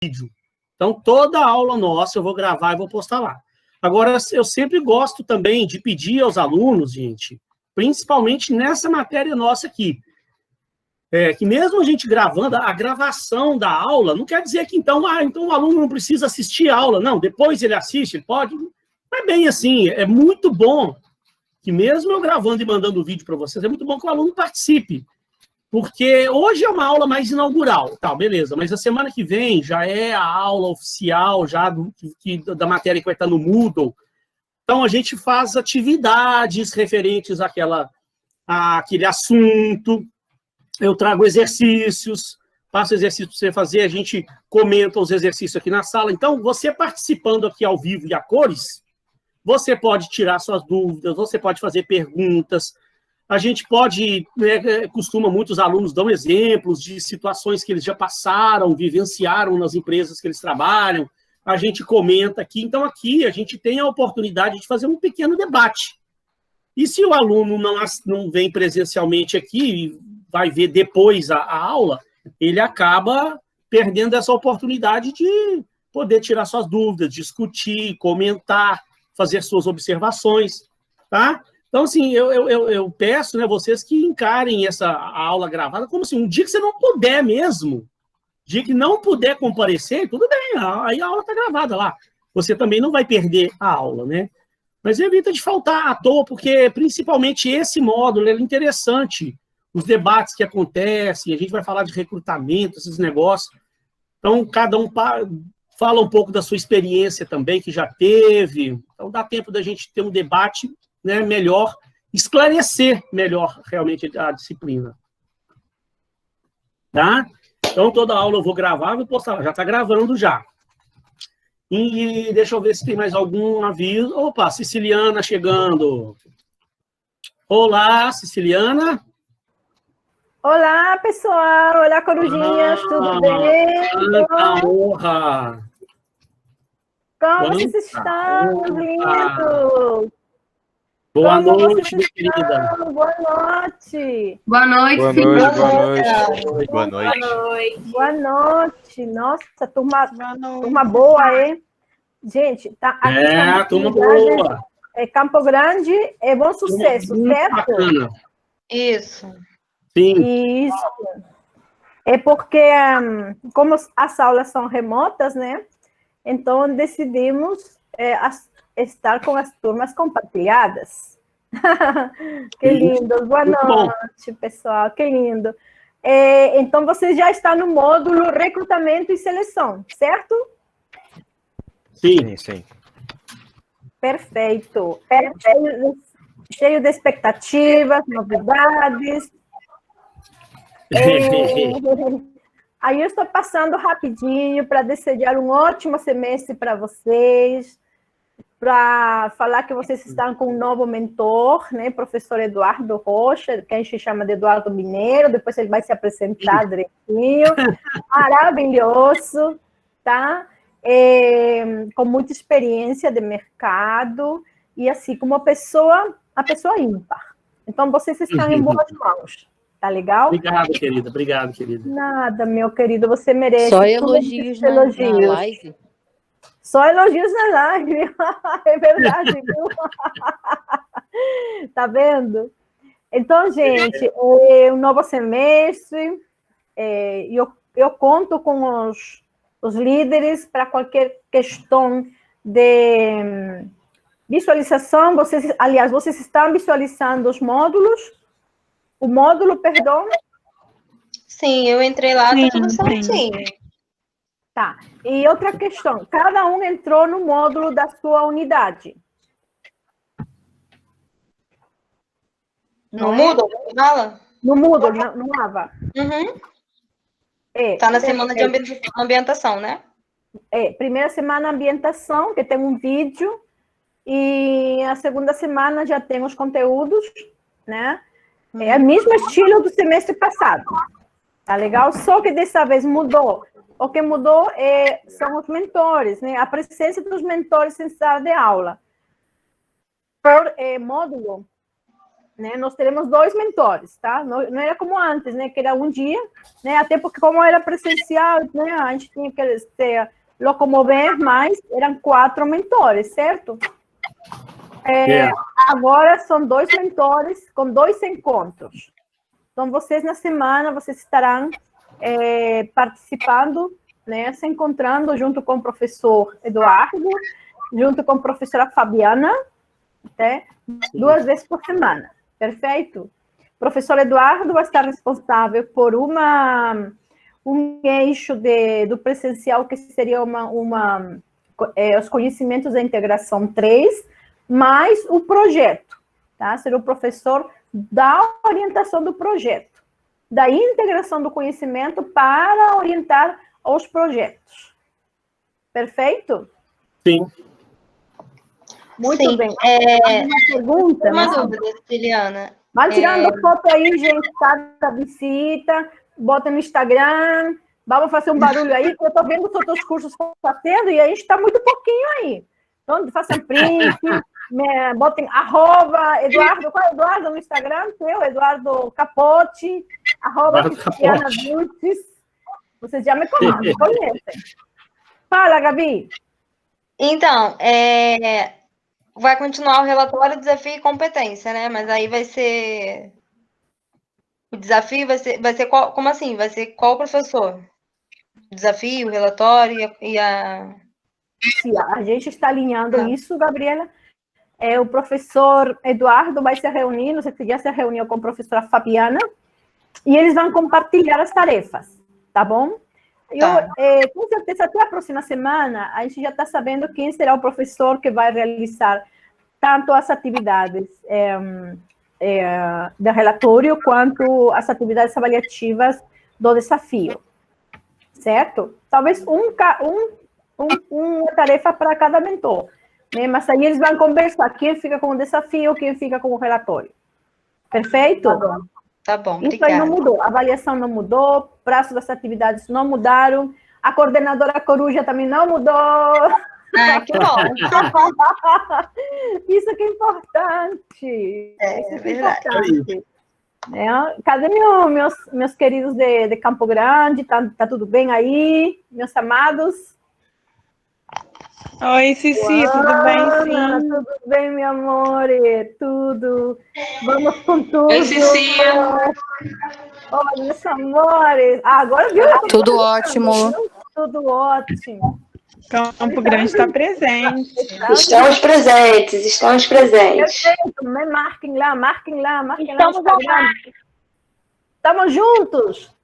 vídeo. Então, toda aula nossa eu vou gravar e vou postar lá. Agora, eu sempre gosto também de pedir aos alunos, gente, principalmente nessa matéria nossa aqui, que mesmo a gente gravando, a gravação da aula, não quer dizer que, então o aluno não precisa assistir a aula. Não, depois ele assiste, ele pode. Não é bem assim, é muito bom que mesmo eu gravando e mandando o vídeo para vocês, é muito bom que o aluno participe. Porque hoje é uma aula mais inaugural, tá, beleza, mas a semana que vem já é a aula oficial já da matéria que vai estar no Moodle. Então, a gente faz atividades referentes àquele assunto, eu trago exercícios, passo exercício para você fazer, a gente comenta os exercícios aqui na sala. Então, você participando aqui ao vivo e a cores, você pode tirar suas dúvidas, você pode fazer perguntas. A gente pode, muitos alunos dão exemplos de situações que eles já passaram, vivenciaram nas empresas que eles trabalham, a gente comenta aqui. Então, aqui a gente tem a oportunidade de fazer um pequeno debate. E se o aluno não vem presencialmente aqui, vai ver depois a aula, ele acaba perdendo essa oportunidade de poder tirar suas dúvidas, discutir, comentar, fazer suas observações, tá? Então, assim, eu peço, né, vocês que encarem essa aula gravada como assim, um dia que você não puder mesmo, dia que não puder comparecer, tudo bem, aí a aula está gravada lá. Você também não vai perder a aula, né? Mas evita de faltar à toa, porque principalmente esse módulo é interessante. Os debates que acontecem, a gente vai falar de recrutamento, esses negócios. Então, cada um fala um pouco da sua experiência também, que já teve. Então, dá tempo da gente ter um debate, né, melhor, esclarecer melhor realmente a disciplina. Tá? Então, toda aula eu vou gravar, vou postar. Já está gravando já. E deixa eu ver se tem mais algum aviso. Opa, Siciliana chegando. Olá, Siciliana. Olá, pessoal. Olá, corujinhas. Tudo bem? Quanta honra. Como vocês estão, lindos? Boa noite, minha querida. Boa noite. Boa noite, filha. Boa noite. Boa noite. Nossa, turma boa, hein? Gente, tá aqui. Turma boa. Campo Grande é Bom Sucesso, certo? Bacana. Isso. Sim. Isso. É porque, como as aulas são remotas, né? Então, decidimos estar com as turmas compartilhadas. Que lindo. Boa noite, pessoal. Que lindo. Então, você já está no módulo recrutamento e seleção, certo? Sim. Sim. Perfeito. Cheio de expectativas, novidades. Aí eu estou passando rapidinho para desejar um ótimo semestre para vocês, para falar que vocês estão com um novo mentor, né, professor Eduardo Rocha, que a gente chama de Eduardo Mineiro, depois ele vai se apresentar direitinho, maravilhoso, tá? Com muita experiência de mercado, e assim, como a pessoa ímpar. Então, vocês estão em boas mãos. Tá legal? Obrigado, querida. Obrigado, querida. Nada, meu querido. Você merece. Só elogios na live. Só elogios na live. É verdade, viu? Tá vendo? Então, gente, um novo semestre. Eu conto com os líderes para qualquer questão de visualização. Vocês estão visualizando os módulos? O módulo, perdão? Sim, eu entrei lá, tá tudo certinho. Tá. E outra questão, cada um entrou no módulo da sua unidade. No Moodle, fala? No Moodle, no AVA. Uhum. Tá na semana de ambientação, né? Primeira semana ambientação, que tem um vídeo, e a segunda semana já tem os conteúdos, né? É o mesmo estilo do semestre passado. Tá legal? Só que dessa vez mudou. O que mudou são os mentores, né? A presença dos mentores em sala de aula. Por módulo, né, nós teremos 2 mentores, tá? Não era como antes, né, que era um dia, né, até porque como era presencial, né, a gente tinha que se locomover mais, eram 4 mentores, certo? Agora são 2 mentores com 2 encontros. Então, vocês na semana, vocês estarão participando, né, se encontrando junto com o professor Eduardo, junto com a professora Fabiana, né, 2 vezes por semana. Perfeito? O professor Eduardo vai estar responsável por um eixo do presencial, que seria os conhecimentos da integração 3, mais o projeto, tá? Será o professor da orientação do projeto, da integração do conhecimento para orientar os projetos. Perfeito? Sim. Muito bem. Uma pergunta? Uma dúvida, Ciliana. Vai tirando foto aí, gente, da visita, bota no Instagram, vamos fazer um barulho aí, que eu estou vendo os outros cursos fazendo e a gente está muito pouquinho aí. Então, façam print, botem @Eduardo, qual é Eduardo no Instagram? Seu, Eduardo Capote, @Cristiana Dulces. Vocês já me conhecem. Fala, Gabi. Então, vai continuar o relatório, desafio e competência, né? Mas aí vai ser... O desafio vai ser qual? Como assim? Vai ser qual professor? O desafio, o relatório e a... Sim, a gente está alinhando isso, Gabriela. O professor Eduardo vai se reunir, não sei se já se reuniu com a professora Fabiana, e eles vão compartilhar as tarefas, tá bom? Com certeza, até a próxima semana, a gente já está sabendo quem será o professor que vai realizar tanto as atividades do relatório, quanto as atividades avaliativas do desafio, certo? Talvez uma tarefa para cada mentor, né? Mas aí eles vão conversar quem fica com o desafio, quem fica com o relatório. Perfeito? Tá bom, isso aí não mudou, a avaliação não mudou, prazo das atividades não mudaram, a coordenadora coruja também não mudou. Que bom. Isso que é importante. Isso é verdade. Cadê meus queridos de Campo Grande? Tá tudo bem aí, meus amados? Oi, Cici, tudo bem, sim? Tudo bem, meu amor? Tudo. Vamos com tudo. Oi, Cici. Oi, meus amores. Agora viu? Tudo ótimo. Tudo ótimo. Campo Grande está presente. Estamos presentes. Perfeito. Me marquem lá. Estamos juntos.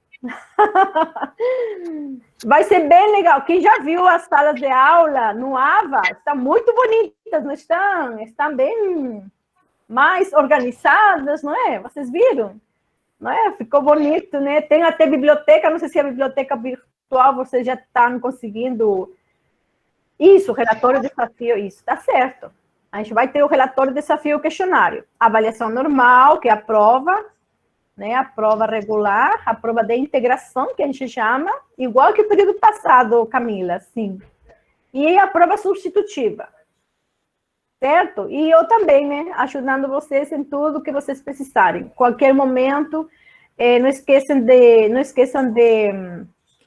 Vai ser bem legal. Quem já viu as salas de aula no AVA, estão muito bonitas, não estão? Estão bem mais organizadas, não é? Vocês viram? Não é? Ficou bonito, né? Tem até biblioteca, não sei se a biblioteca virtual vocês já estão conseguindo. Isso, relatório, desafio, isso, tá certo. A gente vai ter o relatório, desafio, questionário. Avaliação normal, que é a prova, né? A prova regular, a prova de integração, que a gente chama, igual que o período passado, Camila, sim. E a prova substitutiva, certo? E eu também, né? Ajudando vocês em tudo que vocês precisarem. Qualquer momento, não esqueçam de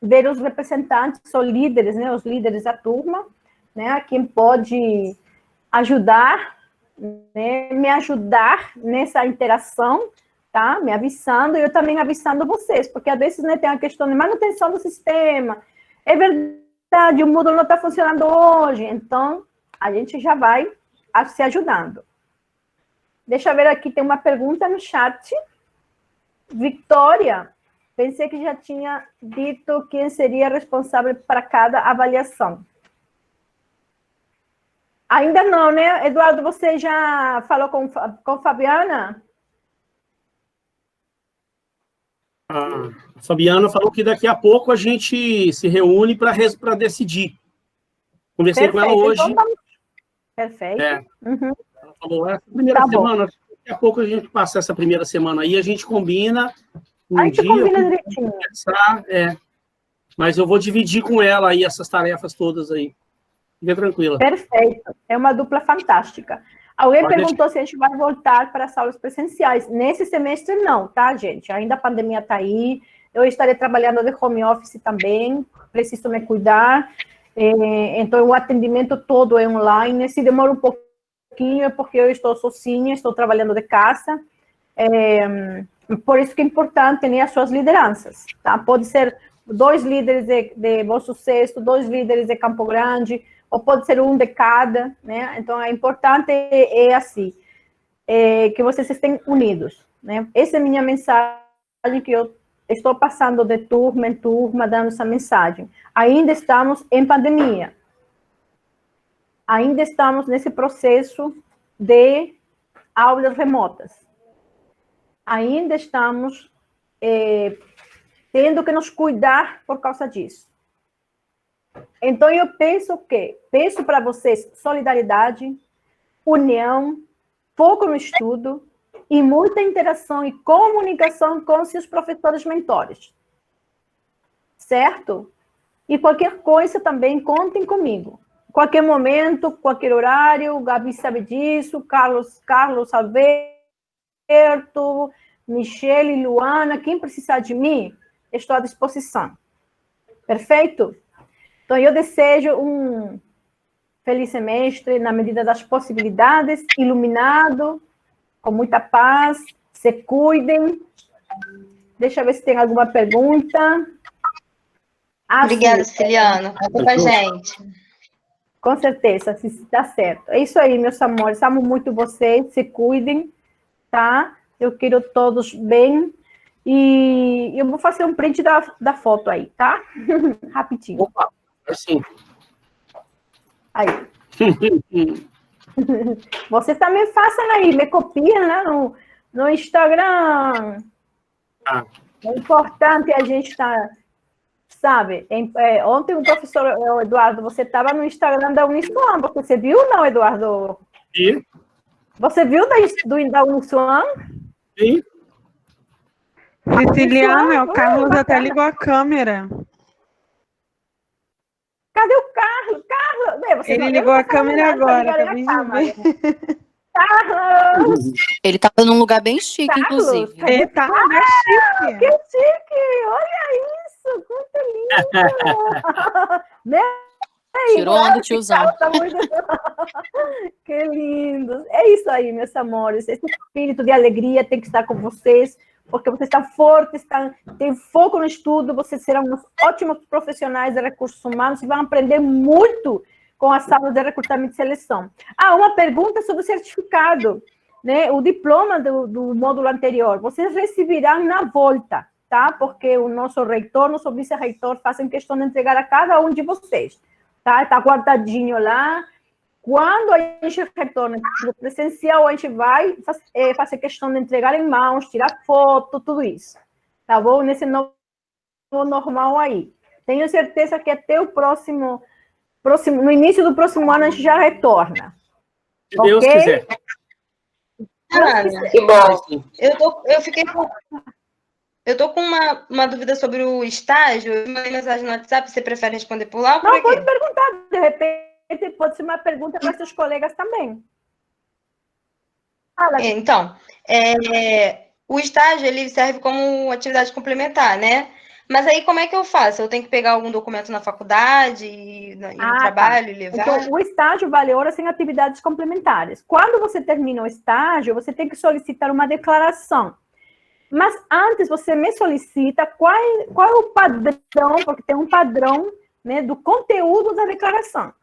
ver os representantes, ou líderes, né? Os líderes da turma, né? Quem pode ajudar, né? Me ajudar nessa interação, tá? Me avisando, e eu também avisando vocês, porque às vezes, né, tem a questão de manutenção do sistema. É verdade, o Moodle não está funcionando hoje, então a gente já vai se ajudando. Deixa eu ver aqui, tem uma pergunta no chat. Vitória, pensei que já tinha dito quem seria responsável para cada avaliação. Ainda não, né? Eduardo, você já falou com Fabiana? A Fabiana falou que daqui a pouco a gente se reúne para decidir. Conversei com ela hoje. Então, perfeito. Uhum. Ela falou, essa primeira semana, daqui a pouco a gente passa essa primeira semana aí, a gente combina a gente combina direitinho. Mas eu vou dividir com ela aí essas tarefas todas aí. Fica tranquila. Perfeito. É uma dupla fantástica. Alguém Pode perguntou se a gente vai voltar para as aulas presenciais. Nesse semestre, não, tá, gente? Ainda a pandemia está aí. Eu estarei trabalhando de home office também. Preciso me cuidar. Então, o atendimento todo é online. Se demora um pouquinho, é porque eu estou sozinha, estou trabalhando de casa. Por isso que é importante ter as suas lideranças, tá? Pode ser 2 líderes de Bom Sucesso, 2 líderes de Campo Grande, ou pode ser um de cada, né? Então, é importante assim, que vocês estejam unidos, né? Essa é a minha mensagem que eu estou passando de turma em turma, dando essa mensagem. Ainda estamos em pandemia. Ainda estamos nesse processo de aulas remotas. Ainda estamos tendo que nos cuidar por causa disso. Então, eu penso para vocês solidariedade, união, foco no estudo e muita interação e comunicação com seus professores mentores. Certo? E qualquer coisa também, contem comigo. Qualquer momento, qualquer horário, o Gabi sabe disso, Carlos Alberto, Michele, Luana, quem precisar de mim, estou à disposição. Perfeito? Então, eu desejo um feliz semestre, na medida das possibilidades, iluminado, com muita paz, se cuidem. Deixa eu ver se tem alguma pergunta. Obrigada, Ciliano. Conta com a gente. Com certeza, se dá certo. É isso aí, meus amores. Amo muito vocês, se cuidem, tá? Eu quero todos bem. E eu vou fazer um print da foto aí, tá? Rapidinho. Opa, assim. Aí. Vocês também façam aí, me copiem lá no Instagram. É importante a gente estar, sabe? Ontem o professor Eduardo, você estava no Instagram da Uniswan, você viu ou não, Eduardo? E? Você viu da Uniswan? Sim. Siciliano, o Carlos até ligou a câmera. Cadê o Carlos? Carlos! Ele ligou a câmera agora, acabei de ver. Carlos! Ele tava num lugar bem chique, Carlos, inclusive. Ele tá no lugar chique. Que chique! Olha isso! Quanto lindo! Tirou onda do tiozão. Tá muito... Que lindo! É isso aí, meus amores. Esse espírito de alegria tem que estar com vocês, porque vocês estão fortes, têm foco no estudo, vocês serão uns ótimos profissionais de recursos humanos e vão aprender muito com as aulas de recrutamento e seleção. Uma pergunta sobre o certificado, né? O diploma do módulo anterior, vocês receberão na volta, tá? Porque o nosso reitor, nosso vice-reitor fazem questão de entregar a cada um de vocês, tá? Está guardadinho lá. Quando a gente retorna no presencial, a gente vai fazer questão de entregar em mãos, tirar foto, tudo isso. Tá bom? Nesse novo normal aí. Tenho certeza que até o no início do próximo ano, a gente já retorna. Se Deus okay? quiser. Ana, Que bom. Eu tô com uma dúvida sobre o estágio. Eu mandei mensagem no WhatsApp. Você prefere responder por lá ou por aqui? Pode perguntar, de repente. Pode ser uma pergunta para seus colegas também. Então, o estágio ele serve como atividade complementar, né? Mas aí como é que eu faço? Eu tenho que pegar algum documento na faculdade, ir no trabalho, levar? Então, o estágio vale horas em atividades complementares. Quando você termina o estágio, você tem que solicitar uma declaração. Mas antes você me solicita qual é o padrão, porque tem um padrão, né, do conteúdo da declaração.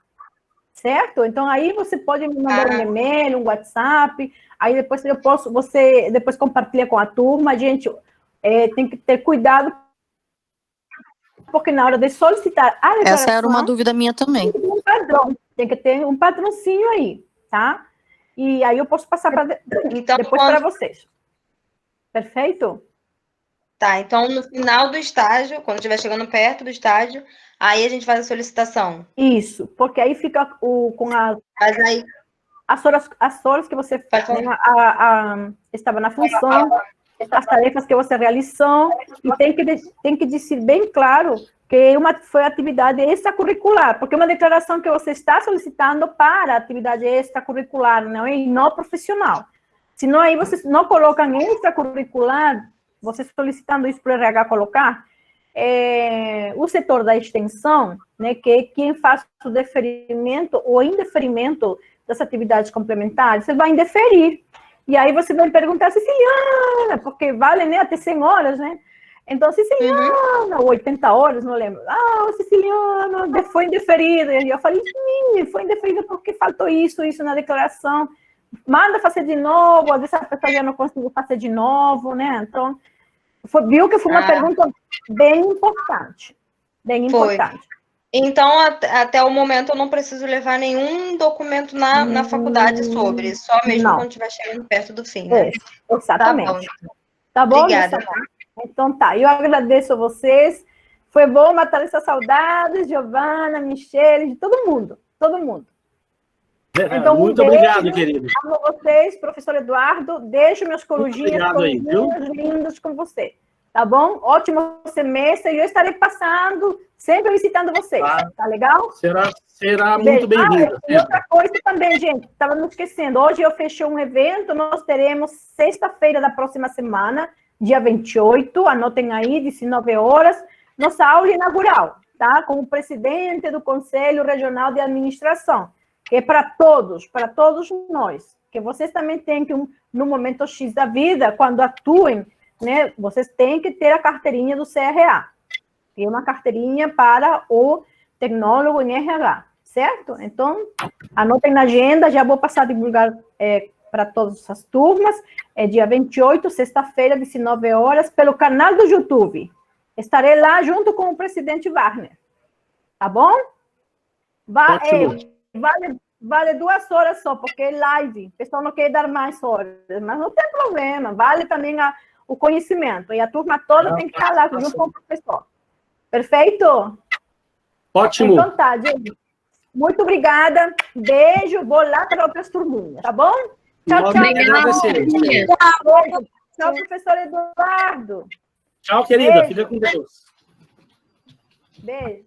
Certo? Então, aí você pode me mandar um e-mail, um WhatsApp, aí depois você depois compartilha com a turma. Gente, tem que ter cuidado, porque na hora de solicitar a declaração... Essa era uma dúvida minha também. Tem que ter um padrãozinho aí, tá? E aí eu posso passar depois para vocês. Perfeito? Tá, então no final do estágio, quando estiver chegando perto do estágio, aí a gente faz a solicitação. Isso, porque aí fica com as horas que você estava na função, as tarefas que você realizou, e tem que dizer bem claro que foi atividade extracurricular, porque uma declaração que você está solicitando para atividade extracurricular, não é? E não profissional. Senão aí vocês não colocam extracurricular, você solicitando isso para o RH colocar, o setor da extensão, né, que é quem faz o deferimento ou indeferimento das atividades complementares, você vai indeferir. E aí você vai perguntar, Ceciliana, porque vale, né, até 100 horas, né? Então, Ceciliana, 80 horas, não lembro. Ceciliana, foi indeferida. E eu falei, sim, foi indeferida porque faltou isso na declaração. Manda fazer de novo, às vezes a pessoa já não conseguiu fazer de novo, né? Então, viu que foi uma pergunta bem importante. Bem importante. Então, até o momento, eu não preciso levar nenhum documento na faculdade sobre, só mesmo quando estiver chegando perto do fim, né? Exatamente. Tá bom? Obrigada. Então tá, eu agradeço a vocês. Foi bom matar essas saudades, Giovana, Michele, de todo mundo. Então, muito obrigado, querido. Amo vocês, professor Eduardo. Deixo meus corujinhos lindos com você. Tá bom? Ótimo semestre. E eu estarei passando, sempre visitando vocês. Tá legal? Será muito bem-vindo. E outra coisa também, gente, estava me esquecendo. Hoje eu fechei um evento, nós teremos sexta-feira da próxima semana, dia 28, anotem aí, 19 horas, nossa aula inaugural, tá? Com o presidente do Conselho Regional de Administração, que é para todos nós, que vocês também têm que, no momento X da vida, quando atuem, né, vocês têm que ter a carteirinha do CRA, que é uma carteirinha para o tecnólogo em RH, certo? Então, anotem na agenda, já vou passar a divulgar para todas as turmas, é dia 28, sexta-feira, 19 horas, pelo canal do YouTube. Estarei lá junto com o presidente Wagner. Tá bom? Vale 2 horas só, porque é live. O pessoal não quer dar mais horas, mas não tem problema. Vale também o conhecimento. E a turma toda tem que estar lá junto com o professor. Perfeito? Ótimo. Então tá, gente. Muito obrigada. Beijo. Vou lá para outras turminhas, tá bom? Tchau, tchau, professor Eduardo. Tchau, querida. Beijo. Fica com Deus. Beijo.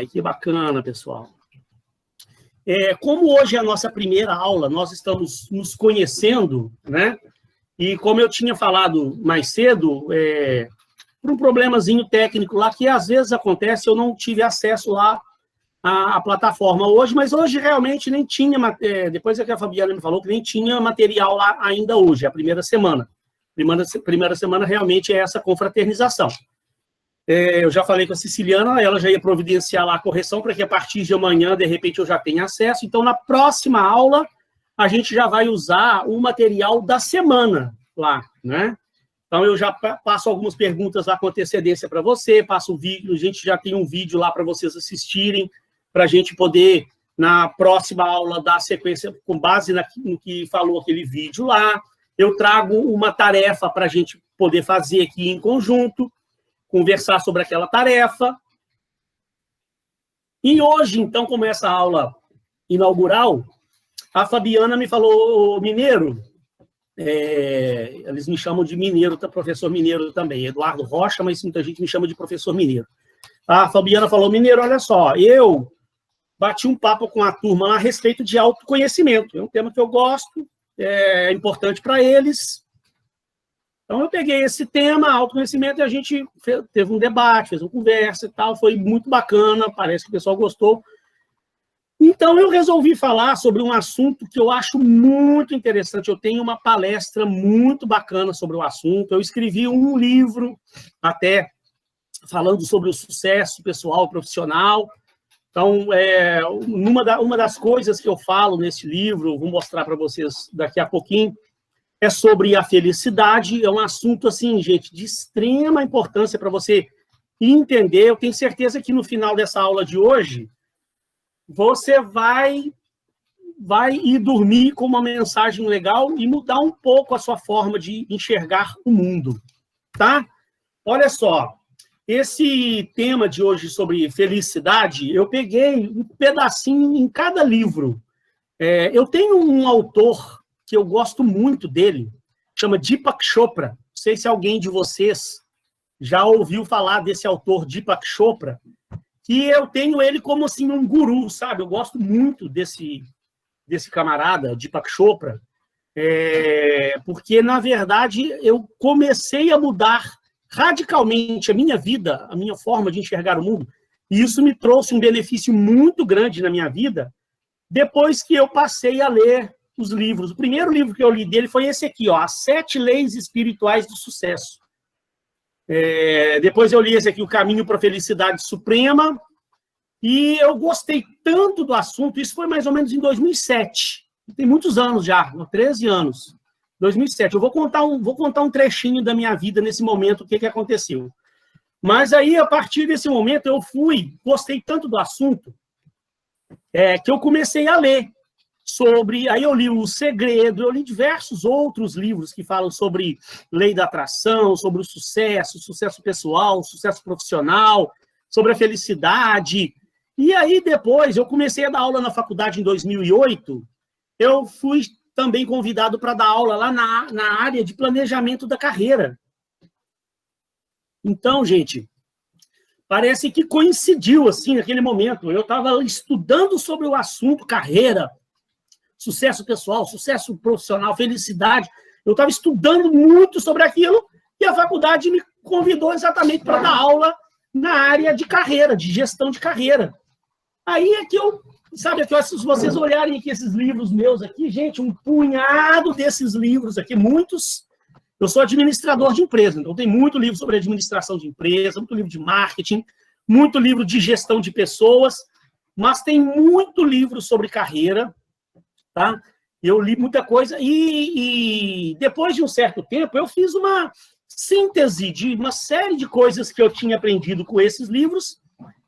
Que bacana, pessoal. Como hoje é a nossa primeira aula, nós estamos nos conhecendo, né? E como eu tinha falado mais cedo, por um problemazinho técnico lá, que às vezes acontece, eu não tive acesso lá à plataforma hoje, mas hoje realmente nem tinha, depois é que a Fabiana me falou que nem tinha material lá ainda hoje, a primeira semana. Primeira semana realmente é essa confraternização. Eu já falei com a Ceciliana, ela já ia providenciar lá a correção para que a partir de amanhã, de repente, eu já tenha acesso. Então, na próxima aula, a gente já vai usar o material da semana lá, né? Então, eu já passo algumas perguntas lá com antecedência para você, passo o vídeo, a gente já tem um vídeo lá para vocês assistirem, para a gente poder, na próxima aula, dar sequência com base no que falou aquele vídeo lá. Eu trago uma tarefa para a gente poder fazer aqui em conjunto, conversar sobre aquela tarefa. E hoje, então, como essa aula inaugural, a Fabiana me falou, Mineiro, eles me chamam de Mineiro, professor Mineiro também, Eduardo Rocha, mas muita gente me chama de professor Mineiro. A Fabiana falou, Mineiro, olha só, eu bati um papo com a turma a respeito de autoconhecimento. É um tema que eu gosto, é importante para eles. Então, eu peguei esse tema, autoconhecimento, e a gente teve um debate, fez uma conversa e tal, foi muito bacana, parece que o pessoal gostou. Então, eu resolvi falar sobre um assunto que eu acho muito interessante. Eu tenho uma palestra muito bacana sobre o assunto. Eu escrevi um livro, até, falando sobre o sucesso pessoal e profissional. Então, uma das coisas que eu falo nesse livro, vou mostrar para vocês daqui a pouquinho, é sobre a felicidade. É um assunto, assim, gente, de extrema importância para você entender. Eu tenho certeza que no final dessa aula de hoje, você vai ir dormir com uma mensagem legal e mudar um pouco a sua forma de enxergar o mundo, tá? Olha só, esse tema de hoje sobre felicidade, eu peguei um pedacinho em cada livro. Eu tenho um autor que eu gosto muito dele, chama Deepak Chopra. Não sei se alguém de vocês já ouviu falar desse autor, Deepak Chopra, que eu tenho ele como, assim, um guru, sabe? Eu gosto muito desse camarada, Deepak Chopra, porque, na verdade, eu comecei a mudar radicalmente a minha vida, a minha forma de enxergar o mundo, e isso me trouxe um benefício muito grande na minha vida, depois que eu passei a ler os livros. O primeiro livro que eu li dele foi esse aqui, ó, As 7 Leis Espirituais do Sucesso. Depois eu li esse aqui, O Caminho para a Felicidade Suprema, e eu gostei tanto do assunto, isso foi mais ou menos em 2007, tem muitos anos já, 13 anos, 2007. Eu vou contar um trechinho da minha vida nesse momento, o que aconteceu. Mas aí, a partir desse momento, gostei tanto do assunto, que eu comecei a ler sobre, aí eu li O Segredo, eu li diversos outros livros que falam sobre lei da atração, sobre o sucesso pessoal, sucesso profissional, sobre a felicidade. E aí depois eu comecei a dar aula na faculdade em 2008, eu fui também convidado para dar aula lá na área de planejamento da carreira. Então, gente, parece que coincidiu, assim, naquele momento. Eu estava estudando sobre o assunto carreira, sucesso pessoal, sucesso profissional, felicidade. Eu estava estudando muito sobre aquilo e a faculdade me convidou exatamente para dar aula na área de carreira, de gestão de carreira. Aí é que se vocês olharem aqui esses livros meus aqui, gente, um punhado desses livros aqui, muitos. Eu sou administrador de empresa, então tem muito livro sobre administração de empresa, muito livro de marketing, muito livro de gestão de pessoas, mas tem muito livro sobre carreira, tá? Eu li muita coisa e depois de um certo tempo eu fiz uma síntese de uma série de coisas que eu tinha aprendido com esses livros,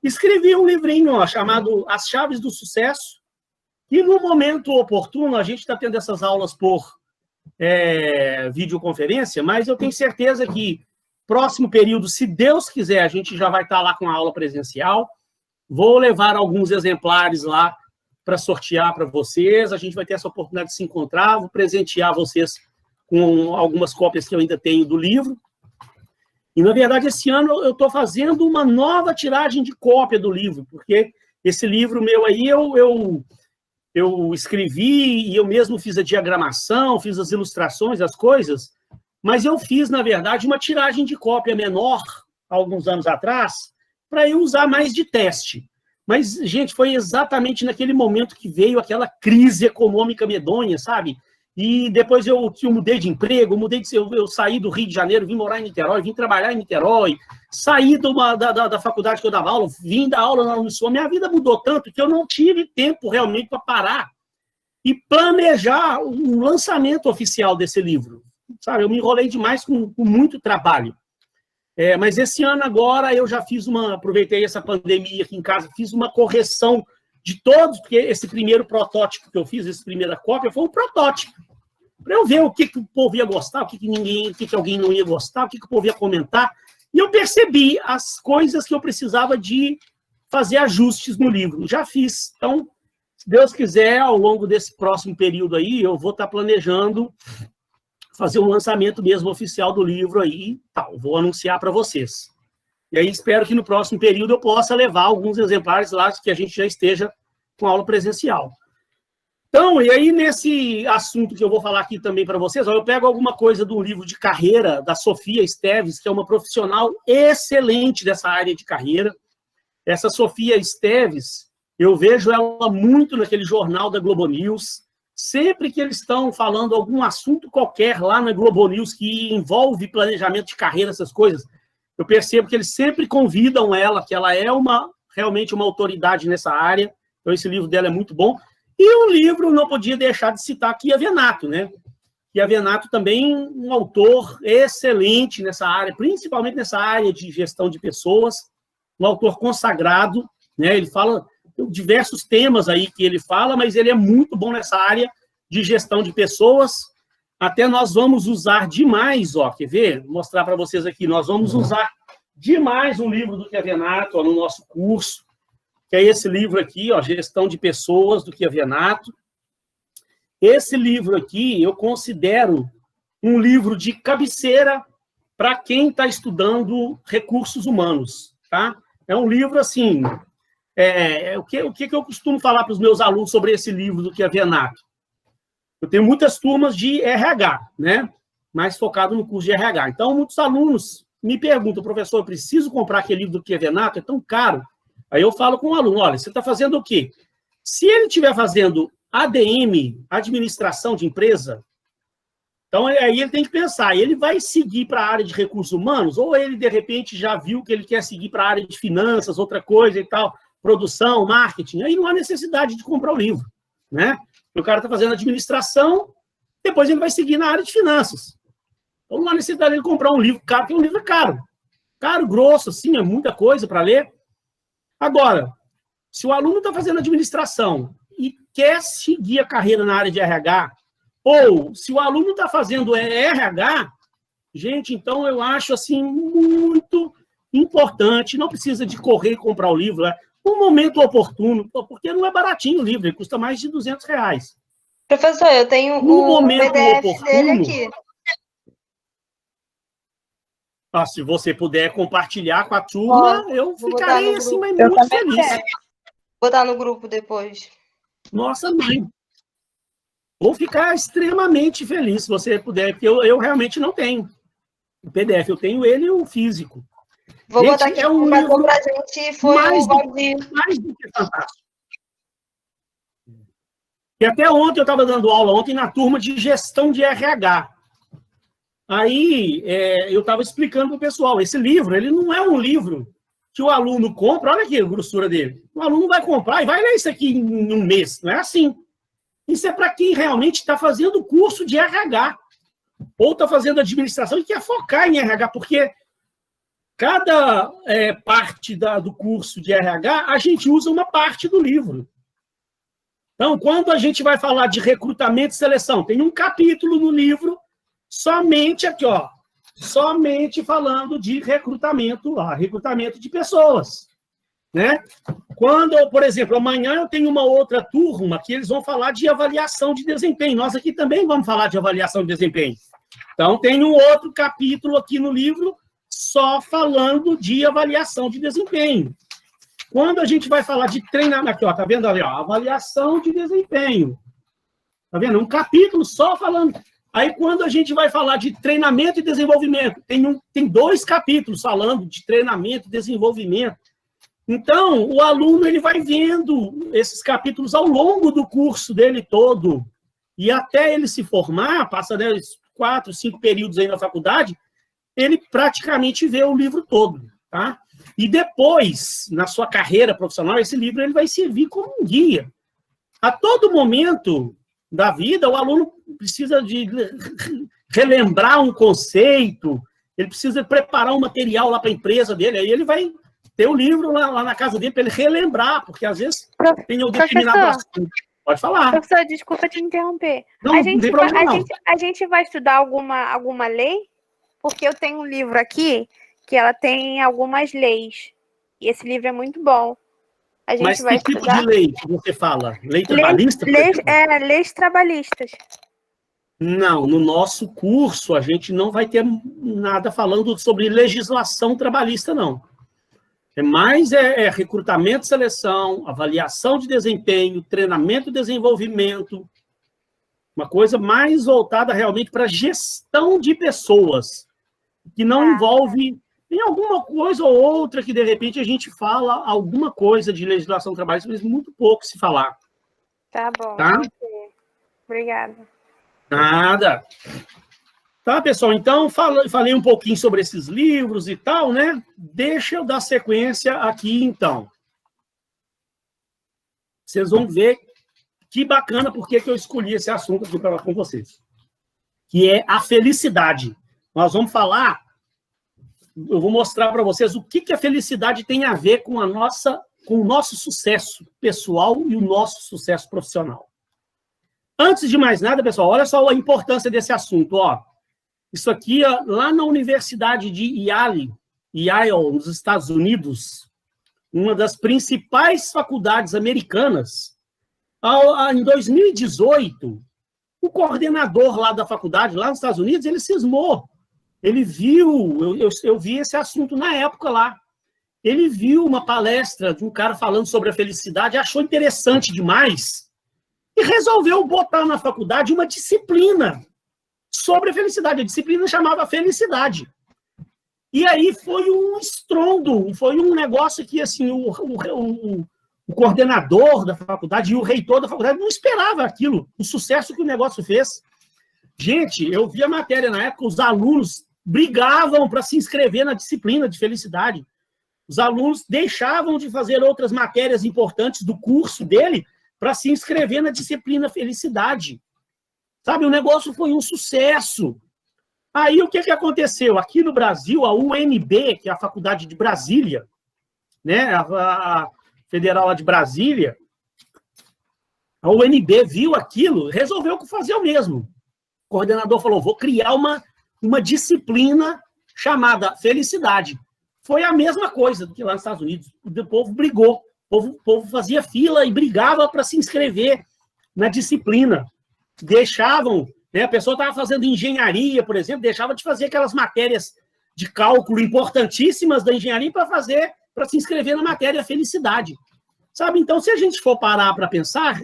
escrevi um livrinho, ó, chamado As Chaves do Sucesso, e no momento oportuno, a gente está tendo essas aulas por videoconferência, mas eu tenho certeza que próximo período, se Deus quiser, a gente já vai estar lá com a aula presencial. Vou levar alguns exemplares lá para sortear para vocês, a gente vai ter essa oportunidade de se encontrar, vou presentear vocês com algumas cópias que eu ainda tenho do livro. E, na verdade, esse ano eu estou fazendo uma nova tiragem de cópia do livro, porque esse livro meu aí eu escrevi e eu mesmo fiz a diagramação, fiz as ilustrações, as coisas, mas eu fiz, na verdade, uma tiragem de cópia menor, há alguns anos atrás, para eu usar mais de teste. Mas, gente, foi exatamente naquele momento que veio aquela crise econômica medonha, sabe? E depois eu mudei de emprego, eu saí do Rio de Janeiro, vim morar em Niterói, vim trabalhar em Niterói, saí da faculdade que eu dava aula, vim dar aula na Unisul. Minha vida mudou tanto que eu não tive tempo realmente para parar e planejar o lançamento oficial desse livro. Sabe, eu me enrolei demais com muito trabalho. Mas esse ano agora eu já aproveitei essa pandemia aqui em casa, fiz uma correção de todos, porque esse primeiro protótipo que eu fiz, essa primeira cópia, foi um protótipo. Para eu ver o que o povo ia gostar, o que alguém não ia gostar, o que o povo ia comentar. E eu percebi as coisas que eu precisava de fazer ajustes no livro. Já fiz. Então, se Deus quiser, ao longo desse próximo período aí, eu vou estar planejando fazer um lançamento mesmo oficial do livro aí, tal. Vou anunciar para vocês. E aí espero que no próximo período eu possa levar alguns exemplares lá, que a gente já esteja com aula presencial. Então, e aí nesse assunto que eu vou falar aqui também para vocês, eu pego alguma coisa do livro de carreira da Sofia Esteves, que é uma profissional excelente dessa área de carreira. Essa Sofia Esteves, eu vejo ela muito naquele jornal da Globo News. Sempre que eles estão falando algum assunto qualquer lá na Globo News que envolve planejamento de carreira, essas coisas, eu percebo que eles sempre convidam ela, que ela é realmente uma autoridade nessa área. Então, esse livro dela é muito bom. E o livro, não podia deixar de citar Kia Venato, né? Kia Venato também um autor excelente nessa área, principalmente nessa área de gestão de pessoas, um autor consagrado, né? Ele fala diversos temas aí que ele fala, mas ele é muito bom nessa área de gestão de pessoas. Até nós vamos usar demais, ó, quer ver? Vou mostrar para vocês aqui. Nós vamos usar demais um livro do Kia Venato, ó, no nosso curso, que é esse livro aqui, ó, Gestão de Pessoas, do Kia Venato. esse livro aqui eu considero um livro de cabeceira para quem está estudando recursos humanos, tá? É um livro, assim, o que eu costumo falar para os meus alunos sobre esse livro do Chiavenato? Eu tenho muitas turmas de RH, né? Mais focado no curso de RH. Então, muitos alunos me perguntam, professor, eu preciso comprar aquele livro do Chiavenato? É tão caro. Aí eu falo com o aluno, olha, você está fazendo o quê? Se ele estiver fazendo ADM, administração de empresa, então aí ele tem que pensar, ele vai seguir para a área de recursos humanos, ou ele, de repente, já viu que ele quer seguir para a área de finanças, outra coisa e tal, produção, marketing, aí não há necessidade de comprar o livro, né? O cara está fazendo administração, depois ele vai seguir na área de finanças. Então não há necessidade de ele comprar um livro caro, porque um livro é caro. Caro, grosso, assim, é muita coisa para ler. Agora, se o aluno está fazendo administração e quer seguir a carreira na área de RH, ou se o aluno está fazendo RH, gente, então eu acho assim muito importante, não precisa de correr e comprar o livro, no momento oportuno, porque não é baratinho o livro, ele custa mais de R$200. Professor, eu tenho o PDF dele aqui. Se você puder compartilhar com a turma, eu ficarei assim, mas muito feliz. Vou botar no grupo depois. Nossa, mãe. Vou ficar extremamente feliz se você puder, porque eu realmente não tenho o PDF, eu tenho ele e o físico. Vou botar aqui um livro pra gente, foi mais do que fantástico. E até ontem eu estava dando aula, ontem na turma de gestão de RH. Aí eu estava explicando para o pessoal, esse livro, ele não é um livro que o aluno compra, olha aqui a grossura dele. O aluno vai comprar e vai ler isso aqui em um mês, não é assim. Isso é para quem realmente está fazendo curso de RH, ou está fazendo administração e quer focar em RH, porque cada parte do curso de RH, a gente usa uma parte do livro. Então, quando a gente vai falar de recrutamento e seleção, tem um capítulo no livro somente aqui, ó, somente falando de recrutamento de pessoas, né? Quando, por exemplo, amanhã eu tenho uma outra turma que eles vão falar de avaliação de desempenho. Nós aqui também vamos falar de avaliação de desempenho. Então, tem um outro capítulo aqui no livro só falando de avaliação de desempenho. Quando a gente vai falar de treinamento, aqui, ó, tá vendo ali, ó, avaliação de desempenho. Tá vendo? Um capítulo só falando. Aí, quando a gente vai falar de treinamento e desenvolvimento, tem 2 capítulos falando de treinamento e desenvolvimento. Então, o aluno ele vai vendo esses capítulos ao longo do curso dele todo. E até ele se formar, passa 4, 5 períodos aí na faculdade, ele praticamente vê o livro todo, tá? E depois, na sua carreira profissional, esse livro ele vai servir como um guia. A todo momento da vida, o aluno precisa de relembrar um conceito, ele precisa preparar um material lá para a empresa dele, aí ele vai ter o livro lá na casa dele para ele relembrar, porque às vezes tem um determinado assunto. Pode falar. Professor, desculpa te interromper. Não, a gente vai estudar alguma lei? Porque eu tenho um livro aqui que ela tem algumas leis. E esse livro é muito bom. A gente Mas vai que estudar... tipo de lei que você fala? Lei trabalhista? Leis trabalhistas. Não, no nosso curso a gente não vai ter nada falando sobre legislação trabalhista, não. É mais recrutamento e seleção, avaliação de desempenho, treinamento e desenvolvimento, uma coisa mais voltada realmente para gestão de pessoas, que não envolve em alguma coisa ou outra que, de repente, a gente fala alguma coisa de legislação trabalhista, mas muito pouco se falar. Tá bom. Tá? Obrigada. Nada. Tá, pessoal? Então, falei um pouquinho sobre esses livros e tal, né? Deixa eu dar sequência aqui, então. Vocês vão ver que bacana porque que eu escolhi esse assunto aqui para falar com vocês. Que é a felicidade. Nós vamos falar, eu vou mostrar para vocês o que a felicidade tem a ver com com o nosso sucesso pessoal e o nosso sucesso profissional. Antes de mais nada, pessoal, olha só a importância desse assunto, ó. Isso aqui, lá na Universidade de Yale, nos Estados Unidos, uma das principais faculdades americanas, em 2018, O coordenador lá da faculdade, lá nos Estados Unidos, ele cismou. Ele viu, eu vi esse assunto na época lá. Ele viu uma palestra de um cara falando sobre a felicidade, achou interessante demais e resolveu botar na faculdade uma disciplina sobre a felicidade. A disciplina chamava Felicidade. E aí foi um estrondo, foi um negócio que assim, o coordenador da faculdade e o reitor da faculdade não esperava aquilo, o sucesso que o negócio fez. Gente, eu vi a matéria na época, os alunos brigavam para se inscrever na disciplina de felicidade. Os alunos deixavam de fazer outras matérias importantes do curso dele para se inscrever na disciplina felicidade. Sabe, o negócio foi um sucesso. Aí, o que aconteceu? Aqui no Brasil, a UNB, que é a Faculdade de Brasília, né, a Federal lá de Brasília, a UNB viu aquilo, resolveu fazer o mesmo. O coordenador falou, vou criar uma disciplina chamada Felicidade. Foi a mesma coisa do que lá nos Estados Unidos. O povo brigou, o povo fazia fila e brigava para se inscrever na disciplina. Deixavam, né, a pessoa estava fazendo engenharia, por exemplo, deixava de fazer aquelas matérias de cálculo importantíssimas da engenharia para se inscrever na matéria Felicidade. Sabe, então, se a gente for parar para pensar,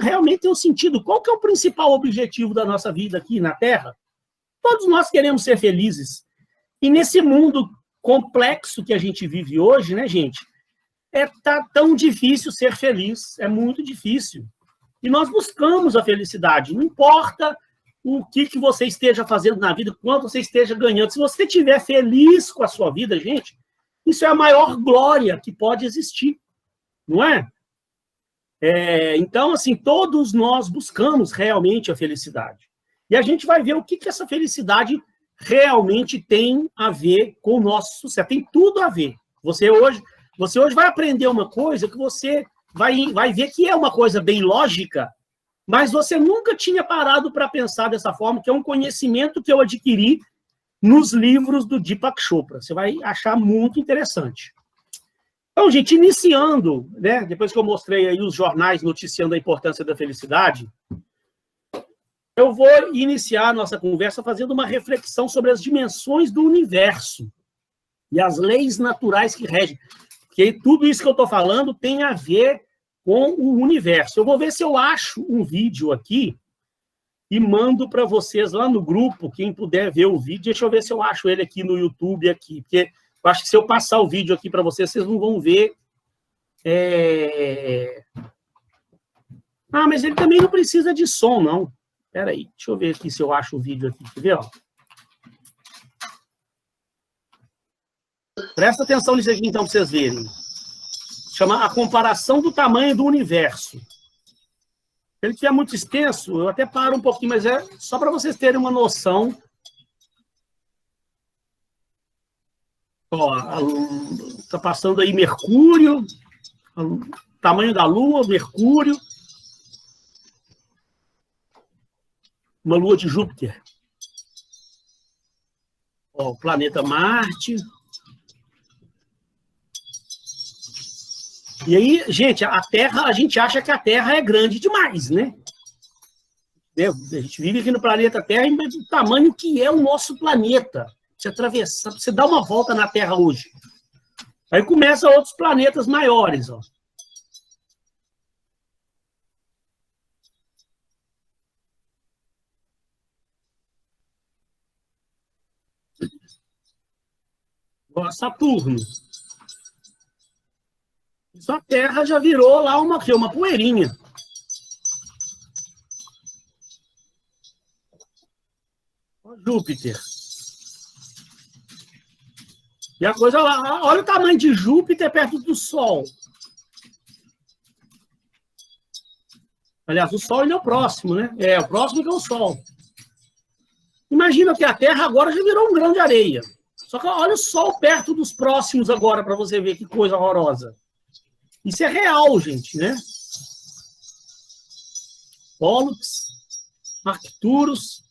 realmente tem um sentido. Qual que é o principal objetivo da nossa vida aqui na Terra? Todos nós queremos ser felizes. E nesse mundo complexo que a gente vive hoje, né, gente? Tá tão difícil ser feliz, é muito difícil. E nós buscamos a felicidade, não importa o que você esteja fazendo na vida, quanto você esteja ganhando. Se você estiver feliz com a sua vida, gente, isso é a maior glória que pode existir, não é? Então, assim, todos nós buscamos realmente a felicidade. E a gente vai ver o que essa felicidade realmente tem a ver com o nosso sucesso. Tem tudo a ver. Você hoje vai aprender uma coisa que você vai ver que é uma coisa bem lógica, mas você nunca tinha parado para pensar dessa forma, que é um conhecimento que eu adquiri nos livros do Deepak Chopra. Você vai achar muito interessante. Então, gente, iniciando, né, depois que eu mostrei aí os jornais noticiando a importância da felicidade, eu vou iniciar a nossa conversa fazendo uma reflexão sobre as dimensões do universo e as leis naturais que regem. Porque tudo isso que eu estou falando tem a ver com o universo. Eu vou ver se eu acho um vídeo aqui e mando para vocês lá no grupo, quem puder ver o vídeo. Deixa eu ver se eu acho ele aqui no YouTube, aqui, porque eu acho que se eu passar o vídeo aqui para vocês, vocês não vão ver. Ah, mas ele também não precisa de som, não. Espera aí, deixa eu ver aqui se eu acho o vídeo aqui. Quer ver, ó? Presta atenção nisso aqui, então, para vocês verem. Chama a comparação do tamanho do universo. Se ele estiver muito extenso, eu até paro um pouquinho, mas é só para vocês terem uma noção. Ó, está passando aí Mercúrio, tamanho da Lua, Mercúrio. Uma lua de Júpiter. Ó, o planeta Marte. E aí, gente, a Terra, a gente acha que a Terra é grande demais, né? A gente vive aqui no planeta Terra, mas o tamanho que é o nosso planeta. Você atravessa, você dá uma volta na Terra hoje. Aí começa outros planetas maiores, ó. Saturno. Só a Terra já virou lá uma poeirinha. Júpiter. E a coisa lá, olha o tamanho de Júpiter perto do Sol. Aliás, o Sol ele é o próximo, né? É, o próximo que é o Sol. Imagina que a Terra agora já virou um grão de areia. Só que olha o Sol perto dos próximos agora, para você ver que coisa horrorosa. Isso é real, gente, né? Pólux, Arcturus.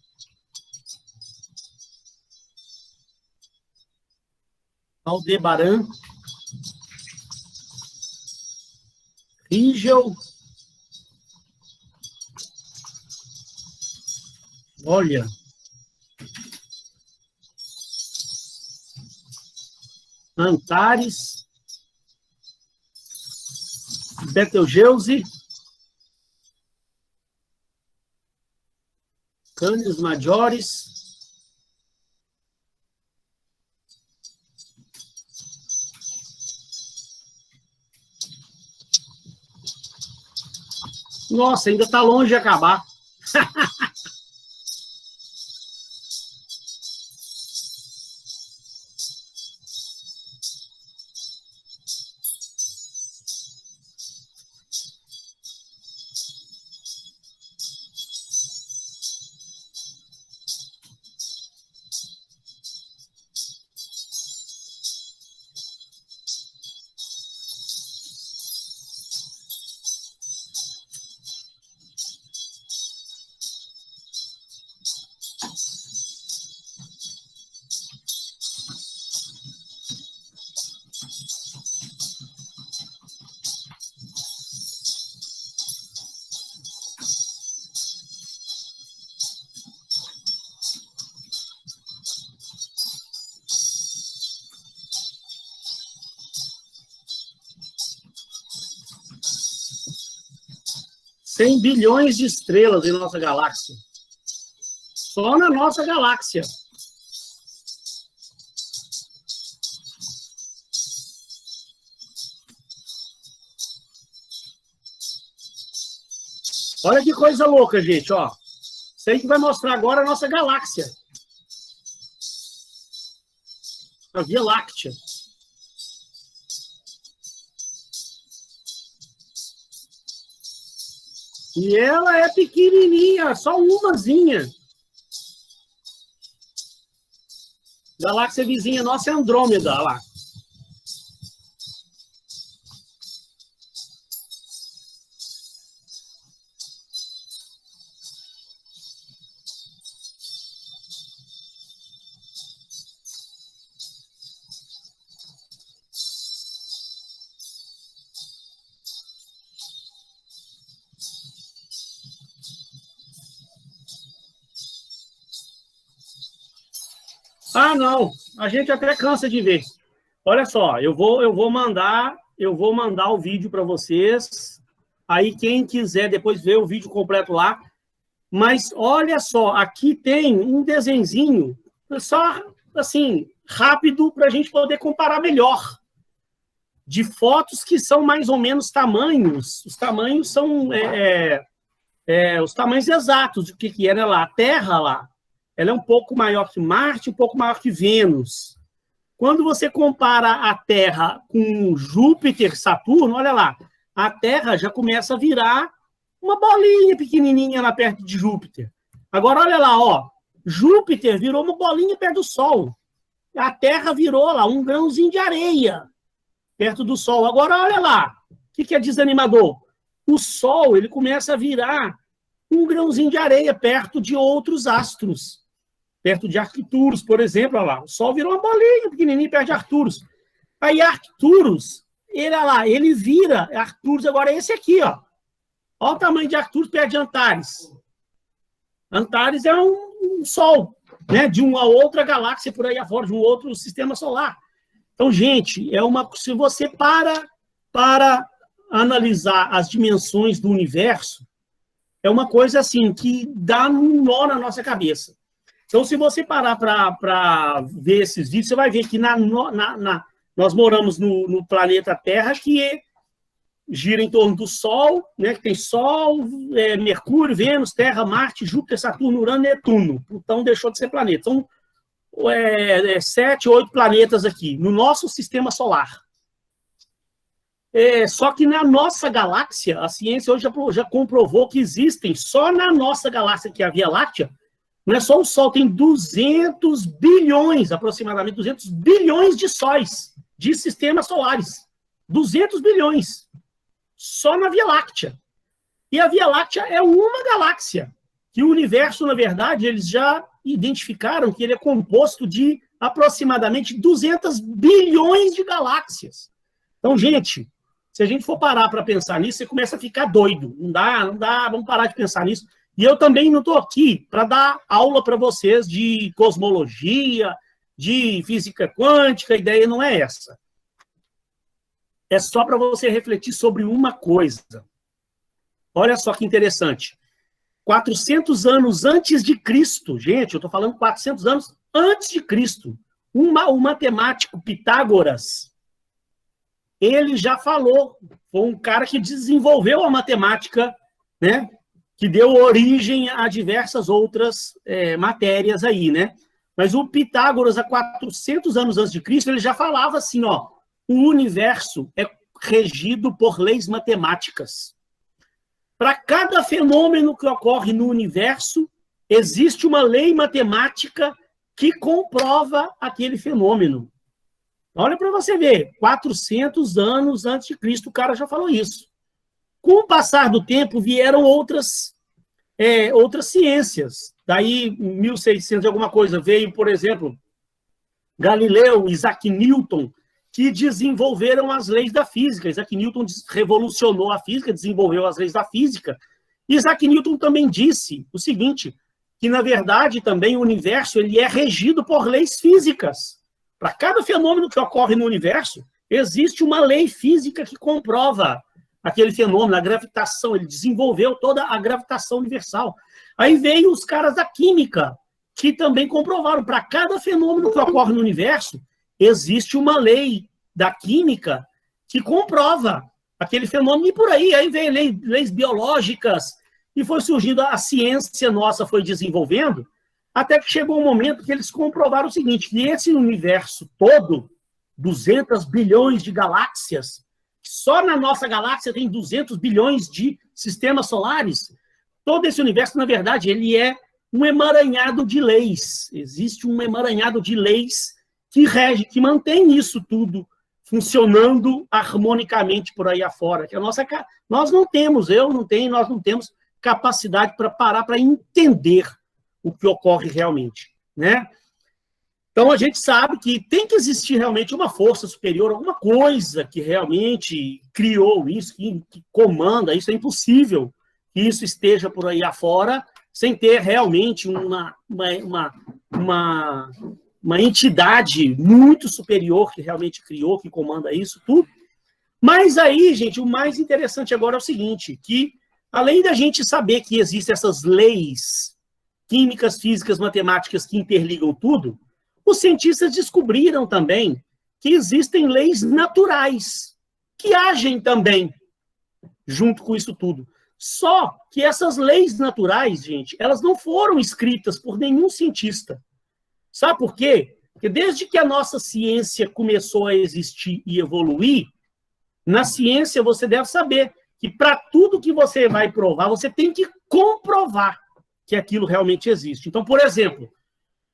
Aldebaran. Rigel. Olha. Antares. Betelgeuse. Canis Majoris. Nossa, ainda está longe de acabar. Cem bilhões de estrelas em nossa galáxia. Só na nossa galáxia. Olha que coisa louca, gente, ó. Isso aí que vai mostrar agora a nossa galáxia. A Via Láctea. E ela é pequenininha, só umazinha. Galáxia vizinha nossa é Andrômeda, olha lá. Ah, não. A gente até cansa de ver. Olha só, eu vou mandar o vídeo para vocês. Aí quem quiser depois ver o vídeo completo lá. Mas olha só, aqui tem um desenzinho, só assim, rápido para a gente poder comparar melhor. De fotos que são mais ou menos tamanhos. Os tamanhos são os tamanhos exatos do que é, né, lá. A Terra lá. Ela é um pouco maior que Marte, um pouco maior que Vênus. Quando você compara a Terra com Júpiter, Saturno, olha lá, a Terra já começa a virar uma bolinha pequenininha lá perto de Júpiter. Agora, olha lá, ó, Júpiter virou uma bolinha perto do Sol. A Terra virou lá um grãozinho de areia perto do Sol. Agora, olha lá, o que é desanimador? O Sol, ele começa a virar um grãozinho de areia perto de outros astros. Perto de Arcturus, por exemplo, olha lá. O Sol virou uma bolinha pequenininha perto de Arcturus. Aí Arcturus, ele vira, Arcturus agora é esse aqui, ó. Olha o tamanho de Arcturus perto de Antares. Antares é um Sol, né? De uma outra galáxia por aí afora, de um outro sistema solar. Então, gente, se você para analisar as dimensões do universo, é uma coisa assim que dá um nó na nossa cabeça. Então, se você parar para ver esses vídeos, você vai ver que nós moramos no planeta Terra, que gira em torno do Sol, né, que tem Sol, Mercúrio, Vênus, Terra, Marte, Júpiter, Saturno, Urano e Netuno. Plutão deixou de ser planeta. Então, 7, 8 planetas aqui, no nosso sistema solar. Só que na nossa galáxia, a ciência hoje já comprovou que existem, só na nossa galáxia, que é a Via Láctea, não é só o Sol, tem 200 bilhões, aproximadamente 200 bilhões de sóis, de sistemas solares. 200 bilhões. Só na Via Láctea. E a Via Láctea é uma galáxia. Que o universo, na verdade, eles já identificaram que ele é composto de aproximadamente 200 bilhões de galáxias. Então, gente, se a gente for parar para pensar nisso, você começa a ficar doido. Não dá, vamos parar de pensar nisso. E eu também não estou aqui para dar aula para vocês de cosmologia, de física quântica, a ideia não é essa. É só para você refletir sobre uma coisa. Olha só que interessante. 400 anos antes de Cristo, gente, eu estou falando 400 anos antes de Cristo, o matemático Pitágoras, ele já falou, foi um cara que desenvolveu a matemática, né, que deu origem a diversas outras matérias aí, né? Mas o Pitágoras, há 400 anos antes de Cristo, ele já falava assim, ó, o universo é regido por leis matemáticas. Para cada fenômeno que ocorre no universo, existe uma lei matemática que comprova aquele fenômeno. Olha para você ver, 400 anos antes de Cristo, o cara já falou isso. Com o passar do tempo, vieram outras ciências. Daí, em 1600 e alguma coisa, veio, por exemplo, Galileu, Isaac Newton, que desenvolveram as leis da física. Isaac Newton revolucionou a física, desenvolveu as leis da física. Isaac Newton também disse o seguinte, que, na verdade, também o universo ele é regido por leis físicas. Para cada fenômeno que ocorre no universo, existe uma lei física que comprova aquele fenômeno, a gravitação. Ele desenvolveu toda a gravitação universal. Aí veio os caras da química, que também comprovaram, para cada fenômeno que ocorre no universo, existe uma lei da química que comprova aquele fenômeno, e por aí veio leis biológicas, e foi surgindo, a ciência nossa foi desenvolvendo, até que chegou um momento que eles comprovaram o seguinte, que esse universo todo, 200 bilhões de galáxias, só na nossa galáxia tem 200 bilhões de sistemas solares, todo esse universo, na verdade, ele é um emaranhado de leis. Existe um emaranhado de leis que rege, que mantém isso tudo funcionando harmonicamente por aí afora. Que nós não temos, nós não temos capacidade para parar para entender o que ocorre realmente, né? Então, a gente sabe que tem que existir realmente uma força superior, alguma coisa que realmente criou isso, que comanda isso. É impossível que isso esteja por aí afora sem ter realmente uma entidade muito superior que realmente criou, que comanda isso tudo. Mas aí, gente, o mais interessante agora é o seguinte, que além da gente saber que existem essas leis químicas, físicas, matemáticas que interligam tudo, os cientistas descobriram também que existem leis naturais que agem também junto com isso tudo. Só que essas leis naturais, gente, elas não foram escritas por nenhum cientista. Sabe por quê? Porque desde que a nossa ciência começou a existir e evoluir, na ciência você deve saber que para tudo que você vai provar, você tem que comprovar que aquilo realmente existe. Então, por exemplo,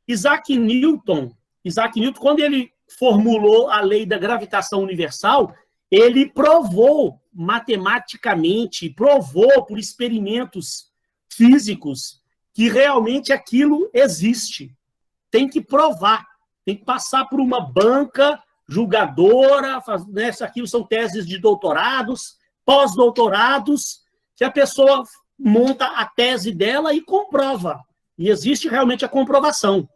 Isaac Newton, quando ele formulou a lei da gravitação universal, ele provou matematicamente, provou por experimentos físicos que realmente aquilo existe. Tem que provar, tem que passar por uma banca julgadora, né, isso aqui são teses de doutorados, pós-doutorados, que a pessoa monta a tese dela e comprova. E existe realmente a comprovação.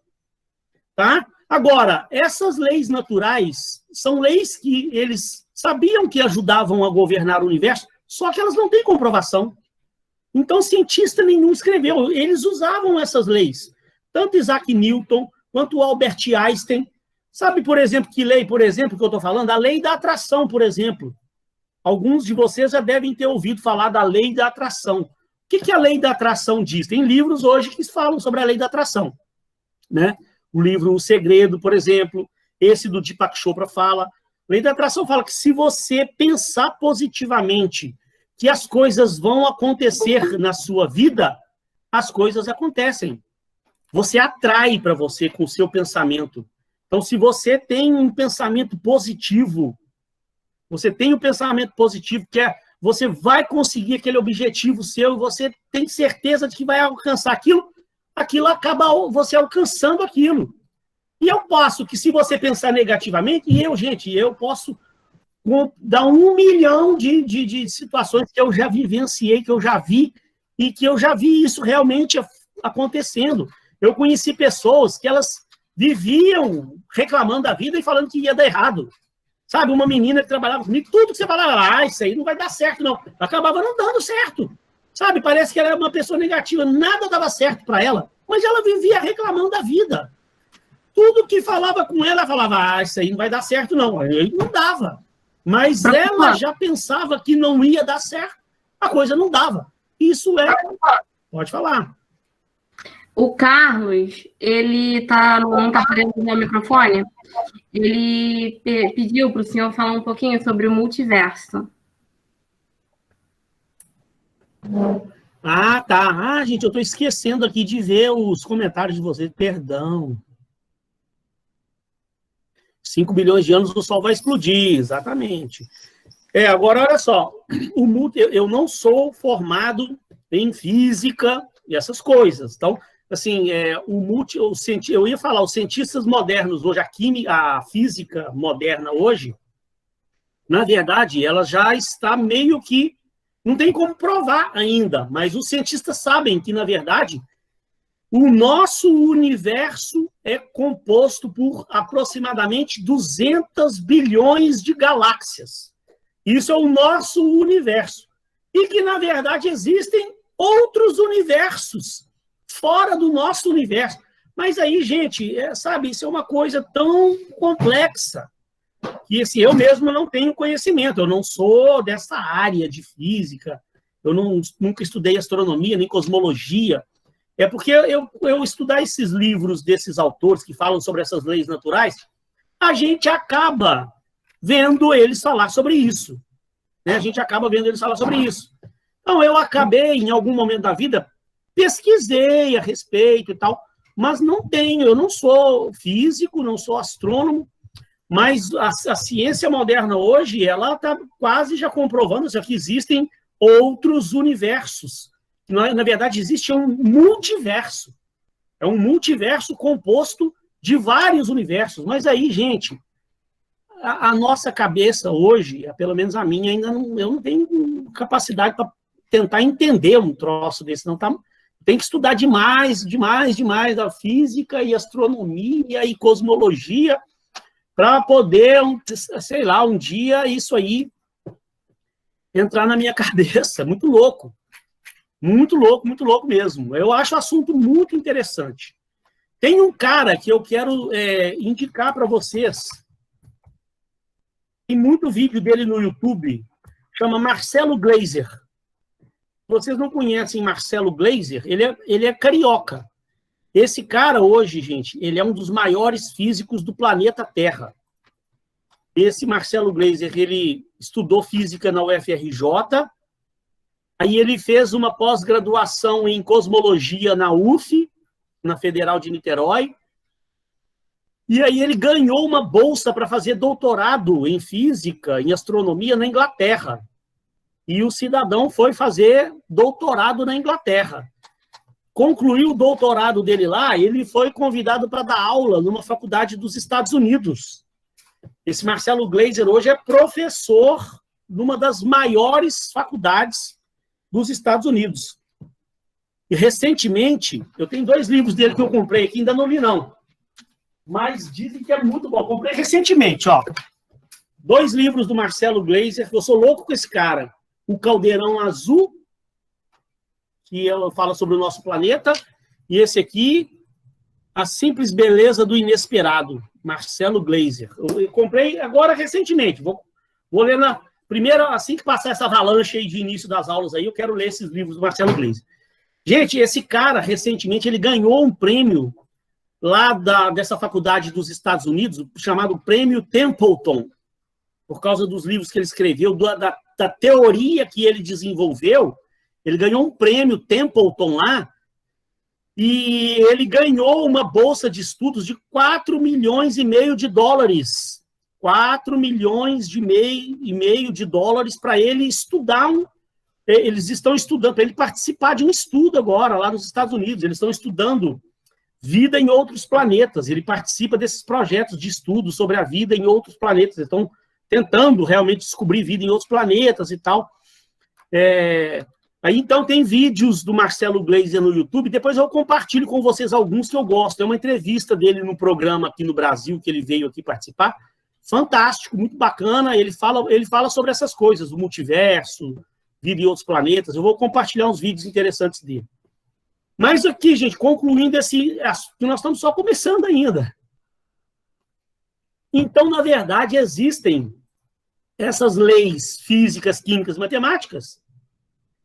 Tá? Agora, essas leis naturais são leis que eles sabiam que ajudavam a governar o universo, só que elas não têm comprovação. Então, cientista nenhum escreveu. Eles usavam essas leis. Tanto Isaac Newton quanto Albert Einstein. Sabe, por exemplo, que lei, por exemplo, que eu estou falando? A lei da atração, por exemplo. Alguns de vocês já devem ter ouvido falar da lei da atração. O que a lei da atração diz? Tem livros hoje que falam sobre a lei da atração. Né? O livro O Segredo, por exemplo, esse do Deepak Chopra fala. A lei da atração fala que se você pensar positivamente que as coisas vão acontecer na sua vida, as coisas acontecem. Você atrai para você com o seu pensamento. Então, se você tem um pensamento positivo, que é você vai conseguir aquele objetivo seu, você tem certeza de que vai alcançar aquilo acaba você alcançando aquilo. E eu posso que, se você pensar negativamente, eu posso dar 1 milhão de situações que eu já vivenciei, que eu já vi, e que eu já vi isso realmente acontecendo. Eu conheci pessoas que elas viviam reclamando da vida e falando que ia dar errado. Sabe, uma menina que trabalhava comigo, tudo que você falava, isso aí não vai dar certo, não. Acabava não dando certo. Sabe, parece que ela era uma pessoa negativa, nada dava certo para ela, mas ela vivia reclamando da vida. Tudo que falava com ela falava, isso aí não vai dar certo, não. Aí não dava. Mas ela já pensava que não ia dar certo, a coisa não dava. Isso é... Pode falar. O Carlos, ele não está aparecendo no microfone, ele pediu para o senhor falar um pouquinho sobre o multiverso. Ah, tá. Gente, eu estou esquecendo aqui de ver os comentários de vocês. Perdão. 5 bilhões de anos o Sol vai explodir, exatamente. Agora, olha só. Eu não sou formado em física e essas coisas. Então, assim, eu ia falar, os cientistas modernos hoje, a física moderna hoje, na verdade, ela já está meio que, não tem como provar ainda, mas os cientistas sabem que, na verdade, o nosso universo é composto por aproximadamente 200 bilhões de galáxias. Isso é o nosso universo. E que, na verdade, existem outros universos fora do nosso universo. Mas aí, gente, sabe, isso é uma coisa tão complexa que assim, eu mesmo não tenho conhecimento, eu não sou dessa área de física, eu nunca estudei astronomia, nem cosmologia. É porque eu estudar esses livros desses autores que falam sobre essas leis naturais, a gente acaba vendo eles falar sobre isso. Né? A gente acaba vendo eles falar sobre isso. Então, eu acabei, em algum momento da vida, pesquisei a respeito e tal, mas eu não sou físico, não sou astrônomo, mas a ciência moderna hoje, ela está quase já comprovando que existem outros universos. Na verdade, existe um multiverso. É um multiverso composto de vários universos. Mas aí, gente, a nossa cabeça hoje, pelo menos a minha, eu não tenho capacidade para tentar entender um troço desse, não. Tem que estudar demais da física e astronomia e cosmologia para poder, sei lá, um dia isso aí entrar na minha cabeça. Muito louco. Muito louco mesmo. Eu acho o assunto muito interessante. Tem um cara que eu quero indicar para vocês. Tem muito vídeo dele no YouTube, chama Marcelo Gleiser. Vocês não conhecem Marcelo Gleiser? Ele é carioca. Esse cara hoje, gente, ele é um dos maiores físicos do planeta Terra. Esse Marcelo Gleiser, ele estudou física na UFRJ, aí ele fez uma pós-graduação em cosmologia na UF, na Federal de Niterói, e aí ele ganhou uma bolsa para fazer doutorado em física, em astronomia na Inglaterra. E o cidadão foi fazer doutorado na Inglaterra. Concluiu o doutorado dele lá, ele foi convidado para dar aula numa faculdade dos Estados Unidos. Esse Marcelo Gleiser hoje é professor numa das maiores faculdades dos Estados Unidos. E recentemente, eu tenho 2 livros dele que eu comprei aqui, ainda não li não. Mas dizem que é muito bom. Comprei recentemente, ó. 2 livros do Marcelo Gleiser, eu sou louco com esse cara. O Caldeirão Azul, que fala sobre o nosso planeta, e esse aqui, A Simples Beleza do Inesperado, Marcelo Gleiser. Eu comprei agora recentemente. Vou ler na primeira, assim que passar essa avalanche aí de início das aulas aí, eu quero ler esses livros do Marcelo Gleiser. Gente, esse cara, recentemente, ele ganhou um prêmio lá dessa faculdade dos Estados Unidos, chamado Prêmio Templeton, por causa dos livros que ele escreveu, da teoria que ele desenvolveu. Ele ganhou um prêmio Templeton lá, e ele ganhou uma bolsa de estudos de 4 milhões e meio de dólares. 4 milhões e meio de dólares para ele estudar. Eles estão estudando, para ele participar de um estudo agora, lá nos Estados Unidos. Eles estão estudando vida em outros planetas. Ele participa desses projetos de estudo sobre a vida em outros planetas. Eles estão tentando realmente descobrir vida em outros planetas e tal. Aí, então, tem vídeos do Marcelo Gleiser no YouTube, depois eu compartilho com vocês alguns que eu gosto. É uma entrevista dele no programa aqui no Brasil, que ele veio aqui participar. Fantástico, muito bacana. Ele fala sobre essas coisas, o multiverso, vida em outros planetas. Eu vou compartilhar uns vídeos interessantes dele. Mas aqui, gente, concluindo esse assunto, nós estamos só começando ainda. Então, na verdade, existem essas leis físicas, químicas, matemáticas,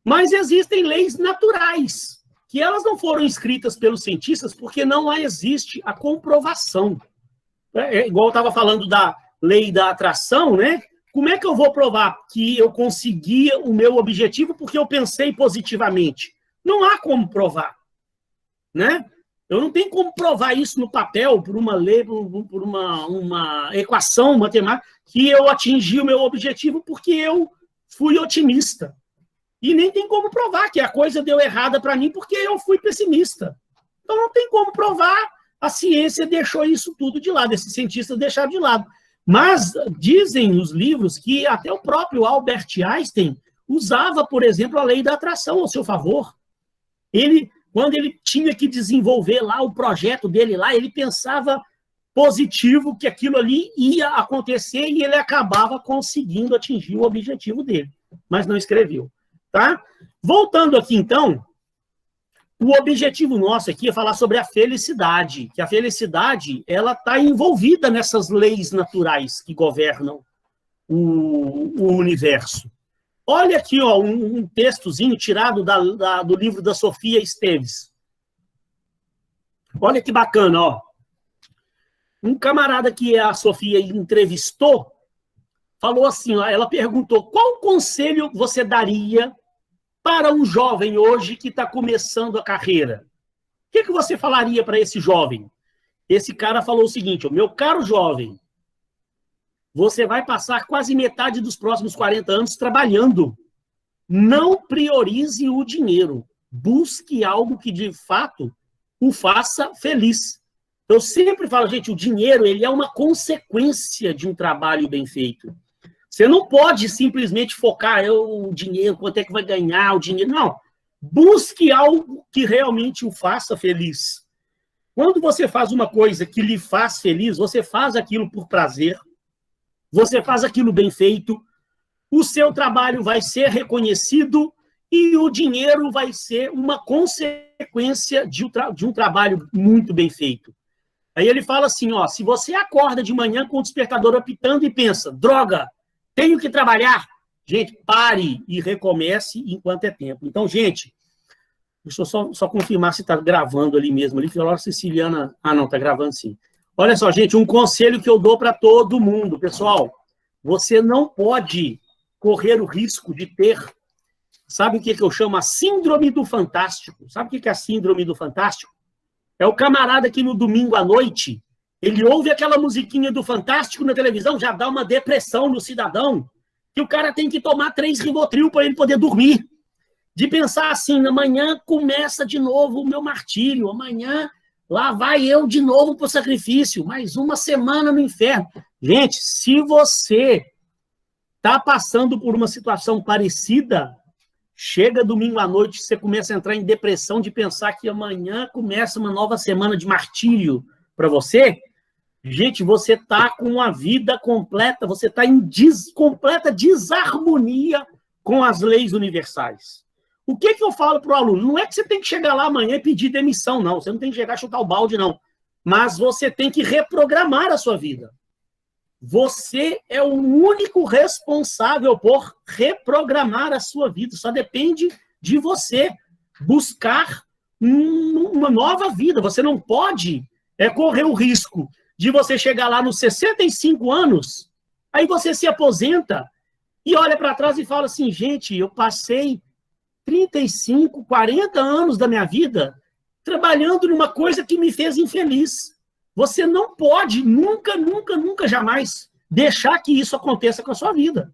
mas existem leis naturais, que elas não foram escritas pelos cientistas porque não existe a comprovação. Igual eu estava falando da lei da atração, né? Como é que eu vou provar que eu conseguia o meu objetivo porque eu pensei positivamente? Não há como provar, né? Eu não tenho como provar isso no papel, por uma lei, por uma equação matemática, que eu atingi o meu objetivo porque eu fui otimista. E nem tem como provar que a coisa deu errada para mim porque eu fui pessimista. Então não tem como provar, a ciência deixou isso tudo de lado, esses cientistas deixaram de lado. Mas dizem os livros que até o próprio Albert Einstein usava, por exemplo, a lei da atração ao seu favor. Quando ele tinha que desenvolver lá o projeto dele lá, ele pensava positivo que aquilo ali ia acontecer e ele acabava conseguindo atingir o objetivo dele, mas não escreveu. Tá? Voltando aqui, então, o objetivo nosso aqui é falar sobre a felicidade, que a felicidade ela está envolvida nessas leis naturais que governam o universo. Olha aqui, ó, um textozinho tirado do livro da Sofia Esteves. Olha que bacana, ó. Um camarada que a Sofia entrevistou falou assim, ó, ela perguntou, qual conselho você daria para um jovem hoje que está começando a carreira? O que você falaria para esse jovem? Esse cara falou o seguinte, meu caro jovem, você vai passar quase metade dos próximos 40 anos trabalhando. Não priorize o dinheiro. Busque algo que, de fato, o faça feliz. Eu sempre falo, gente, o dinheiro ele é uma consequência de um trabalho bem feito. Você não pode simplesmente focar o dinheiro, quanto é que vai ganhar o dinheiro. Não. Busque algo que realmente o faça feliz. Quando você faz uma coisa que lhe faz feliz, você faz aquilo por prazer, você faz aquilo bem feito, o seu trabalho vai ser reconhecido e o dinheiro vai ser uma consequência de um trabalho muito bem feito. Aí ele fala assim, ó, se você acorda de manhã com o despertador apitando e pensa, droga, tenho que trabalhar, gente, pare e recomece enquanto é tempo. Então, gente, deixa eu só confirmar se está gravando ali mesmo. Ali, Filora Siciliana... Ah, não, está gravando sim. Olha só, gente, um conselho que eu dou para todo mundo. Pessoal, você não pode correr o risco de ter... Sabe o que eu chamo a síndrome do fantástico? Sabe o que é a síndrome do fantástico? É o camarada que no domingo à noite, ele ouve aquela musiquinha do Fantástico na televisão, já dá uma depressão no cidadão, que o cara tem que tomar 3 Rivotril para ele poder dormir. De pensar assim, amanhã começa de novo o meu martírio, amanhã lá vai eu de novo para o sacrifício, mais uma semana no inferno. Gente, se você está passando por uma situação parecida, chega domingo à noite, você começa a entrar em depressão de pensar que amanhã começa uma nova semana de martírio para você. Gente, você está com a vida completa, você está em completa desarmonia com as leis universais. O que eu falo para o aluno? Não é que você tem que chegar lá amanhã e pedir demissão, não. Você não tem que chegar a chutar o balde, não. Mas você tem que reprogramar a sua vida. Você é o único responsável por reprogramar a sua vida. Só depende de você buscar uma nova vida. Você não pode correr o risco de você chegar lá nos 65 anos, aí você se aposenta e olha para trás e fala assim, gente, eu passei 35, 40 anos da minha vida trabalhando numa coisa que me fez infeliz. Você não pode, nunca, nunca, nunca, jamais deixar que isso aconteça com a sua vida.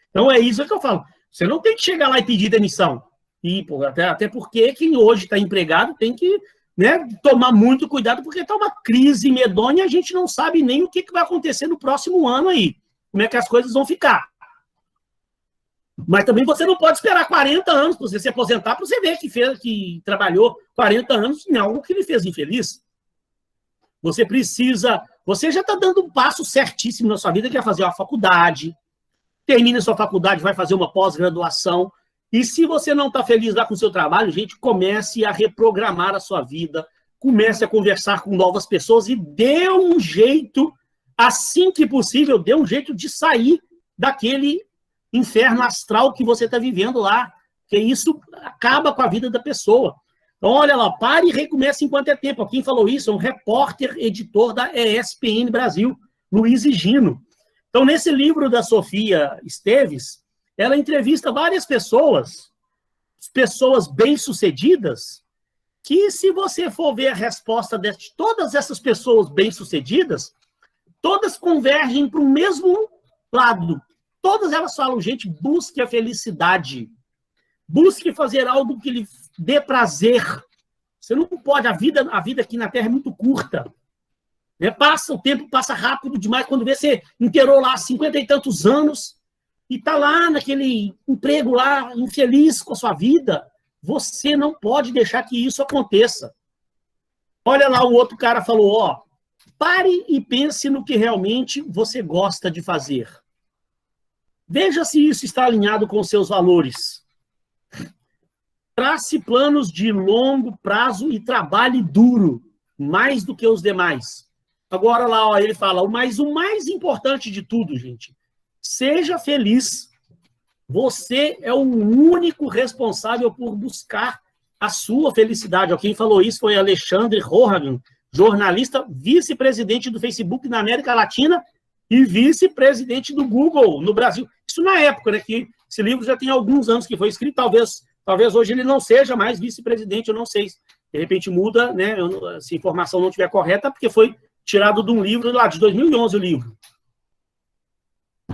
Então é isso que eu falo. Você não tem que chegar lá e pedir demissão. E, até porque quem hoje está empregado tem que tomar muito cuidado, porque está uma crise medonha e a gente não sabe nem o que vai acontecer no próximo ano aí. Como é que as coisas vão ficar. Mas também você não pode esperar 40 anos para você se aposentar, para você ver que trabalhou 40 anos em algo que lhe fez infeliz. Você já está dando um passo certíssimo na sua vida, que é fazer uma faculdade, termina a sua faculdade, vai fazer uma pós-graduação, e se você não está feliz lá com o seu trabalho, gente, comece a reprogramar a sua vida, comece a conversar com novas pessoas e dê um jeito, assim que possível, dê um jeito de sair daquele inferno astral que você está vivendo lá, porque isso acaba com a vida da pessoa. Então, olha lá, pare e recomece enquanto é tempo. Quem falou isso é um repórter, editor da ESPN Brasil, Luiz Gino. Então, nesse livro da Sofia Esteves, ela entrevista várias pessoas bem-sucedidas, que se você for ver a resposta de todas essas pessoas bem-sucedidas, todas convergem para o mesmo lado. Todas elas falam, gente, busque a felicidade. Busque fazer algo que lhe dê prazer. Você não pode, a vida aqui na Terra é muito curta. Né? O tempo passa rápido demais. Quando vê, você inteirou lá 50 e tantos anos e está lá naquele emprego lá, infeliz com a sua vida. Você não pode deixar que isso aconteça. Olha lá, o outro cara falou, ó, pare e pense no que realmente você gosta de fazer. Veja se isso está alinhado com os seus valores. Trace planos de longo prazo e trabalhe duro, mais do que os demais. Agora lá, ó, ele fala, mas o mais importante de tudo, gente, seja feliz. Você é o único responsável por buscar a sua felicidade. Quem falou isso foi Alexandre Rohagan, jornalista, vice-presidente do Facebook na América Latina e vice-presidente do Google no Brasil. Isso na época, né, que esse livro já tem alguns anos que foi escrito, talvez hoje ele não seja mais vice-presidente, eu não sei. De repente muda, né, se a informação não estiver correta, porque foi tirado de um livro lá de 2011 o livro.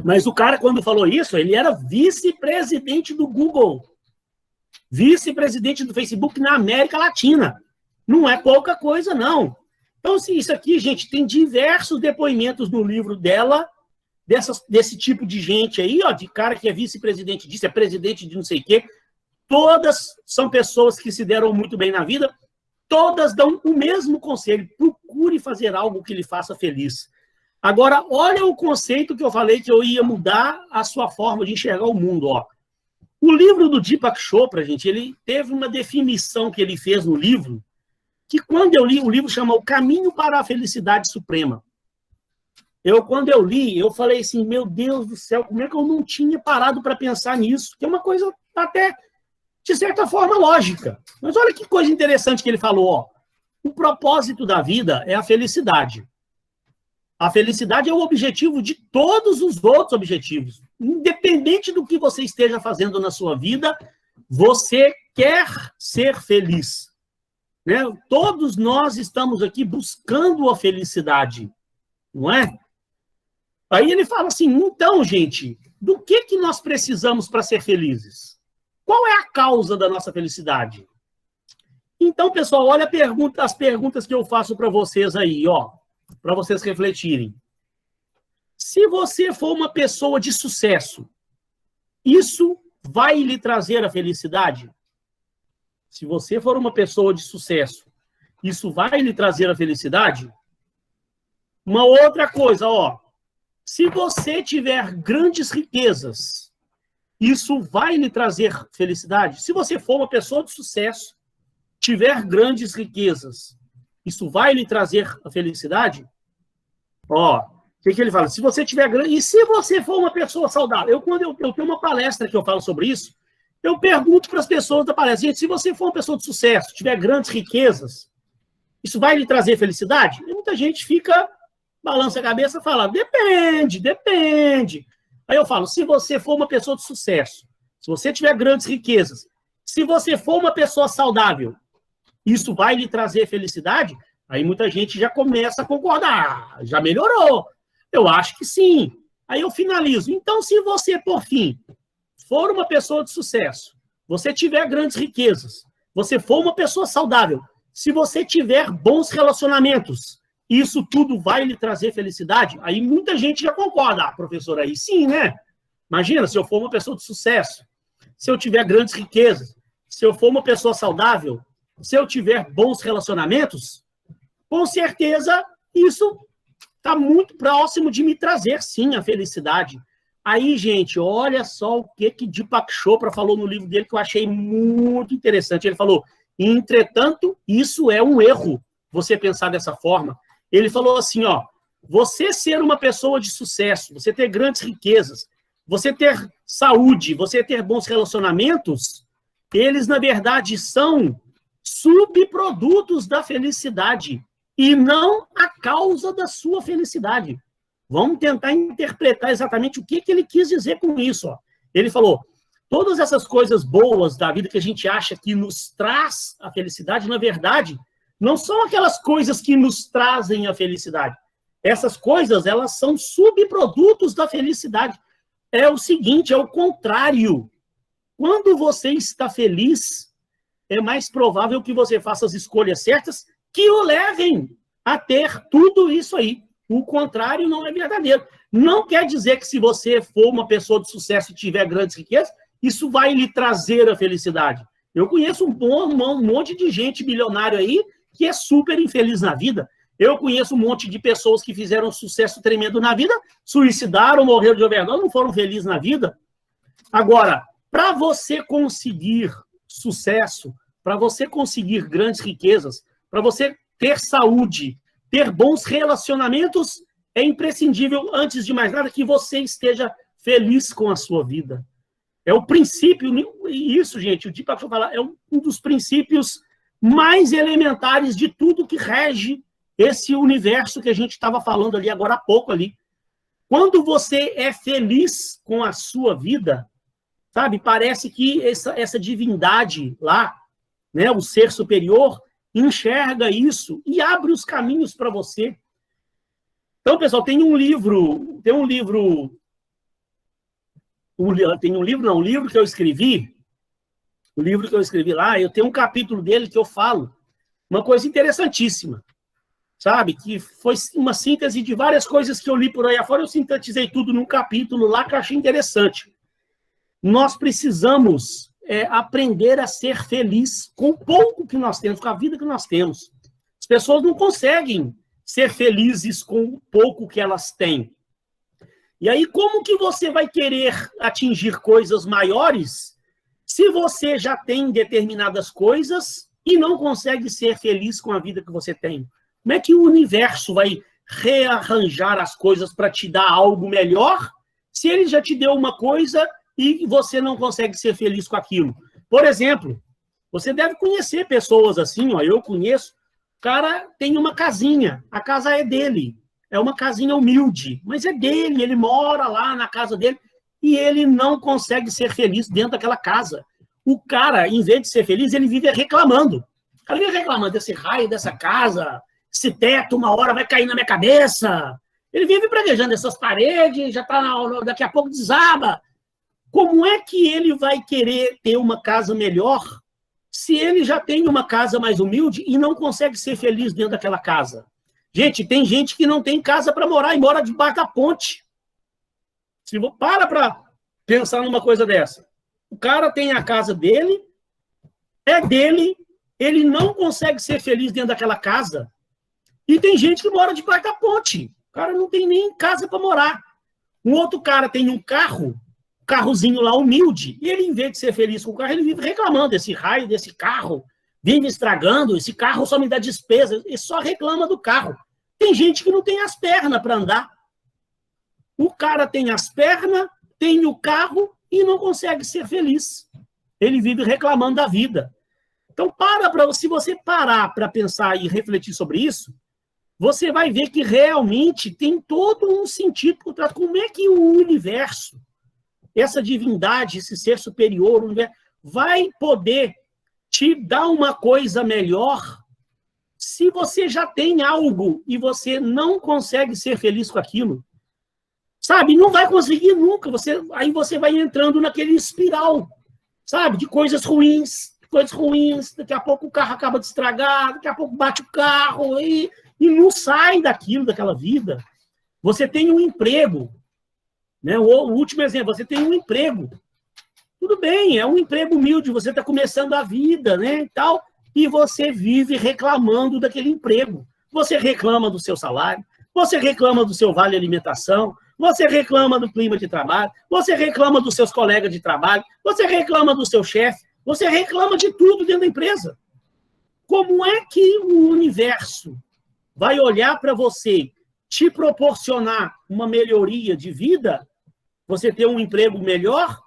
Mas o cara, quando falou isso, ele era vice-presidente do Google, vice-presidente do Facebook na América Latina. Não é pouca coisa, não. Então, isso aqui, gente, tem diversos depoimentos no livro dela, desse tipo de gente aí, ó, de cara que é vice-presidente disso, é presidente de não sei o quê. Todas são pessoas que se deram muito bem na vida, todas dão o mesmo conselho, procure fazer algo que lhe faça feliz. Agora, olha o conceito que eu falei que eu ia mudar a sua forma de enxergar o mundo, ó. O livro do Deepak Chopra, gente, ele teve uma definição que ele fez no livro, que quando eu li, o livro chama O Caminho para a Felicidade Suprema. Quando eu li, eu falei assim, meu Deus do céu, como é que eu não tinha parado para pensar nisso? Que é uma coisa até, de certa forma, lógica. Mas olha que coisa interessante que ele falou, ó. O propósito da vida é a felicidade. A felicidade é o objetivo de todos os outros objetivos. Independente do que você esteja fazendo na sua vida, você quer ser feliz. Né? Todos nós estamos aqui buscando a felicidade, não é? Aí ele fala assim, então, gente, do que nós precisamos para ser felizes? Qual é a causa da nossa felicidade? Então, pessoal, olha as perguntas que eu faço para vocês aí, ó, para vocês refletirem. Se você for uma pessoa de sucesso, isso vai lhe trazer a felicidade? Se você for uma pessoa de sucesso, isso vai lhe trazer a felicidade? Uma outra coisa, ó. Se você tiver grandes riquezas, isso vai lhe trazer felicidade? Se você for uma pessoa de sucesso, tiver grandes riquezas, isso vai lhe trazer a felicidade? Ó, o que ele fala? Se você tiver grande... E se você for uma pessoa saudável? Quando eu tenho uma palestra que eu falo sobre isso, eu pergunto para as pessoas da palestra, gente, se você for uma pessoa de sucesso, tiver grandes riquezas, isso vai lhe trazer felicidade? E muita gente balança a cabeça e fala, depende. Aí eu falo, se você for uma pessoa de sucesso, se você tiver grandes riquezas, se você for uma pessoa saudável, isso vai lhe trazer felicidade? Aí muita gente já começa a concordar, já melhorou. Eu acho que sim. Aí eu finalizo. Então, se você, por fim, for uma pessoa de sucesso, você tiver grandes riquezas, você for uma pessoa saudável, se você tiver bons relacionamentos, isso tudo vai lhe trazer felicidade? Aí muita gente já concorda. Ah, professor, aí sim, né? Imagina, se eu for uma pessoa de sucesso, se eu tiver grandes riquezas, se eu for uma pessoa saudável, se eu tiver bons relacionamentos, com certeza isso está muito próximo de me trazer, sim, a felicidade. Aí, gente, olha só o que Deepak Chopra falou no livro dele, que eu achei muito interessante. Ele falou, entretanto, isso é um erro, você pensar dessa forma. Ele falou assim, ó, você ser uma pessoa de sucesso, você ter grandes riquezas, você ter saúde, você ter bons relacionamentos, eles, na verdade, são subprodutos da felicidade e não a causa da sua felicidade. Vamos tentar interpretar exatamente o que ele quis dizer com isso. Ó. Ele falou, todas essas coisas boas da vida que a gente acha que nos traz a felicidade, na verdade, não são aquelas coisas que nos trazem a felicidade. Essas coisas, elas são subprodutos da felicidade. É o seguinte, é o contrário. Quando você está feliz, é mais provável que você faça as escolhas certas que o levem a ter tudo isso aí. O contrário não é verdadeiro. Não quer dizer que se você for uma pessoa de sucesso e tiver grandes riquezas, isso vai lhe trazer a felicidade. Eu conheço um monte de gente milionário aí que é super infeliz na vida. Eu conheço um monte de pessoas que fizeram um sucesso tremendo na vida, suicidaram, morreram de overdose, não foram felizes na vida. Agora, para você conseguir sucesso, para você conseguir grandes riquezas, para você ter saúde, ter bons relacionamentos, é imprescindível, antes de mais nada, que você esteja feliz com a sua vida. É o princípio, e isso, gente, o Deepak Chopra fala, é um dos princípios mais elementares de tudo que rege esse universo que a gente estava falando ali agora há pouco ali. Quando você é feliz com a sua vida, sabe, parece que essa divindade lá, né, o ser superior, enxerga isso e abre os caminhos para você. Então, pessoal, tem um livro que eu escrevi, lá, eu tenho um capítulo dele que eu falo uma coisa interessantíssima, sabe, que foi uma síntese de várias coisas que eu li por aí afora, eu sintetizei tudo num capítulo lá que eu achei interessante. Nós precisamos aprender a ser feliz com o pouco que nós temos, com a vida que nós temos. As pessoas não conseguem ser felizes com o pouco que elas têm. E aí, como que você vai querer atingir coisas maiores se você já tem determinadas coisas e não consegue ser feliz com a vida que você tem? Como é que o universo vai rearranjar as coisas para te dar algo melhor se ele já te deu uma coisa e você não consegue ser feliz com aquilo? Por exemplo, você deve conhecer pessoas assim, ó, eu conheço, o cara tem uma casinha, a casa é dele, é uma casinha humilde, mas é dele, ele mora lá na casa dele e ele não consegue ser feliz dentro daquela casa. O cara, em vez de ser feliz, ele vive reclamando. O cara vive reclamando desse raio, dessa casa, esse teto uma hora vai cair na minha cabeça. Ele vive praguejando essas paredes, já tá daqui a pouco desaba. Como é que ele vai querer ter uma casa melhor se ele já tem uma casa mais humilde e não consegue ser feliz dentro daquela casa? Gente, tem gente que não tem casa para morar e mora debaixo da ponte. Para pensar numa coisa dessa. O cara tem a casa dele, é dele, ele não consegue ser feliz dentro daquela casa. E tem gente que mora debaixo da ponte. O cara não tem nem casa para morar. Um outro cara tem um carrozinho lá humilde, e ele, em vez de ser feliz com o carro, ele vive reclamando desse raio, desse carro, vive estragando, esse carro só me dá despesa, ele só reclama do carro. Tem gente que não tem as pernas para andar. O cara tem as pernas, tem o carro e não consegue ser feliz. Ele vive reclamando da vida. Então, se você parar para pensar e refletir sobre isso, você vai ver que realmente tem todo um sentido por trás. Como é que o universo, essa divindade, esse ser superior, vai poder te dar uma coisa melhor se você já tem algo e você não consegue ser feliz com aquilo? Sabe? Não vai conseguir nunca. Aí você vai entrando naquele espiral, sabe? De coisas ruins. Daqui a pouco o carro acaba de estragar, daqui a pouco bate o carro e não sai daquela vida. Você tem um emprego. Né? O último exemplo, você tem um emprego. Tudo bem, é um emprego humilde, você está começando a vida, né, e tal, e você vive reclamando daquele emprego. Você reclama do seu salário, você reclama do seu vale alimentação, você reclama do clima de trabalho, você reclama dos seus colegas de trabalho, você reclama do seu chefe, você reclama de tudo dentro da empresa. Como é que o universo vai olhar para você, te proporcionar uma melhoria de vida, você ter um emprego melhor,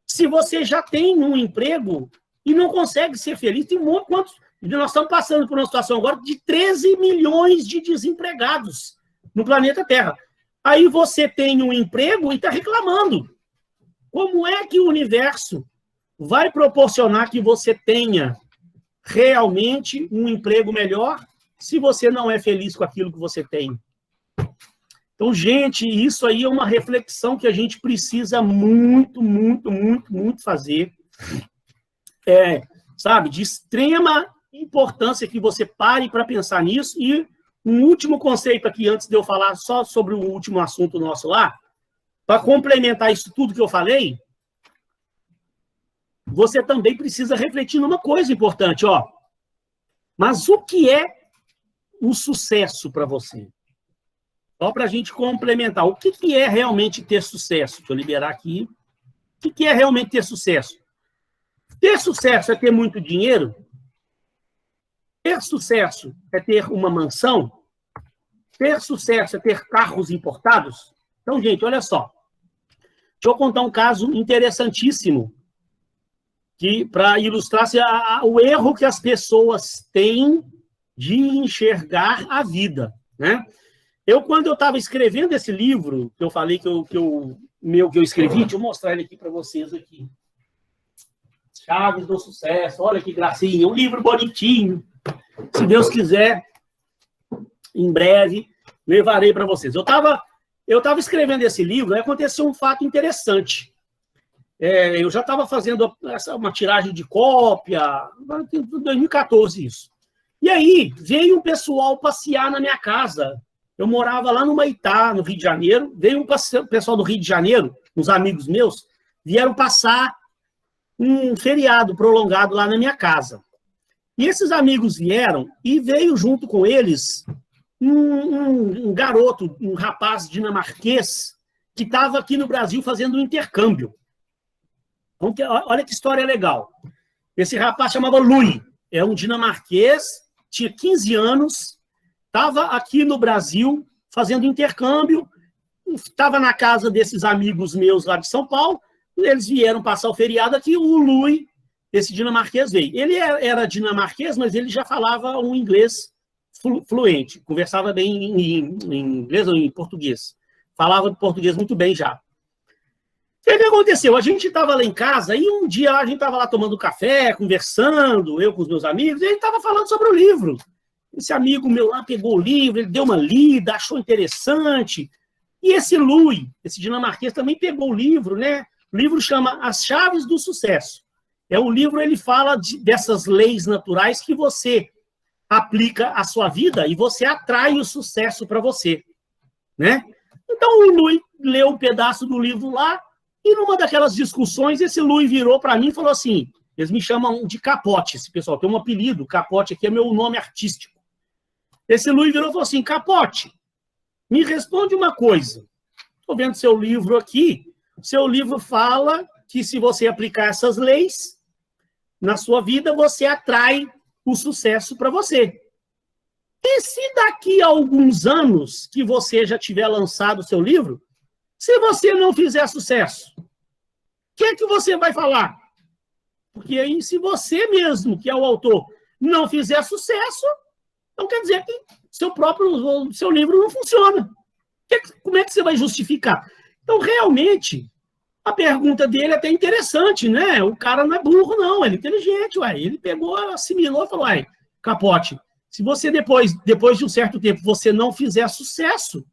se você já tem um emprego e não consegue ser feliz? Tem um monte, nós estamos passando por uma situação agora de 13 milhões de desempregados no planeta Terra. Aí você tem um emprego e está reclamando. Como é que o universo vai proporcionar que você tenha realmente um emprego melhor se você não é feliz com aquilo que você tem? Então, gente, isso aí é uma reflexão que a gente precisa muito, muito, muito, muito fazer. Sabe, de extrema importância que você pare para pensar nisso. E um último conceito aqui, antes de eu falar só sobre o último assunto nosso lá, para complementar isso tudo que eu falei, você também precisa refletir numa coisa importante, ó. Mas o que é o sucesso para você? Só para a gente complementar. O que é realmente ter sucesso? Deixa eu liberar aqui. O que é realmente ter sucesso? Ter sucesso é ter muito dinheiro? Ter sucesso é ter uma mansão? Ter sucesso é ter carros importados? Então, gente, olha só. Deixa eu contar um caso interessantíssimo para ilustrar o erro que as pessoas têm de enxergar a vida, né? Quando eu estava escrevendo esse livro, que eu falei que eu escrevi, deixa eu mostrar ele aqui para vocês aqui. Chaves do Sucesso, olha que gracinha, um livro bonitinho. Se Deus quiser, em breve, levarei para vocês. Eu estava escrevendo esse livro, aí aconteceu um fato interessante. Eu já estava fazendo uma tiragem de cópia, em 2014 isso. E aí, veio um pessoal passear na minha casa. Eu morava lá no Maitá, no Rio de Janeiro. Veio um pessoal do Rio de Janeiro, uns amigos meus, vieram passar um feriado prolongado lá na minha casa. E esses amigos vieram e veio junto com eles um garoto, um rapaz dinamarquês, que estava aqui no Brasil fazendo um intercâmbio. Olha que história legal. Esse rapaz chamava Louis, é um dinamarquês, tinha 15 anos, estava aqui no Brasil fazendo intercâmbio, estava na casa desses amigos meus lá de São Paulo, eles vieram passar o feriado aqui, o Louis, esse dinamarquês, veio. Ele era dinamarquês, mas ele já falava um inglês fluente, conversava bem em inglês ou em português. Falava português muito bem já. O que aconteceu? A gente estava lá em casa e um dia a gente estava lá tomando café, conversando, eu com os meus amigos, e ele estava falando sobre o livro. Esse amigo meu lá pegou o livro, ele deu uma lida, achou interessante. E esse Louis, esse dinamarquês, também pegou o livro, né? O livro chama As Chaves do Sucesso. Um livro, ele fala dessas leis naturais que você aplica à sua vida e você atrai o sucesso para você, né? Então, o Louis leu um pedaço do livro lá e numa daquelas discussões, esse Louis virou para mim e falou assim, eles me chamam de Capote, esse pessoal tem um apelido, Capote aqui é meu nome artístico. Esse Louis virou e falou assim, Capote, me responde uma coisa. Estou vendo seu livro aqui, seu livro fala que se você aplicar essas leis na sua vida, você atrai o sucesso para você. E se daqui a alguns anos que você já tiver lançado o seu livro, se você não fizer sucesso, o que é que você vai falar? Porque aí, se você mesmo, que é o autor, não fizer sucesso, então quer dizer que seu livro não funciona. Como é que você vai justificar? Então, realmente, a pergunta dele é até interessante, né? O cara não é burro, não, ele é inteligente, ué. Ele pegou, assimilou e falou, ué, Capote, se você depois de um certo tempo, você não fizer sucesso,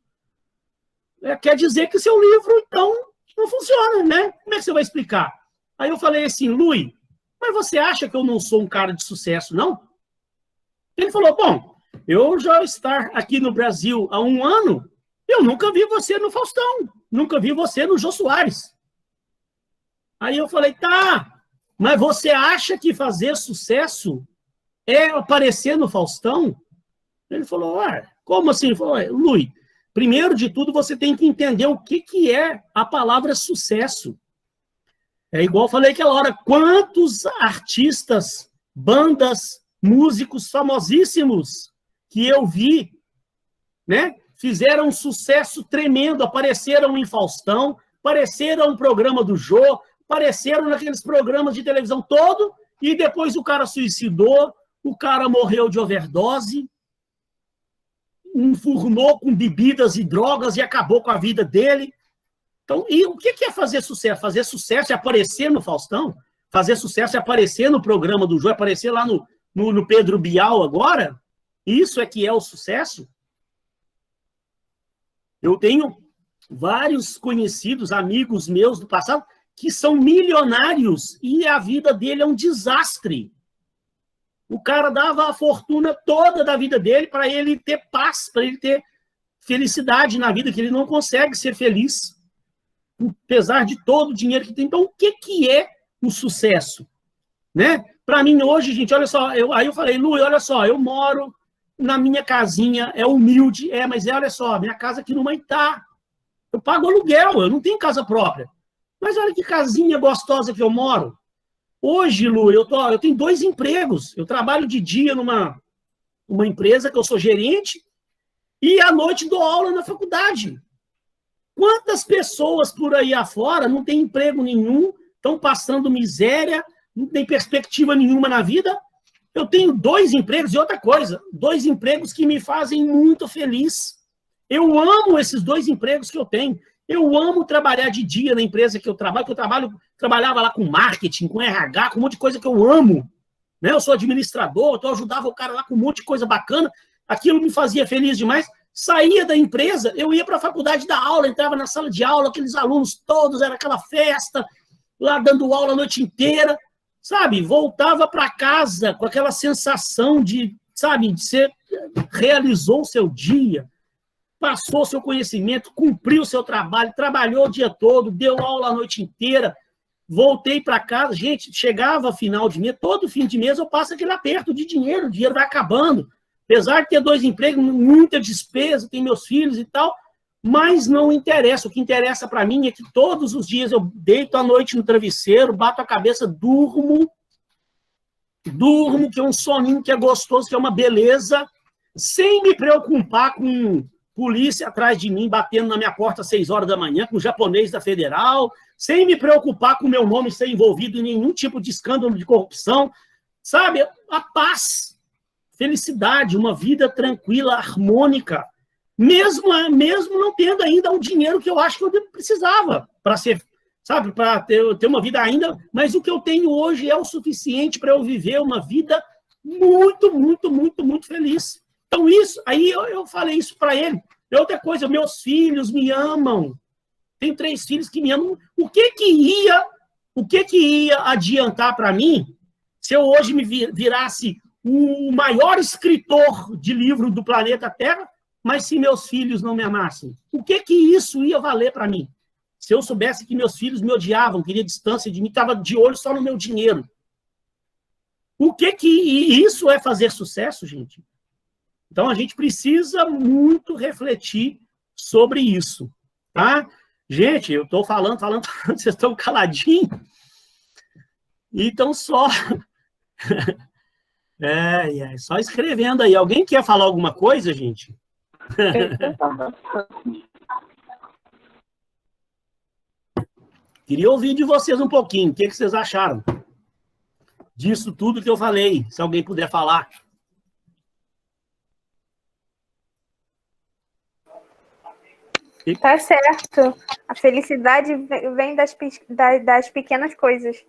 quer dizer que seu livro, então, não funciona, né? Como é que você vai explicar? Aí eu falei assim, Louis, mas você acha que eu não sou um cara de sucesso, não? Ele falou, bom, eu já estar aqui no Brasil há 1 ano, eu nunca vi você no Faustão. nunca vi você no Jô Soares. Aí eu falei, tá, mas você acha que fazer sucesso é aparecer no Faustão? Ele falou, como assim? Ele falou, Lui, primeiro de tudo você tem que entender o que é a palavra sucesso. É igual eu falei aquela hora, quantos artistas, bandas, músicos famosíssimos que eu vi, né, fizeram um sucesso tremendo, apareceram em Faustão, apareceram no programa do Jô, apareceram naqueles programas de televisão todo, e depois o cara suicidou, o cara morreu de overdose, enfurnou com bebidas e drogas e acabou com a vida dele. Então, e o que é fazer sucesso? Fazer sucesso é aparecer no Faustão? Fazer sucesso é aparecer no programa do Jô, aparecer lá no Pedro Bial agora? Isso é que é o sucesso? Eu tenho vários conhecidos, amigos meus do passado, que são milionários e a vida dele é um desastre. O cara dava a fortuna toda da vida dele para ele ter paz, para ele ter felicidade na vida, que ele não consegue ser feliz, apesar de todo o dinheiro que tem. Então, o que é o sucesso? Né? Para mim, hoje, gente, olha só, aí eu falei, Lu, olha só, eu moro na minha casinha, é humilde, mas olha só, minha casa aqui no Maitá, eu pago aluguel, eu não tenho casa própria. Mas olha que casinha gostosa que eu moro. Hoje, Lu, eu tenho 2 empregos. Eu trabalho de dia numa empresa que eu sou gerente e à noite dou aula na faculdade. Quantas pessoas por aí afora não têm emprego nenhum, estão passando miséria, não tem perspectiva nenhuma na vida? Eu tenho 2 empregos e outra coisa, 2 empregos que me fazem muito feliz. Eu amo esses 2 empregos que eu tenho. Eu amo trabalhar de dia na empresa que eu trabalho, trabalhava lá com marketing, com RH, com um monte de coisa que eu amo. Né? Eu sou administrador, então eu ajudava o cara lá com um monte de coisa bacana. Aquilo me fazia feliz demais. Saía da empresa, eu ia para a faculdade dar aula, entrava na sala de aula, aqueles alunos todos, era aquela festa, lá dando aula a noite inteira, sabe? Voltava para casa com aquela sensação de, sabe, de você realizou o seu dia, passou o seu conhecimento, cumpriu o seu trabalho, trabalhou o dia todo, deu aula a noite inteira, voltei para casa, gente, chegava final de mês, todo fim de mês eu passo aquele aperto de dinheiro, o dinheiro vai acabando, apesar de ter 2 empregos, muita despesa, tem meus filhos e tal, mas não interessa, o que interessa para mim é que todos os dias eu deito à noite no travesseiro, bato a cabeça, durmo, que é um soninho que é gostoso, que é uma beleza, sem me preocupar com polícia atrás de mim, batendo na minha porta às 6 horas da manhã, com o japonês da Federal, sem me preocupar com o meu nome ser envolvido em nenhum tipo de escândalo de corrupção, sabe? A paz, felicidade, uma vida tranquila, harmônica, mesmo não tendo ainda o dinheiro que eu acho que eu precisava para ser, sabe, para ter uma vida ainda, mas o que eu tenho hoje é o suficiente para eu viver uma vida muito, muito, muito, muito feliz. Então, isso, aí eu falei isso para ele. E outra coisa, meus filhos me amam. Tenho 3 filhos que me amam. O que ia adiantar para mim se eu hoje me virasse o maior escritor de livro do planeta Terra, mas se meus filhos não me amassem? O que isso ia valer para mim? Se eu soubesse que meus filhos me odiavam, queria distância de mim, estava de olho só no meu dinheiro. E isso é fazer sucesso, gente? Então, a gente precisa muito refletir sobre isso, tá? Gente, eu estou falando, vocês estão caladinhos. Então, só só escrevendo aí. Alguém quer falar alguma coisa, gente? Queria ouvir de vocês um pouquinho. O que vocês acharam disso tudo que eu falei? Se alguém puder falar. Tá certo. A felicidade vem das pequenas coisas,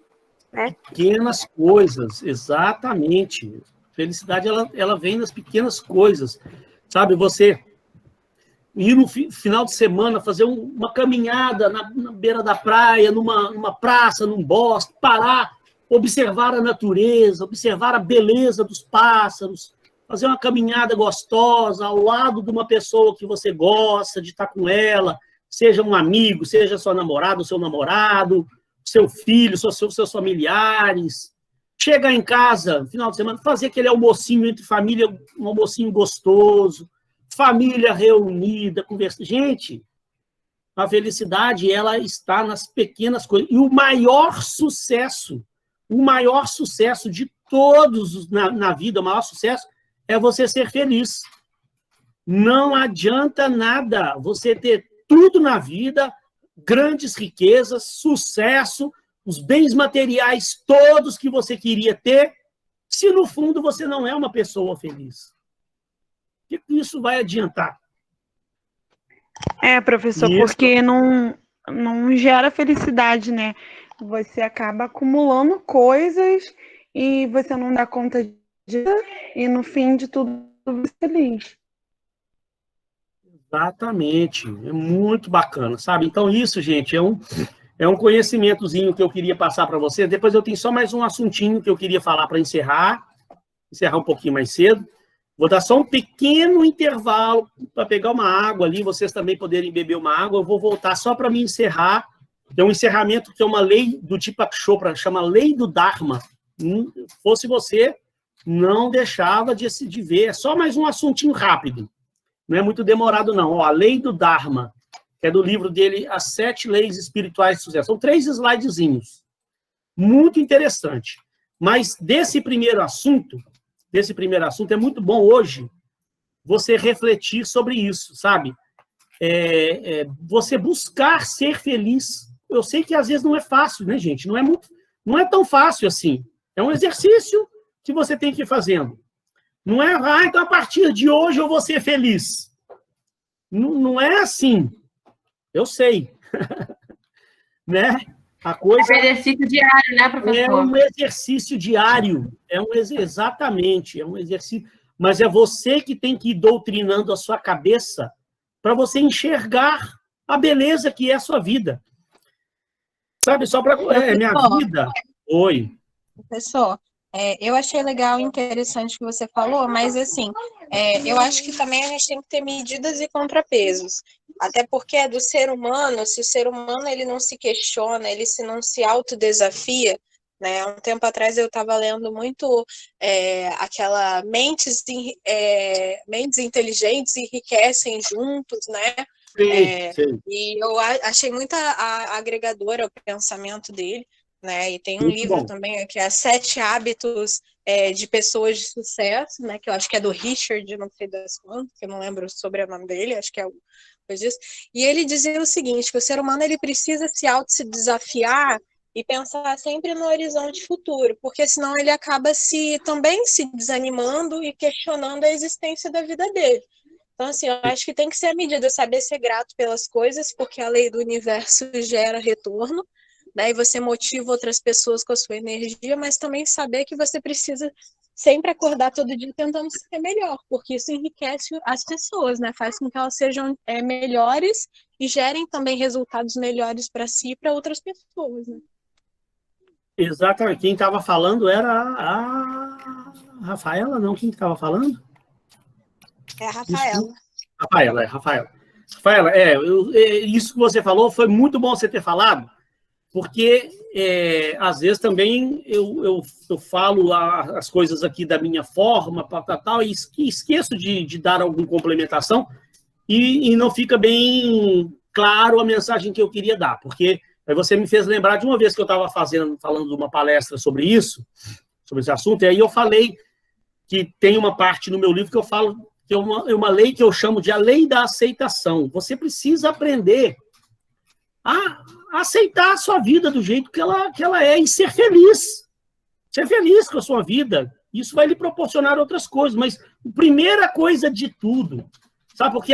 né? Pequenas coisas, exatamente. Felicidade, ela vem das pequenas coisas. Sabe, você ir no final de semana, fazer uma caminhada na beira da praia, numa praça, num bosque, parar, observar a natureza, observar a beleza dos pássaros, fazer uma caminhada gostosa ao lado de uma pessoa que você gosta de estar com ela, seja um amigo, seja sua namorada, seu namorado, seu filho, seus familiares. Chegar em casa, no final de semana, fazer aquele almocinho entre família, um almocinho gostoso, família reunida, conversa. Gente, a felicidade, ela está nas pequenas coisas. E o maior sucesso de todos na vida, o maior sucesso é você ser feliz. Não adianta nada você ter tudo na vida, grandes riquezas, sucesso, os bens materiais todos que você queria ter, se no fundo você não é uma pessoa feliz. O que isso vai adiantar? Professor, Isso. porque não gera felicidade, né? Você acaba acumulando coisas e você não dá conta disso, e no fim de tudo, você é feliz. Exatamente. É muito bacana, sabe? Então, isso, gente, é um conhecimentozinho que eu queria passar para você. Depois eu tenho só mais um assuntinho que eu queria falar para encerrar um pouquinho mais cedo. Vou dar só um pequeno intervalo para pegar uma água ali, vocês também poderem beber uma água. Eu vou voltar só para me encerrar. Tem um encerramento que é uma lei do Deepak Chopra, chama Lei do Dharma. Fosse você, não deixava de ver. É só mais um assuntinho rápido. Não é muito demorado, não. Ó, a Lei do Dharma, que é do livro dele, As 7 Leis Espirituais de Sucesso. São 3 slidezinhos. Muito interessante. Mas desse primeiro assunto, é muito bom hoje você refletir sobre isso, sabe? Você buscar ser feliz. Eu sei que às vezes não é fácil, né, gente? Não é tão fácil assim. É um exercício que você tem que ir fazendo. Não é, então a partir de hoje eu vou ser feliz. Não é assim. Eu sei. Né? A coisa É um exercício diário, né, professor? é um exercício diário. Exatamente, é um exercício. Mas é você que tem que ir doutrinando a sua cabeça para você enxergar a beleza que é a sua vida. Sabe, só para... minha vida... Oi. Professor, eu achei legal e interessante o que você falou, mas assim, eu acho que também a gente tem que ter medidas e contrapesos. Até porque é do ser humano, se o ser humano ele não se questiona, ele não se autodesafia, né? Há um tempo atrás eu estava lendo muito aquela mentes inteligentes enriquecem juntos, né? Sim. E eu achei muito agregadora o pensamento dele, né? E tem um Muito livro bom. também que é 7 Hábitos de Pessoas de Sucesso, né? Que eu acho que é do Richard, não sei das quantas, que eu não lembro o sobrenome dele, acho que é coisa disso. E ele dizia o seguinte, que o ser humano ele precisa se desafiar e pensar sempre no horizonte futuro, porque senão ele acaba também se desanimando e questionando a existência da vida dele. Então, assim, eu acho que tem que ser a medida, saber ser grato pelas coisas, porque a lei do universo gera retorno, né? E você motiva outras pessoas com a sua energia, mas também saber que você precisa sempre acordar todo dia tentando ser melhor, porque isso enriquece as pessoas, né? Faz com que elas sejam melhores e gerem também resultados melhores para si e para outras pessoas, né? Exatamente. Quem estava falando era a Rafaela, não? Quem estava falando? É a Rafaela. Rafaela, isso que você falou foi muito bom você ter falado, porque às vezes também eu falo as coisas aqui da minha forma, tal, e esqueço de dar alguma complementação e não fica bem claro a mensagem que eu queria dar, porque aí você me fez lembrar de uma vez que eu estava falando de uma palestra sobre esse assunto, e aí eu falei que tem uma parte no meu livro que eu falo que é uma lei que eu chamo de a lei da aceitação. Você precisa aprender a aceitar a sua vida do jeito que ela é e ser feliz. Ser feliz com a sua vida. Isso vai lhe proporcionar outras coisas, mas a primeira coisa de tudo, sabe, porque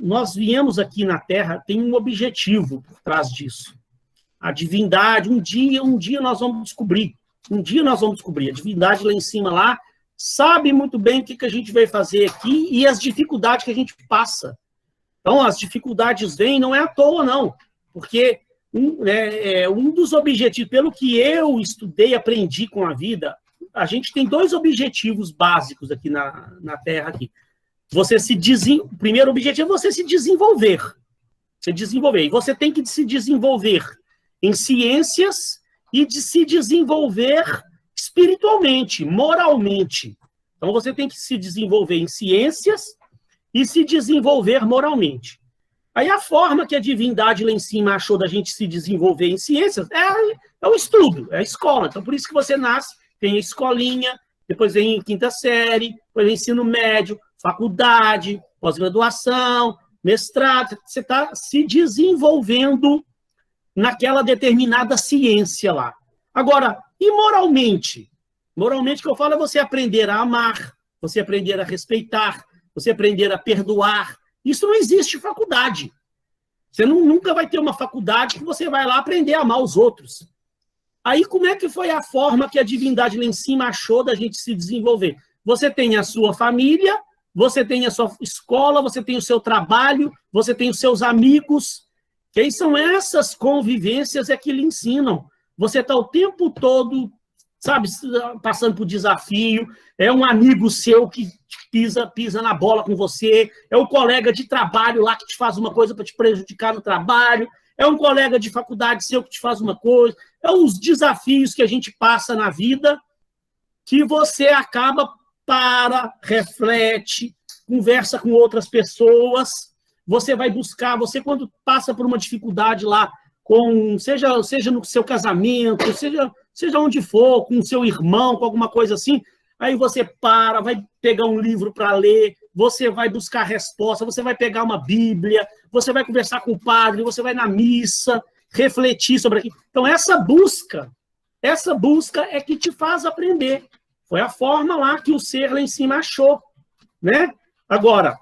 nós viemos aqui na Terra, tem um objetivo por trás disso. A divindade, um dia nós vamos descobrir. A divindade lá em cima, lá, sabe muito bem o que a gente vai fazer aqui e as dificuldades que a gente passa. Então, as dificuldades vêm, não é à toa, não. Porque um dos objetivos, pelo que eu estudei, aprendi com a vida, a gente tem 2 objetivos básicos aqui na Terra. Aqui. O primeiro objetivo é você se desenvolver. Você desenvolver. E você tem que se desenvolver em ciências e de se desenvolver espiritualmente, moralmente. Então, você tem que se desenvolver em ciências e se desenvolver moralmente. Aí, a forma que a divindade lá em cima achou da gente se desenvolver em ciências é o estudo, é a escola. Então, por isso que você nasce, tem a escolinha, depois vem quinta série, depois vem ensino médio, faculdade, pós-graduação, mestrado. Você está se desenvolvendo naquela determinada ciência lá. Agora, e moralmente? Moralmente, o que eu falo é você aprender a amar, você aprender a respeitar, você aprender a perdoar. Isso não existe faculdade. Você nunca vai ter uma faculdade que você vai lá aprender a amar os outros. Aí, como é que foi a forma que a divindade lá em cima achou da gente se desenvolver? Você tem a sua família, você tem a sua escola, você tem o seu trabalho, você tem os seus amigos. Que aí são essas convivências que lhe ensinam. Você está o tempo todo, sabe, passando por desafio, é um amigo seu que pisa na bola com você, é um colega de trabalho lá que te faz uma coisa para te prejudicar no trabalho, é um colega de faculdade seu que te faz uma coisa, é os desafios que a gente passa na vida que você acaba, reflete, conversa com outras pessoas, você vai buscar, você quando passa por uma dificuldade lá, seja no seu casamento, seja onde for, com o seu irmão, com alguma coisa assim, aí você vai pegar um livro para ler, você vai buscar resposta, você vai pegar uma Bíblia, você vai conversar com o padre, você vai na missa, refletir sobre aquilo. Então, essa busca é que te faz aprender. Foi a forma lá que o ser lá em cima achou, né? Agora,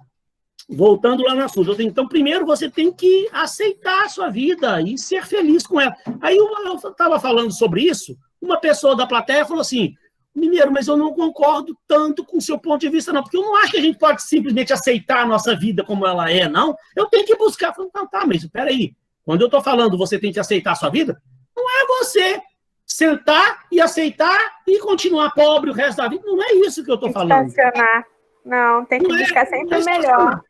voltando lá no assunto, então, primeiro você tem que aceitar a sua vida e ser feliz com ela. Aí eu estava falando sobre isso, uma pessoa da plateia falou assim, Mineiro, mas eu não concordo tanto com o seu ponto de vista, não, porque eu não acho que a gente pode simplesmente aceitar a nossa vida como ela é, não. Eu tenho que buscar. Eu falei, não, tá, mas peraí, quando eu estou falando você tem que aceitar a sua vida, não é você sentar e aceitar e continuar pobre o resto da vida, não é isso que eu estou falando. Estacionar. Não, tem que buscar sempre o melhor.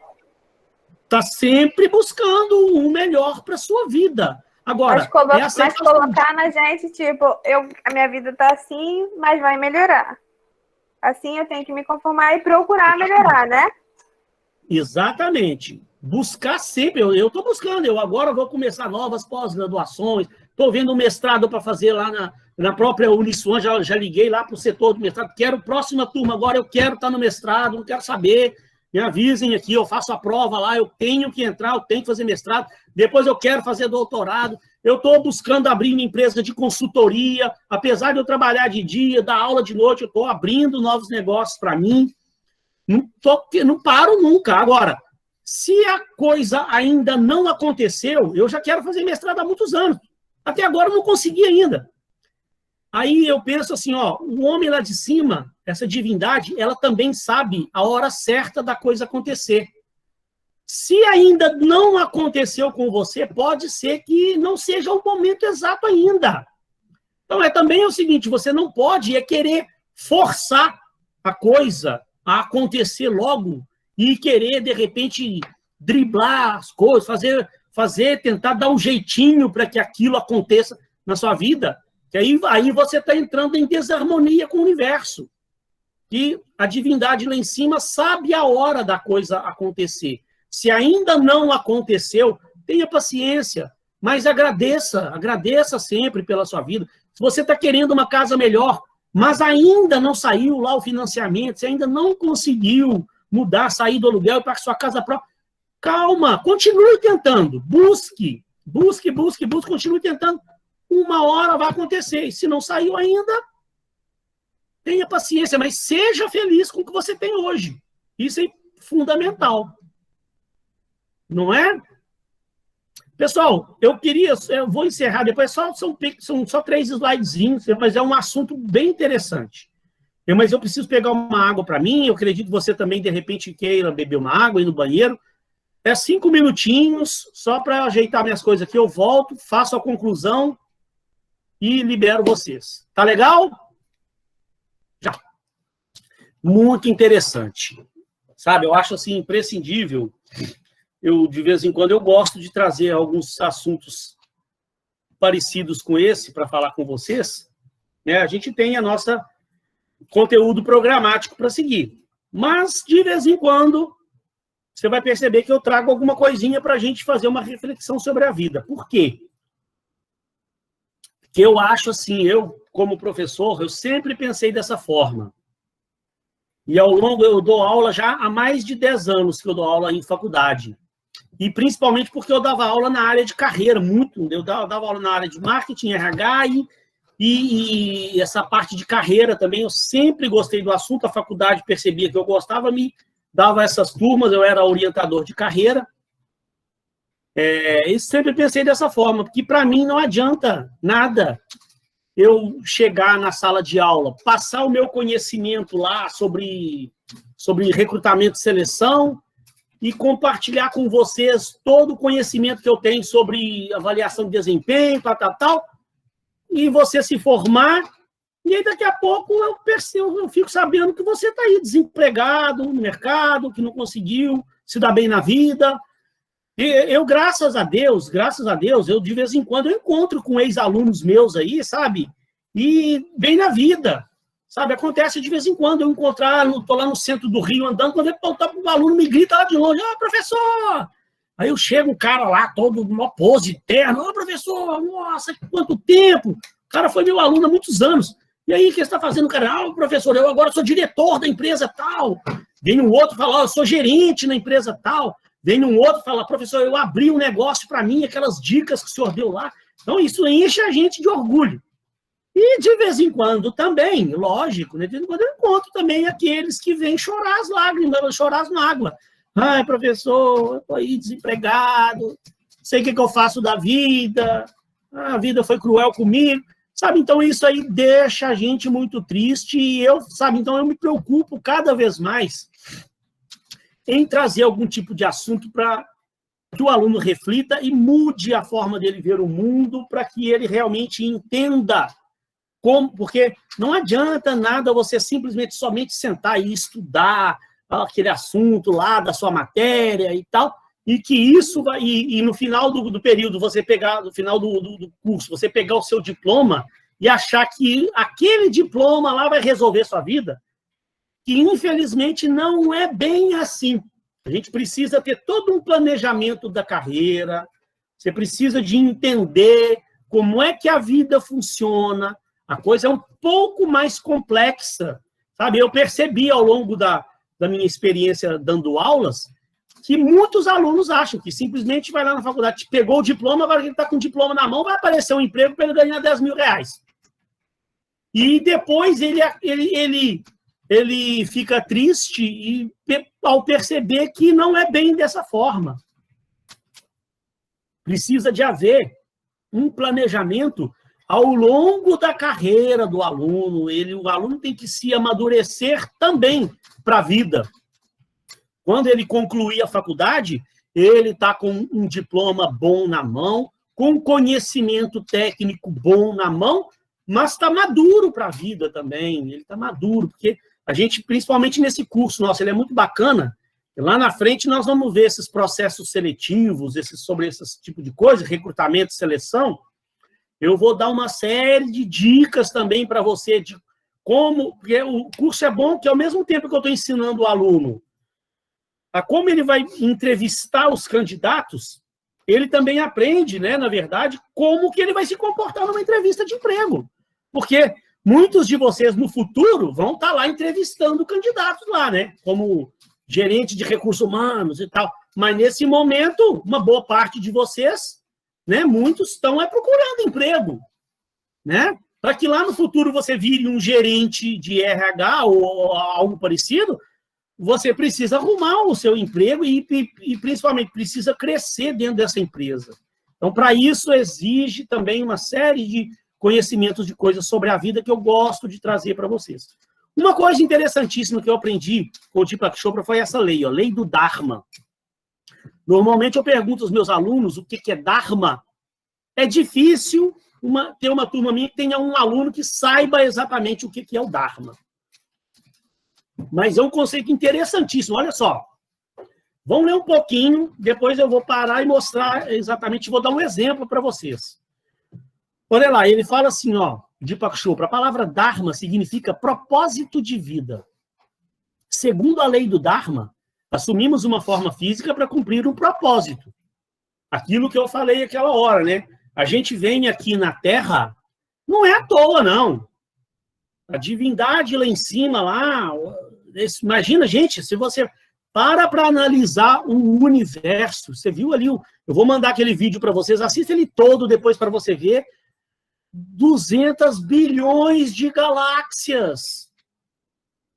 Está sempre buscando o melhor para a sua vida. Agora, mas colocar na gente, tipo, a minha vida está assim, mas vai melhorar. Assim eu tenho que me conformar e procurar melhorar, né? Exatamente. Buscar sempre. Eu estou buscando. Eu agora vou começar novas pós-graduações. Estou vendo um mestrado para fazer lá na própria Uniswan. Já liguei lá para o setor do mestrado. Quero próxima turma agora. Eu quero estar no mestrado. Não quero saber. Me avisem aqui. Eu faço a prova lá. Eu tenho que entrar. Eu tenho que fazer mestrado. Depois eu quero fazer doutorado. Eu estou buscando abrir uma empresa de consultoria. Apesar de eu trabalhar de dia, dar aula de noite, eu estou abrindo novos negócios para mim. Não paro nunca. Agora, se a coisa ainda não aconteceu, eu já quero fazer mestrado há muitos anos. Até agora eu não consegui ainda. Aí eu penso assim, ó, o homem lá de cima, essa divindade, ela também sabe a hora certa da coisa acontecer. Se ainda não aconteceu com você, pode ser que não seja o momento exato ainda. Então, também o seguinte, você não pode querer forçar a coisa a acontecer logo e querer, de repente, driblar as coisas, tentar dar um jeitinho para que aquilo aconteça na sua vida, que aí você está entrando em desarmonia com o universo. E a divindade lá em cima sabe a hora da coisa acontecer. Se ainda não aconteceu, tenha paciência, mas agradeça sempre pela sua vida. Se você está querendo uma casa melhor, mas ainda não saiu lá o financiamento, você ainda não conseguiu mudar, sair do aluguel para a sua casa própria, calma, continue tentando, busque, continue tentando. Uma hora vai acontecer, e se não saiu ainda, tenha paciência, mas seja feliz com o que você tem hoje. Isso é fundamental. Não é? Pessoal, eu vou encerrar depois, são só 3 slidezinhos, mas é um assunto bem interessante. Mas eu preciso pegar uma água para mim, eu acredito que você também, de repente, queira beber uma água, ir no banheiro. 5 minutinhos, só para ajeitar minhas coisas aqui, eu volto, faço a conclusão e libero vocês. Tá legal? Já. Muito interessante. Sabe, eu acho assim, imprescindível de vez em quando, eu gosto de trazer alguns assuntos parecidos com esse para falar com vocês, né? A gente tem a nossa conteúdo programático para seguir. Mas, de vez em quando, você vai perceber que eu trago alguma coisinha para a gente fazer uma reflexão sobre a vida. Por quê? Porque eu acho assim, eu, como professor, eu sempre pensei dessa forma. E ao longo, eu dou aula já há mais de 10 anos que eu dou aula em faculdade. E principalmente porque eu dava aula na área de carreira, muito. Eu dava aula na área de marketing, RH e essa parte de carreira também. Eu sempre gostei do assunto, a faculdade percebia que eu gostava, me dava essas turmas, eu era orientador de carreira. E sempre pensei dessa forma, porque para mim não adianta nada eu chegar na sala de aula, passar o meu conhecimento lá sobre recrutamento e seleção e compartilhar com vocês todo o conhecimento que eu tenho sobre avaliação de desempenho, tal, e você se formar, e aí daqui a pouco eu fico sabendo que você está aí desempregado no mercado, que não conseguiu se dar bem na vida. E eu, graças a Deus, eu de vez em quando eu encontro com ex-alunos meus aí, sabe? E bem na vida, sabe? Acontece de vez em quando eu encontrar, estou lá no centro do Rio andando, quando o aluno me grita lá de longe, professor! Aí eu chego, um cara lá, todo numa pose terno, professor, nossa, quanto tempo! O cara foi meu aluno há muitos anos. E aí, o que você está fazendo, cara? Professor, eu agora sou diretor da empresa tal. Vem um outro falar, eu sou gerente na empresa tal. Vem um outro falar, professor, eu abri um negócio para mim, aquelas dicas que o senhor deu lá. Então, isso enche a gente de orgulho. E, de vez em quando, também, lógico, né? De vez em quando eu encontro também aqueles que vêm chorar as lágrimas, chorar as mágoas. Ai, professor, eu estou aí desempregado, sei o que eu faço da vida, a vida foi cruel comigo. Sabe, então isso aí deixa a gente muito triste e então eu me preocupo cada vez mais em trazer algum tipo de assunto para que o aluno reflita e mude a forma dele ver o mundo para que ele realmente entenda como, porque não adianta nada você simplesmente somente sentar e estudar aquele assunto lá da sua matéria e tal, e que isso vai, e no final do período, você pegar, no final do curso, você pegar o seu diploma e achar que aquele diploma lá vai resolver sua vida, que infelizmente não é bem assim. A gente precisa ter todo um planejamento da carreira, você precisa de entender como é que a vida funciona, a coisa é um pouco mais complexa, sabe? Eu percebi ao longo da minha experiência dando aulas, que muitos alunos acham que simplesmente vai lá na faculdade, pegou o diploma, agora que ele está com o diploma na mão, vai aparecer um emprego para ele ganhar 10 mil reais. E depois ele fica triste ao perceber que não é bem dessa forma. Precisa de haver um planejamento ao longo da carreira do aluno. O aluno tem que se amadurecer também para a vida. Quando ele concluir a faculdade, ele está com um diploma bom na mão, com conhecimento técnico bom na mão, mas está maduro para a vida também. Ele está maduro, porque a gente, principalmente nesse curso nosso, ele é muito bacana. Lá na frente nós vamos ver esses processos seletivos, sobre esse tipo de coisa, recrutamento e seleção. Eu vou dar uma série de dicas também para você de como, porque o curso é bom que ao mesmo tempo que eu estou ensinando o aluno a como ele vai entrevistar os candidatos, ele também aprende, né, na verdade, como que ele vai se comportar numa entrevista de emprego. Porque muitos de vocês no futuro vão estar lá entrevistando candidatos lá, né, como gerente de recursos humanos e tal. Mas nesse momento, uma boa parte de vocês, né, muitos estão procurando emprego, né? Para que lá no futuro você vire um gerente de RH ou algo parecido, você precisa arrumar o seu emprego e principalmente precisa crescer dentro dessa empresa. Então, para isso, exige também uma série de conhecimentos de coisas sobre a vida que eu gosto de trazer para vocês. Uma coisa interessantíssima que eu aprendi com o Deepak Chopra foi essa lei, a lei do Dharma. Normalmente eu pergunto aos meus alunos o que é Dharma. É difícil ter uma turma minha que tenha um aluno que saiba exatamente o que é o Dharma. Mas é um conceito interessantíssimo. Olha só. Vamos ler um pouquinho, depois eu vou parar e mostrar exatamente, vou dar um exemplo para vocês. Olha lá, ele fala assim, ó, Deepak Chopra, a palavra Dharma significa propósito de vida. Segundo a lei do Dharma, assumimos uma forma física para cumprir um propósito. Aquilo que eu falei aquela hora, né? A gente vem aqui na Terra, não é à toa, não. A divindade lá em cima, lá, imagina, gente, se você para analisar o universo, você viu ali, eu vou mandar aquele vídeo para vocês, assista ele todo depois para você ver, 200 bilhões de galáxias.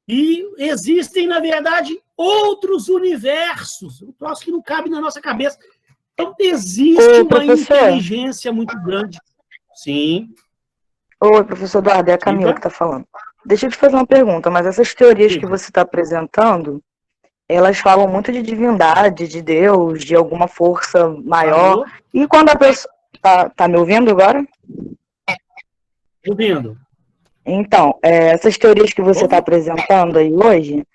E existem, na verdade, outros universos, um troço que não cabe na nossa cabeça. Então, existe uma inteligência muito grande. Sim. Oi, professor Eduardo, é a Camila que está falando. Deixa eu te fazer uma pergunta, mas essas teorias que você está apresentando, elas falam muito de divindade, de Deus, de alguma força maior. E quando a pessoa... Tá me ouvindo agora? Ouvindo. Então, essas teorias que você está apresentando aí hoje,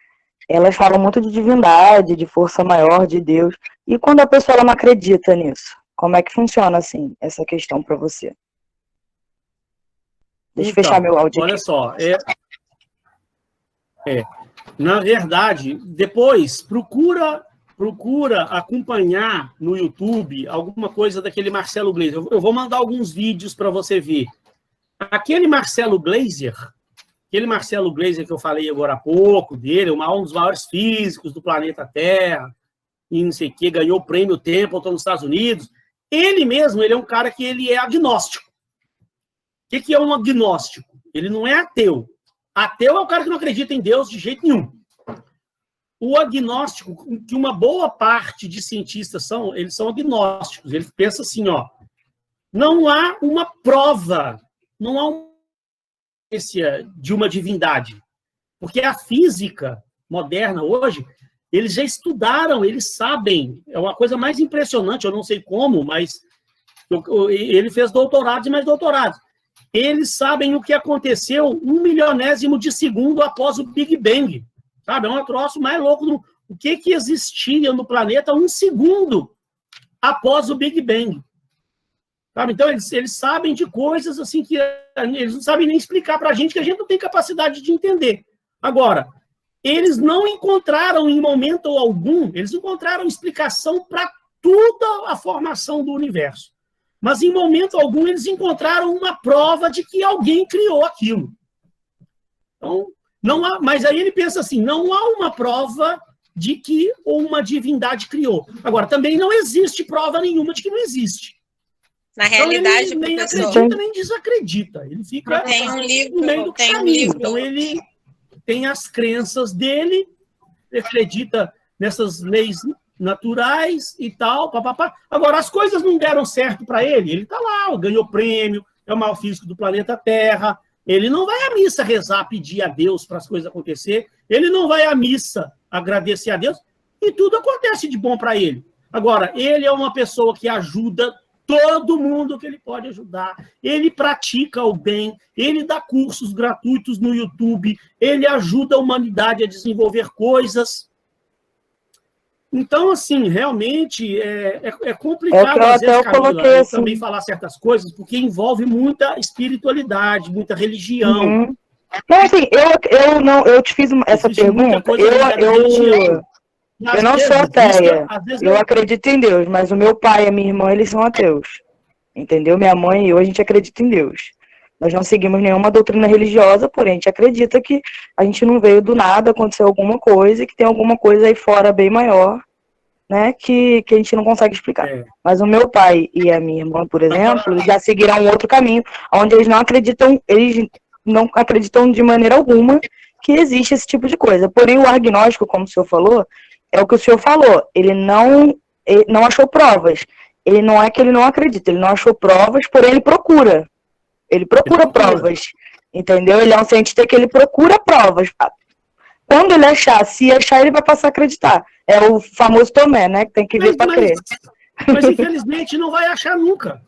elas falam muito de divindade, de força maior, de Deus. E quando a pessoa ela não acredita nisso, como é que funciona, assim, essa questão para você? Deixa eu fechar meu áudio olha aqui. Só, na verdade, depois procura acompanhar no YouTube alguma coisa daquele Marcelo Gleiser. Eu vou mandar alguns vídeos para você ver. Aquele Marcelo Gleiser que eu falei agora há pouco dele, um dos maiores físicos do planeta Terra, e não sei o que, ganhou o prêmio Templeton nos Estados Unidos. Ele mesmo, ele é um cara que ele é agnóstico. O que é um agnóstico? Ele não é ateu. Ateu é o cara que não acredita em Deus de jeito nenhum. O agnóstico, que uma boa parte de cientistas eles são agnósticos. Eles pensam assim, ó, não há uma prova, não há uma evidência de uma divindade. Porque a física moderna hoje, eles já estudaram, eles sabem. É uma coisa mais impressionante, eu não sei como, mas ele fez doutorados e mais doutorados. Eles sabem o que aconteceu 1/1000º de segundo após o Big Bang. Sabe? É um troço mais louco. O que existia no planeta 1 segundo após o Big Bang. Sabe? Então, eles sabem de coisas assim que eles não sabem nem explicar para a gente, que a gente não tem capacidade de entender. Agora, eles não encontraram em momento algum, eles encontraram explicação para toda a formação do universo. Mas, em momento algum, eles encontraram uma prova de que alguém criou aquilo. Então, não há, mas aí ele pensa assim, não há uma prova de que uma divindade criou. Agora, também não existe prova nenhuma de que não existe. Na realidade, então, ele nem professor, acredita, nem desacredita. Ele fica tem um livro, no meio do tem caminho. um livro. Então, ele tem as crenças dele, ele acredita nessas leis naturais e tal, papapá. Agora, as coisas não deram certo para ele. Ele está lá, ganhou prêmio, é o maior físico do planeta Terra. Ele não vai à missa rezar, pedir a Deus para as coisas acontecer. Ele não vai à missa agradecer a Deus. E tudo acontece de bom para ele. Agora, ele é uma pessoa que ajuda todo mundo que ele pode ajudar. Ele pratica o bem, ele dá cursos gratuitos no YouTube, ele ajuda a humanidade a desenvolver coisas. Então, assim, realmente é complicado, às vezes, Camila, eu também falar certas coisas, porque envolve muita espiritualidade, muita religião. Uhum. Não, assim, eu te fiz essa pergunta, eu não sou ateia, eu acredito em Deus, mas o meu pai e a minha irmã, eles são ateus, entendeu? Minha mãe e eu, a gente acredita em Deus. Nós não seguimos nenhuma doutrina religiosa, porém a gente acredita que a gente não veio do nada, aconteceu alguma coisa e que tem alguma coisa aí fora bem maior, né, que a gente não consegue explicar. Mas o meu pai e a minha irmã, por exemplo, já seguiram um outro caminho, onde eles não acreditam de maneira alguma que existe esse tipo de coisa. Porém, o agnóstico, como o senhor falou, é o que o senhor falou, ele não achou provas. Ele não é que ele não acredita, ele não achou provas, porém ele procura. Ele procura provas, entendeu? Ele é um cientista que ele procura provas. Quando ele achar, se achar, ele vai passar a acreditar. É o famoso Tomé, né? Que tem que ver para crer. Mas, infelizmente, não vai achar nunca.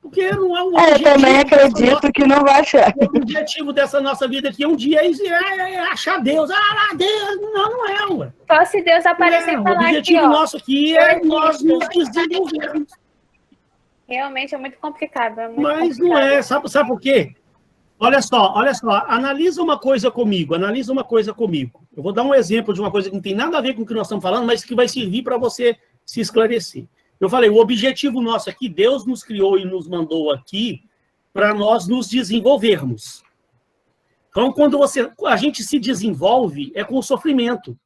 Porque não é o Eu também acredito que não vai achar. O objetivo dessa nossa vida aqui um dia é achar Deus. Deus! Não é, ué. Só se Deus aparecer e falar O objetivo aqui, ó. nosso aqui é nós nos desenvolvermos. Realmente é muito complicado. Mas não é. Sabe por quê? Olha só. Analisa uma coisa comigo. Eu vou dar um exemplo de uma coisa que não tem nada a ver com o que nós estamos falando, mas que vai servir para você se esclarecer. Eu falei, o objetivo nosso aqui, Deus nos criou e nos mandou aqui para nós nos desenvolvermos. Então, quando a gente se desenvolve, é com sofrimento.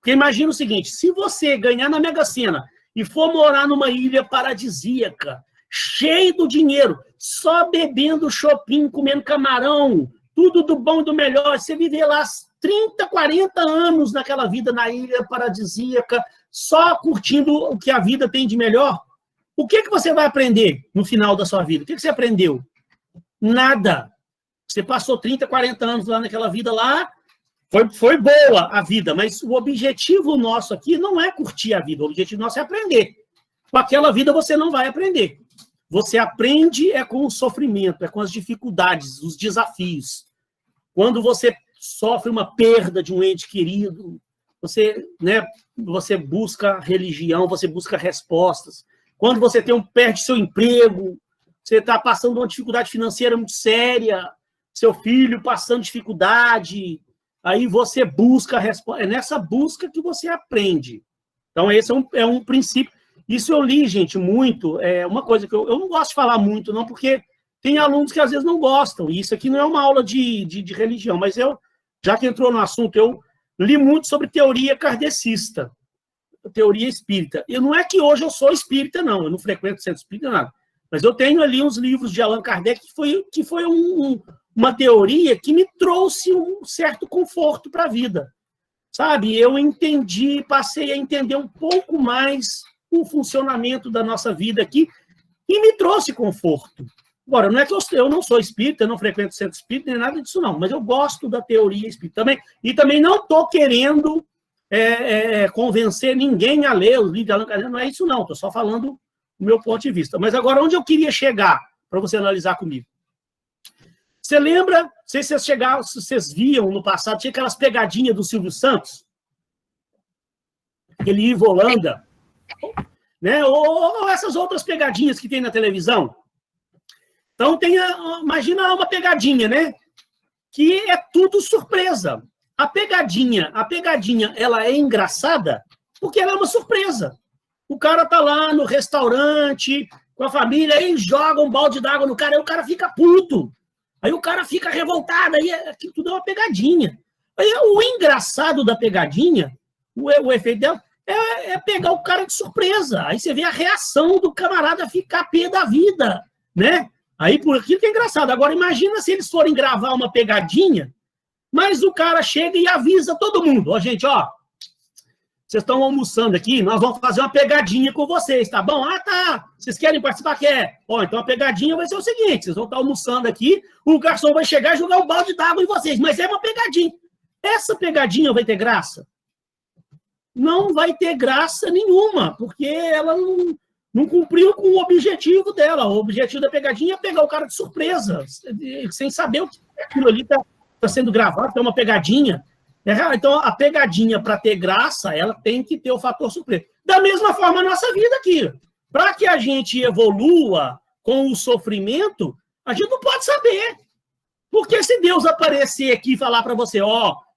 Porque imagina o seguinte, se você ganhar na Mega Sena e for morar numa ilha paradisíaca, cheio do dinheiro, só bebendo shopping, comendo camarão, tudo do bom e do melhor, você viver lá 30, 40 anos naquela vida na ilha paradisíaca, só curtindo o que a vida tem de melhor, o que você vai aprender no final da sua vida? O que você aprendeu? Nada. Você passou 30, 40 anos lá naquela vida lá, foi boa a vida, mas o objetivo nosso aqui não é curtir a vida, o objetivo nosso é aprender. Com aquela vida você não vai aprender. Você aprende com o sofrimento, com as dificuldades, os desafios. Quando você sofre uma perda de um ente querido, você busca religião, você busca respostas. Quando você perde seu emprego, você está passando uma dificuldade financeira muito séria, seu filho passando dificuldade, aí você busca a resposta. É nessa busca que você aprende. Então, esse é um princípio. Isso eu li, gente, muito. É uma coisa que eu não gosto de falar muito, não, porque tem alunos que às vezes não gostam. E isso aqui não é uma aula de religião, mas já que entrou no assunto, eu li muito sobre teoria kardecista, teoria espírita. E não é que hoje eu sou espírita, não. Eu não frequento o centro espírita, nada. Mas eu tenho ali uns livros de Allan Kardec que foi uma teoria que me trouxe um certo conforto para a vida. Sabe? Eu passei a entender um pouco mais o funcionamento da nossa vida aqui e me trouxe conforto. Agora, não é que eu não sou espírita, eu não frequento o centro espírita, nem nada disso, não. Mas eu gosto da teoria espírita também. E também não estou querendo convencer ninguém a ler os livros de Allan Kardec. Não é isso, não. Estou só falando do meu ponto de vista. Mas agora, onde eu queria chegar, para você analisar comigo? Você lembra, não sei se vocês viam no passado, tinha aquelas pegadinhas do Silvio Santos? Aquele Ivo Holanda, né? Ou essas outras pegadinhas que tem na televisão. Então, imagina uma pegadinha, né? Que é tudo surpresa. A pegadinha, ela é engraçada porque ela é uma surpresa. O cara tá lá no restaurante com a família, aí joga um balde d'água no cara, aí o cara fica puto. Aí o cara fica revoltado, aí aquilo tudo é uma pegadinha. Aí o engraçado da pegadinha, o efeito dela, é pegar o cara de surpresa. Aí você vê a reação do camarada ficar pé da vida, né? Aí por aquilo que é engraçado. Agora imagina se eles forem gravar uma pegadinha, mas o cara chega e avisa todo mundo. Gente, vocês estão almoçando aqui, nós vamos fazer uma pegadinha com vocês, tá bom? Tá. Vocês querem participar? Quer? Então a pegadinha vai ser o seguinte, vocês vão estar almoçando aqui, o garçom vai chegar e jogar um balde d'água em vocês, mas é uma pegadinha. Essa pegadinha vai ter graça? Não vai ter graça nenhuma, porque ela não cumpriu com o objetivo dela. O objetivo da pegadinha é pegar o cara de surpresa, sem saber o que aquilo ali está sendo gravado, é uma pegadinha. Então, a pegadinha, para ter graça, ela tem que ter o fator surpresa. Da mesma forma, a nossa vida aqui. Para que a gente evolua com o sofrimento, a gente não pode saber. Porque se Deus aparecer aqui e falar para você,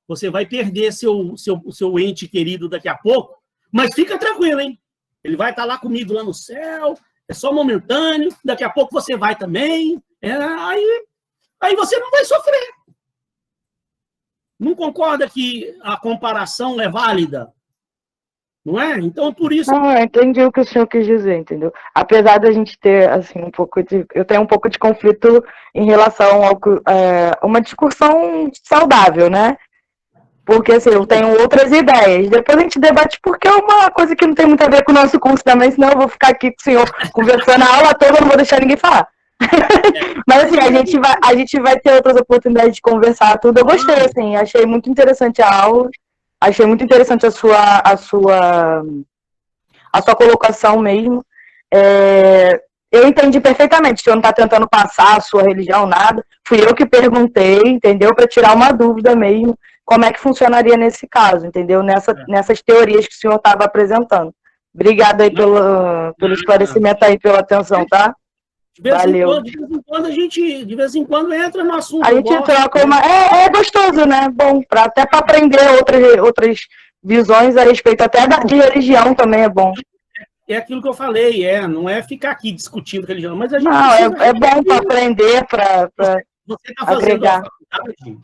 você vai perder seu ente querido daqui a pouco, mas fica tranquilo, hein? Ele vai estar lá comigo lá no céu, é só momentâneo, daqui a pouco você vai também, aí você não vai sofrer. Não concorda que a comparação é válida? Não é? Então, por isso... Não, eu entendi o que o senhor quis dizer, entendeu? Apesar da gente ter, assim, eu tenho um pouco de conflito em relação a uma discussão saudável, né? Porque, assim, eu tenho outras ideias. Depois a gente debate porque é uma coisa que não tem muito a ver com o nosso curso também, senão eu vou ficar aqui com o senhor conversando a aula toda, não vou deixar ninguém falar. Mas, assim, a gente vai ter outras oportunidades de conversar tudo. Eu gostei, assim, achei muito interessante a aula, achei muito interessante a sua colocação mesmo. Eu entendi perfeitamente, o senhor não está tentando passar a sua religião, nada. Fui eu que perguntei, entendeu? Para tirar uma dúvida mesmo, como é que funcionaria nesse caso, entendeu? Nessas teorias que o senhor estava apresentando. Obrigada aí pelo esclarecimento aí, pela atenção, tá? Valeu. De vez em quando a gente, de vez em quando, entra no assunto. A gente troca uma... É gostoso, né? Bom, até para aprender outras visões a respeito até de religião também é bom. É aquilo que eu falei, não é ficar aqui discutindo religião, mas a gente... Não, é bom para aprender, para você está fazendo uma faculdade,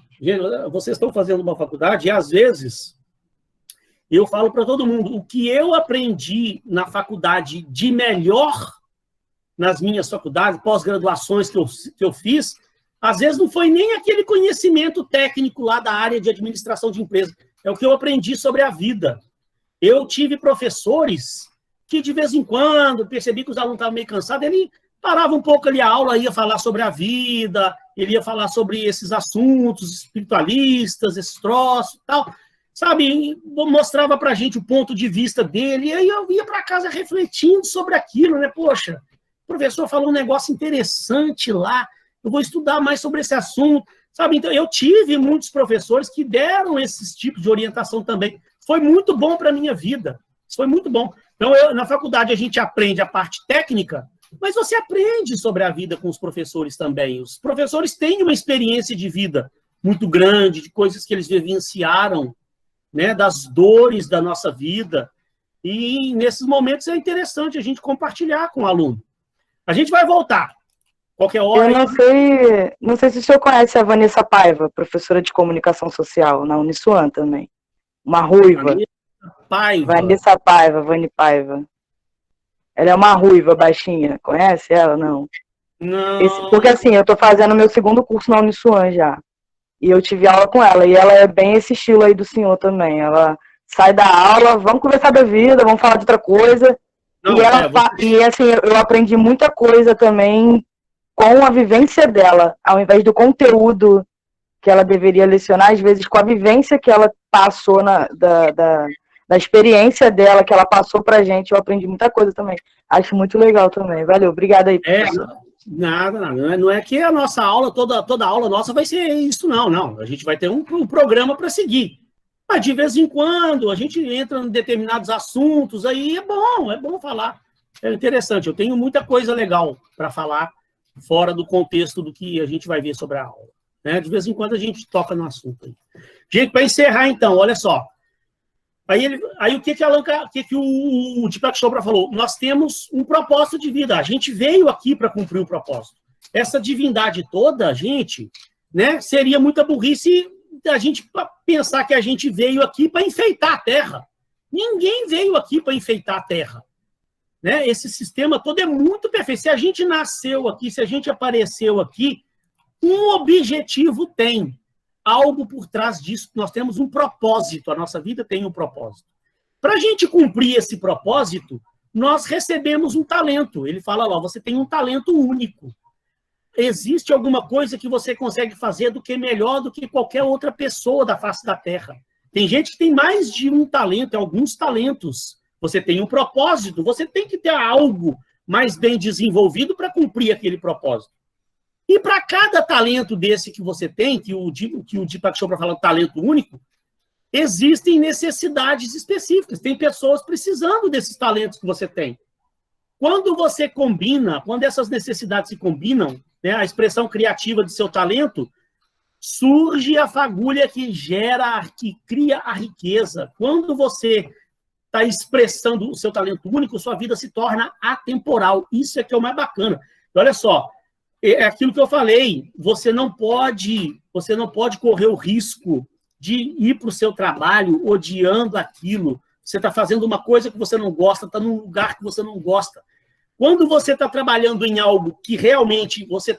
vocês estão fazendo uma faculdade, e às vezes eu falo para todo mundo, o que eu aprendi na faculdade de melhor nas minhas faculdades, pós-graduações que eu fiz, às vezes não foi nem aquele conhecimento técnico lá da área de administração de empresa, é o que eu aprendi sobre a vida. Eu tive professores que, de vez em quando, percebi que os alunos estavam meio cansados, ele parava um pouco ali a aula, ia falar sobre a vida, ele ia falar sobre esses assuntos espiritualistas, esses troços e tal, sabe? Mostrava pra gente o ponto de vista dele, e aí eu ia para casa refletindo sobre aquilo, né? Poxa, o professor falou um negócio interessante lá, eu vou estudar mais sobre esse assunto, sabe? Então, eu tive muitos professores que deram esses tipos de orientação também. Foi muito bom para a minha vida, isso foi muito bom. Então, na faculdade, a gente aprende a parte técnica, mas você aprende sobre a vida com os professores também. Os professores têm uma experiência de vida muito grande, de coisas que eles vivenciaram, né, das dores da nossa vida. E, nesses momentos, é interessante a gente compartilhar com o aluno. A gente vai voltar. Qualquer hora... Eu não sei se o senhor conhece a Vanessa Paiva, professora de comunicação social, na Uniswan também. Uma ruiva. Vanessa Paiva, Vani Paiva. Ela é uma ruiva baixinha. Conhece ela? Não. Não. Porque assim, eu tô fazendo meu segundo curso na Uniswan já. E eu tive aula com ela. E ela é bem esse estilo aí do senhor também. Ela sai da aula, vamos conversar da vida, vamos falar de outra coisa. Não, e assim, eu aprendi muita coisa também com a vivência dela, ao invés do conteúdo que ela deveria lecionar, às vezes com a vivência que ela passou da experiência dela, que ela passou pra gente, eu aprendi muita coisa também. Acho muito legal também. Valeu, obrigada aí, professor. Nada. Não é que a nossa aula, toda aula nossa vai ser isso, não. A gente vai ter um programa para seguir. Mas, de vez em quando, a gente entra em determinados assuntos, aí é bom falar. É interessante, eu tenho muita coisa legal para falar, fora do contexto do que a gente vai ver sobre a aula. Né? De vez em quando a gente toca no assunto aí. Gente, para encerrar então, olha só. Aí o que o Deepak Chopra falou? Nós temos um propósito de vida. A gente veio aqui para cumprir o propósito. Essa divindade toda, gente, né, seria muita burrice a gente pensar que a gente veio aqui para enfeitar a Terra. Ninguém veio aqui para enfeitar a Terra. Né? Esse sistema todo é muito perfeito. Se a gente nasceu aqui, se a gente apareceu aqui, um objetivo tem. Algo por trás disso. Nós temos um propósito. A nossa vida tem um propósito. Para a gente cumprir esse propósito, nós recebemos um talento. Ele fala lá, você tem um talento único. Existe alguma coisa que você consegue fazer do que melhor do que qualquer outra pessoa da face da Terra. Tem gente que tem mais de um talento, alguns talentos. Você tem um propósito, você tem que ter algo mais bem desenvolvido para cumprir aquele propósito. E para cada talento desse que você tem, que o Deepak Chopra fala talento único, existem necessidades específicas. Tem pessoas precisando desses talentos que você tem. Quando você combina, quando essas necessidades se combinam, né, a expressão criativa de seu talento, surge a fagulha que cria a riqueza. Quando você está expressando o seu talento único, sua vida se torna atemporal. Isso é que é o mais bacana. Olha só, é aquilo que eu falei, você não pode correr o risco de ir para o seu trabalho odiando aquilo. Você está fazendo uma coisa que você não gosta, está num lugar que você não gosta. Quando você está trabalhando em algo que realmente você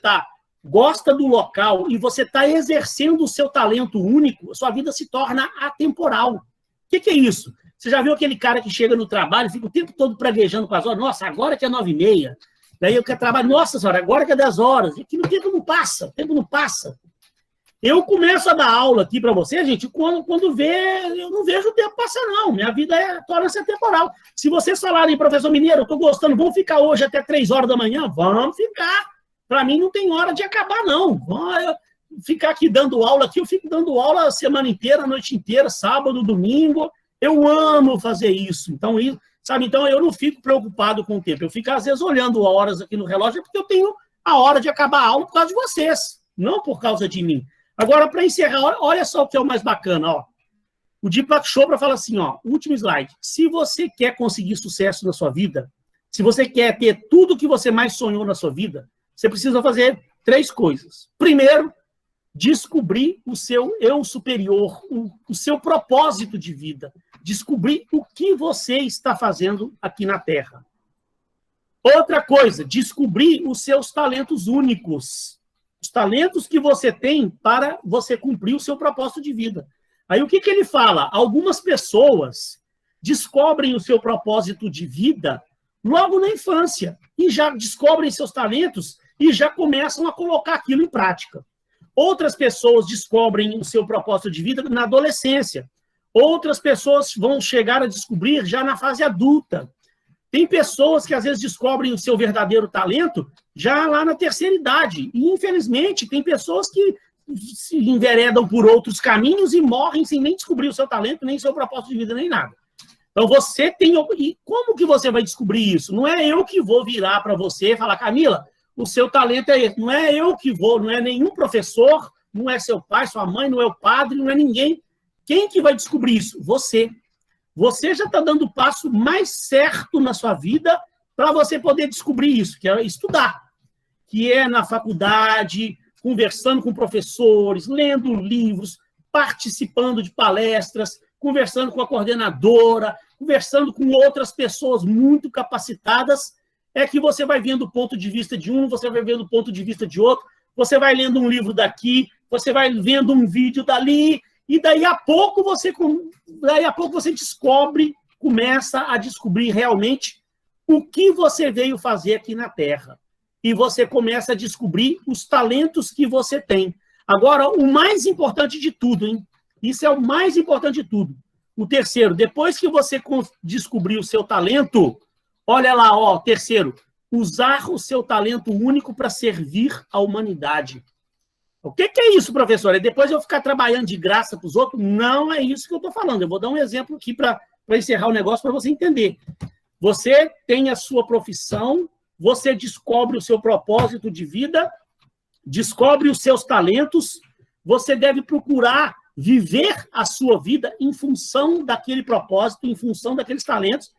gosta do local e você está exercendo o seu talento único, a sua vida se torna atemporal. O que é isso? Você já viu aquele cara que chega no trabalho e fica o tempo todo praguejando com as horas? Nossa, agora que é 9h30. Daí eu quero trabalhar, nossa senhora, agora que é 10 horas. E aqui o tempo não passa, Eu começo a dar aula aqui para você, gente, quando vê, eu não vejo o tempo passar, não. Minha vida torna-se atemporal. Se vocês falarem, professor Mineiro, eu estou gostando, vamos ficar hoje até 3 horas da manhã? Vamos ficar. Para mim não tem hora de acabar, não. Ficar aqui dando aula aqui, eu fico dando aula a semana inteira, a noite inteira, sábado, domingo. Eu amo fazer isso. Então, então eu não fico preocupado com o tempo. Eu fico, às vezes, olhando horas aqui no relógio, porque eu tenho a hora de acabar a aula por causa de vocês, não por causa de mim. Agora, para encerrar, olha só o que é o mais bacana, ó. O Deepak Chopra fala assim, ó, último slide. Se você quer conseguir sucesso na sua vida, se você quer ter tudo que você mais sonhou na sua vida, você precisa fazer 3 coisas. Primeiro, descobrir o seu eu superior, o seu propósito de vida. Descobrir o que você está fazendo aqui na Terra. Outra coisa, descobrir os seus talentos únicos. Os talentos que você tem para você cumprir o seu propósito de vida. Aí o que ele fala? Algumas pessoas descobrem o seu propósito de vida logo na infância e já descobrem seus talentos e já começam a colocar aquilo em prática. Outras pessoas descobrem o seu propósito de vida na adolescência. Outras pessoas vão chegar a descobrir já na fase adulta. Tem pessoas que, às vezes, descobrem o seu verdadeiro talento já lá na terceira idade. E, infelizmente, tem pessoas que se enveredam por outros caminhos e morrem sem nem descobrir o seu talento, nem seu propósito de vida, nem nada. Então, você tem... E como que você vai descobrir isso? Não é eu que vou virar para você e falar, Camila, o seu talento é esse. Não é eu que vou, não é nenhum professor, não é seu pai, sua mãe, não é o padre, não é ninguém. Quem que vai descobrir isso? Você. Você já está dando o passo mais certo na sua vida para você poder descobrir isso, que é estudar. Que é na faculdade, conversando com professores, lendo livros, participando de palestras, conversando com a coordenadora, conversando com outras pessoas muito capacitadas, é que você vai vendo o ponto de vista de um, você vai vendo o ponto de vista de outro, você vai lendo um livro daqui, você vai vendo um vídeo dali, e daí a pouco você descobre, começa a descobrir realmente o que você veio fazer aqui na Terra. E você começa a descobrir os talentos que você tem. Agora, o mais importante de tudo, hein? Isso é o mais importante de tudo. O terceiro, depois que você descobrir o seu talento, olha lá, ó, terceiro, usar o seu talento único para servir a humanidade. O que é isso, professor? É depois eu ficar trabalhando de graça para os outros? Não é isso que eu estou falando. Eu vou dar um exemplo aqui para encerrar o negócio para você entender. Você tem a sua profissão, você descobre o seu propósito de vida, descobre os seus talentos, você deve procurar viver a sua vida em função daquele propósito, em função daqueles talentos,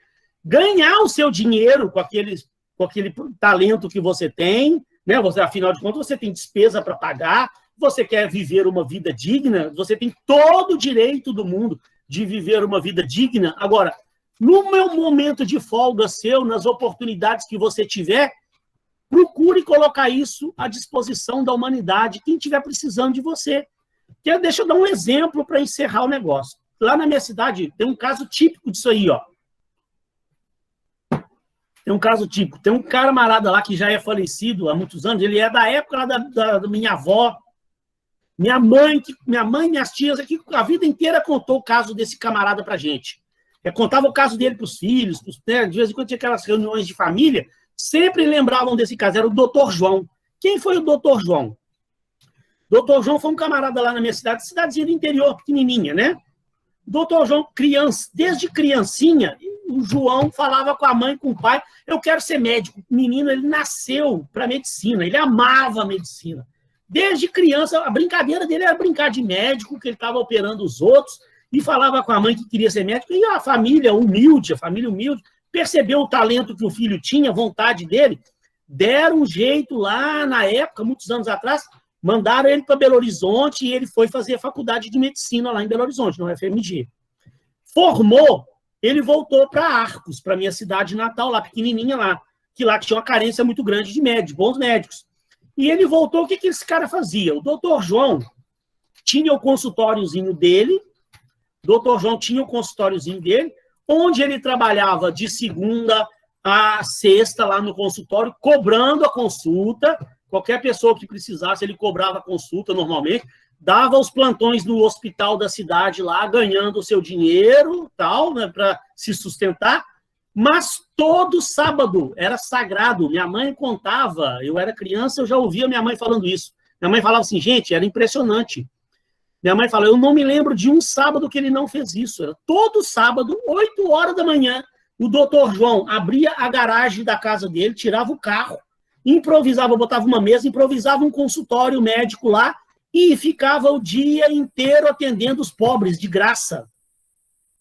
ganhar o seu dinheiro com aquele talento que você tem, né? Afinal de contas, você tem despesa para pagar, você quer viver uma vida digna, você tem todo o direito do mundo de viver uma vida digna. Agora, no meu momento de folga seu, nas oportunidades que você tiver, procure colocar isso à disposição da humanidade, quem estiver precisando de você. Deixa eu dar um exemplo para encerrar o negócio. Lá na minha cidade, tem um caso típico disso aí, ó. Tem um caso típico. Tem um camarada lá que já é falecido há muitos anos, ele é da época lá da minha avó, minha mãe e minhas tias aqui, a vida inteira contou o caso desse camarada pra gente. Contava o caso dele pros filhos, né? De vez em quando tinha aquelas reuniões de família, sempre lembravam desse caso, era o doutor João. Quem foi o doutor João? Doutor João foi um camarada lá na minha cidade, cidadezinha do interior, pequenininha, né? Doutor João, desde criancinha, o João falava com a mãe, com o pai, eu quero ser médico. O menino, ele nasceu para medicina, ele amava a medicina. Desde criança, a brincadeira dele era brincar de médico, que ele estava operando os outros, e falava com a mãe que queria ser médico, e a família humilde, percebeu o talento que o filho tinha, a vontade dele, deram um jeito lá na época, muitos anos atrás, mandaram ele para Belo Horizonte e ele foi fazer a faculdade de medicina lá em Belo Horizonte, no FMG. Formou, ele voltou para Arcos, para minha cidade natal, lá pequenininha lá, que tinha uma carência muito grande de médicos, bons médicos. E ele voltou, o que esse cara fazia? O doutor João tinha o consultóriozinho dele, onde ele trabalhava de segunda a sexta lá no consultório, cobrando a consulta, qualquer pessoa que precisasse, ele cobrava consulta normalmente, dava os plantões no hospital da cidade lá, ganhando o seu dinheiro, tal, né, para se sustentar, mas todo sábado era sagrado. Minha mãe contava, eu era criança, eu já ouvia minha mãe falando isso. Minha mãe falava assim, gente, era impressionante. Minha mãe fala, eu não me lembro de um sábado que ele não fez isso. Era todo sábado, 8 horas da manhã, o doutor João abria a garagem da casa dele, tirava o carro, improvisava, botava uma mesa, improvisava um consultório médico lá e ficava o dia inteiro atendendo os pobres, de graça.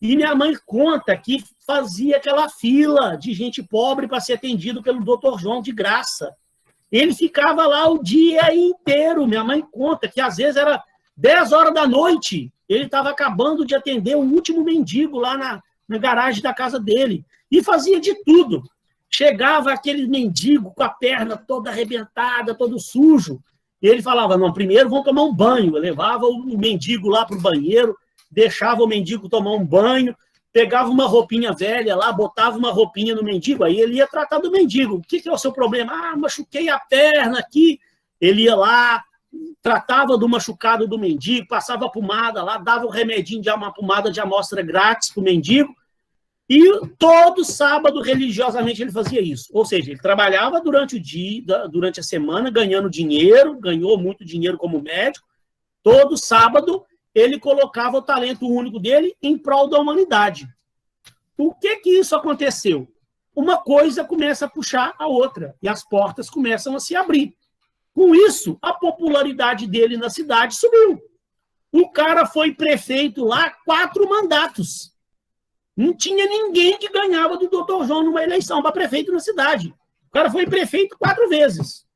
E minha mãe conta que fazia aquela fila de gente pobre para ser atendido pelo doutor João de graça. Ele ficava lá o dia inteiro. Minha mãe conta que às vezes era 10 horas da noite, ele estava acabando de atender o último mendigo lá na garagem da casa dele. E fazia de tudo. Chegava aquele mendigo com a perna toda arrebentada, todo sujo. E ele falava, não, primeiro vamos tomar um banho. Eu levava o mendigo lá para o banheiro, deixava o mendigo tomar um banho, pegava uma roupinha velha lá, botava uma roupinha no mendigo, aí ele ia tratar do mendigo. O que é o seu problema? Ah, machuquei a perna aqui. Ele ia lá, tratava do machucado do mendigo, passava pomada lá, dava um remedinho de uma pomada de amostra grátis para o mendigo. E todo sábado, religiosamente, ele fazia isso. Ou seja, ele trabalhava durante o dia, durante a semana, ganhando dinheiro, ganhou muito dinheiro como médico. Todo sábado, ele colocava o talento único dele em prol da humanidade. Por que isso aconteceu? Uma coisa começa a puxar a outra, e as portas começam a se abrir. Com isso, a popularidade dele na cidade subiu. O cara foi prefeito lá 4 mandatos. Não tinha ninguém que ganhava do doutor João numa eleição para prefeito na cidade. O cara foi prefeito 4 vezes.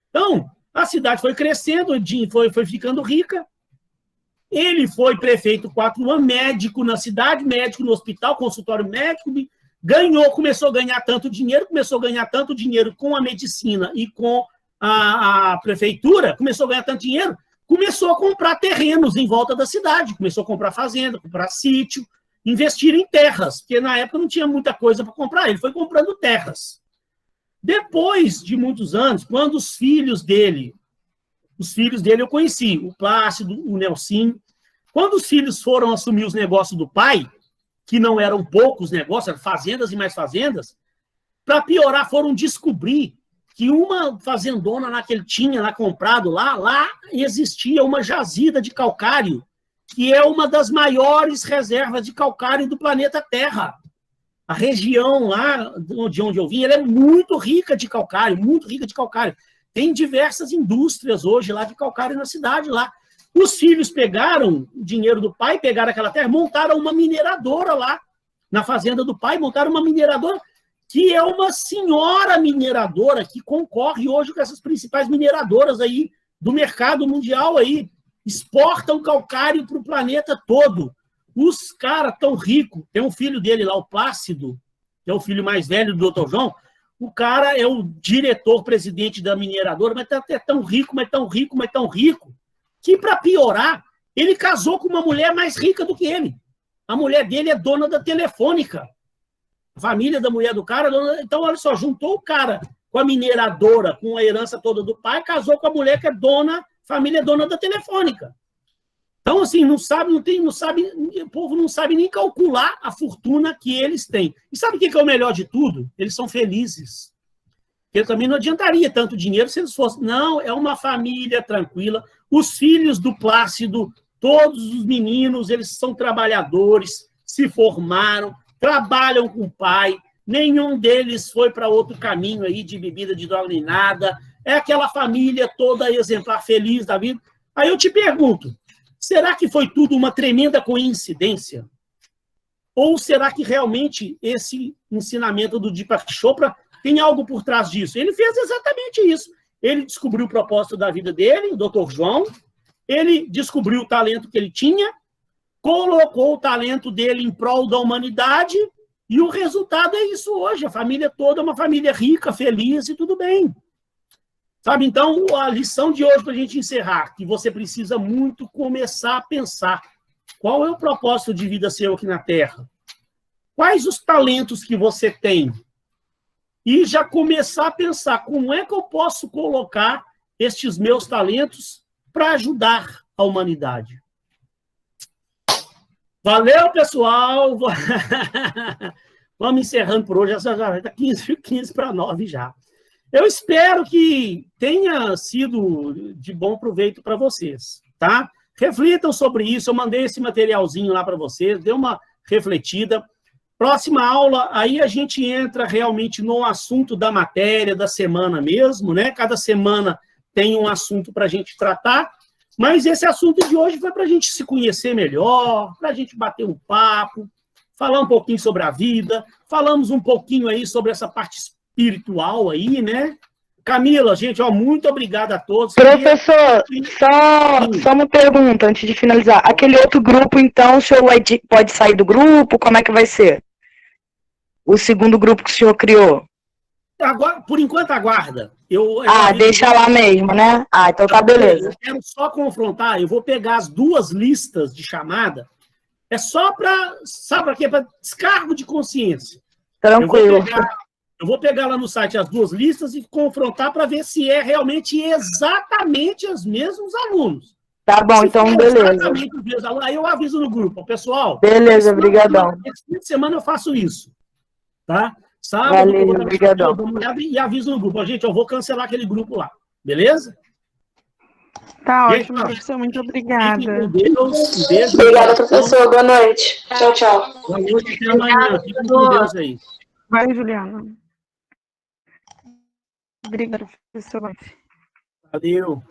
Então, a cidade foi crescendo, foi ficando rica. Ele foi prefeito 4 anos, médico na cidade, médico no hospital, consultório médico, começou a ganhar tanto dinheiro com a medicina e com a prefeitura, começou a ganhar tanto dinheiro, começou a comprar terrenos em volta da cidade, começou a comprar fazenda, comprar sítio, investir em terras, porque na época não tinha muita coisa para comprar, ele foi comprando terras. Depois de muitos anos, quando os filhos dele eu conheci, o Plácido, o Nelsinho, quando os filhos foram assumir os negócios do pai, que não eram poucos negócios, eram fazendas e mais fazendas, para piorar, foram descobrir que uma fazendona lá que ele tinha lá comprado, lá existia uma jazida de calcário, que é uma das maiores reservas de calcário do planeta Terra. A região lá de onde eu vim, ela é muito rica de calcário, muito rica de calcário. Tem diversas indústrias hoje lá de calcário na cidade lá. Os filhos pegaram o dinheiro do pai, pegaram aquela terra, montaram uma mineradora lá, na fazenda do pai, montaram uma mineradora, que é uma senhora mineradora que concorre hoje com essas principais mineradoras aí do mercado mundial aí, exportam calcário para o planeta todo. Os caras tão ricos, tem um filho dele lá, o Plácido, que é o filho mais velho do Dr. João, o cara é o diretor-presidente da mineradora, mas é tão rico, que, para piorar, ele casou com uma mulher mais rica do que ele. A mulher dele é dona da Telefônica. A família da mulher do cara, então, olha só, juntou o cara com a mineradora, com a herança toda do pai, casou com a mulher que é família dona da Telefônica. Então, assim, o povo não sabe nem calcular a fortuna que eles têm. E sabe o que é o melhor de tudo? Eles são felizes. Porque também não adiantaria tanto dinheiro se eles fossem. Não, é uma família tranquila. Os filhos do Plácido, todos os meninos, eles são trabalhadores, se formaram, trabalham com o pai, nenhum deles foi para outro caminho aí de bebida, de droga, nem nada. É aquela família toda exemplar, feliz da vida. Aí eu te pergunto, será que foi tudo uma tremenda coincidência? Ou será que realmente esse ensinamento do Deepak Chopra tem algo por trás disso? Ele fez exatamente isso. Ele descobriu o propósito da vida dele, o Dr. João, ele descobriu o talento que ele tinha, colocou o talento dele em prol da humanidade, e o resultado é isso hoje. A família toda é uma família rica, feliz e tudo bem. Sabe, então, a lição de hoje para a gente encerrar, que você precisa muito começar a pensar qual é o propósito de vida seu aqui na Terra? Quais os talentos que você tem? E já começar a pensar como é que eu posso colocar estes meus talentos para ajudar a humanidade. Valeu, pessoal! Vamos encerrando por hoje, já está 15 para 9 já. Eu espero que tenha sido de bom proveito para vocês, tá? Reflitam sobre isso, eu mandei esse materialzinho lá para vocês, dê uma refletida. Próxima aula, aí a gente entra realmente no assunto da matéria, da semana mesmo, né? Cada semana tem um assunto para a gente tratar, mas esse assunto de hoje foi para a gente se conhecer melhor, para a gente bater um papo, falar um pouquinho sobre a vida, falamos um pouquinho aí sobre essa parte espiritual aí, né? Camila, gente, ó, muito obrigado a todos. Professor, só uma pergunta antes de finalizar. Aquele outro grupo, então, o senhor pode sair do grupo? Como é que vai ser? O segundo grupo que o senhor criou? Agora, por enquanto, aguarda. Deixa lá mesmo, né? Então tá beleza. Eu quero só confrontar, eu vou pegar as duas listas de chamada, é só para, sabe para quê? Para descargo de consciência. Tranquilo. Eu vou pegar lá no site as duas listas e confrontar para ver se é realmente exatamente os mesmos alunos. Tá bom, então beleza. Exatamente os mesmos alunos. Aí eu aviso no grupo, pessoal. Beleza, brigadão. Esse fim de semana eu faço isso, tá? Sábado, valeu, brigadão. E aviso no grupo. Gente, eu vou cancelar aquele grupo lá, beleza? Tá ótimo, professor. Muito obrigada. Deus, um beijo. Obrigada, professor. Boa noite. Tchau, tchau. Boa noite, até amanhã. Fiquem com Deus aí. Vai, Juliana. Obrigada, professor. Valeu.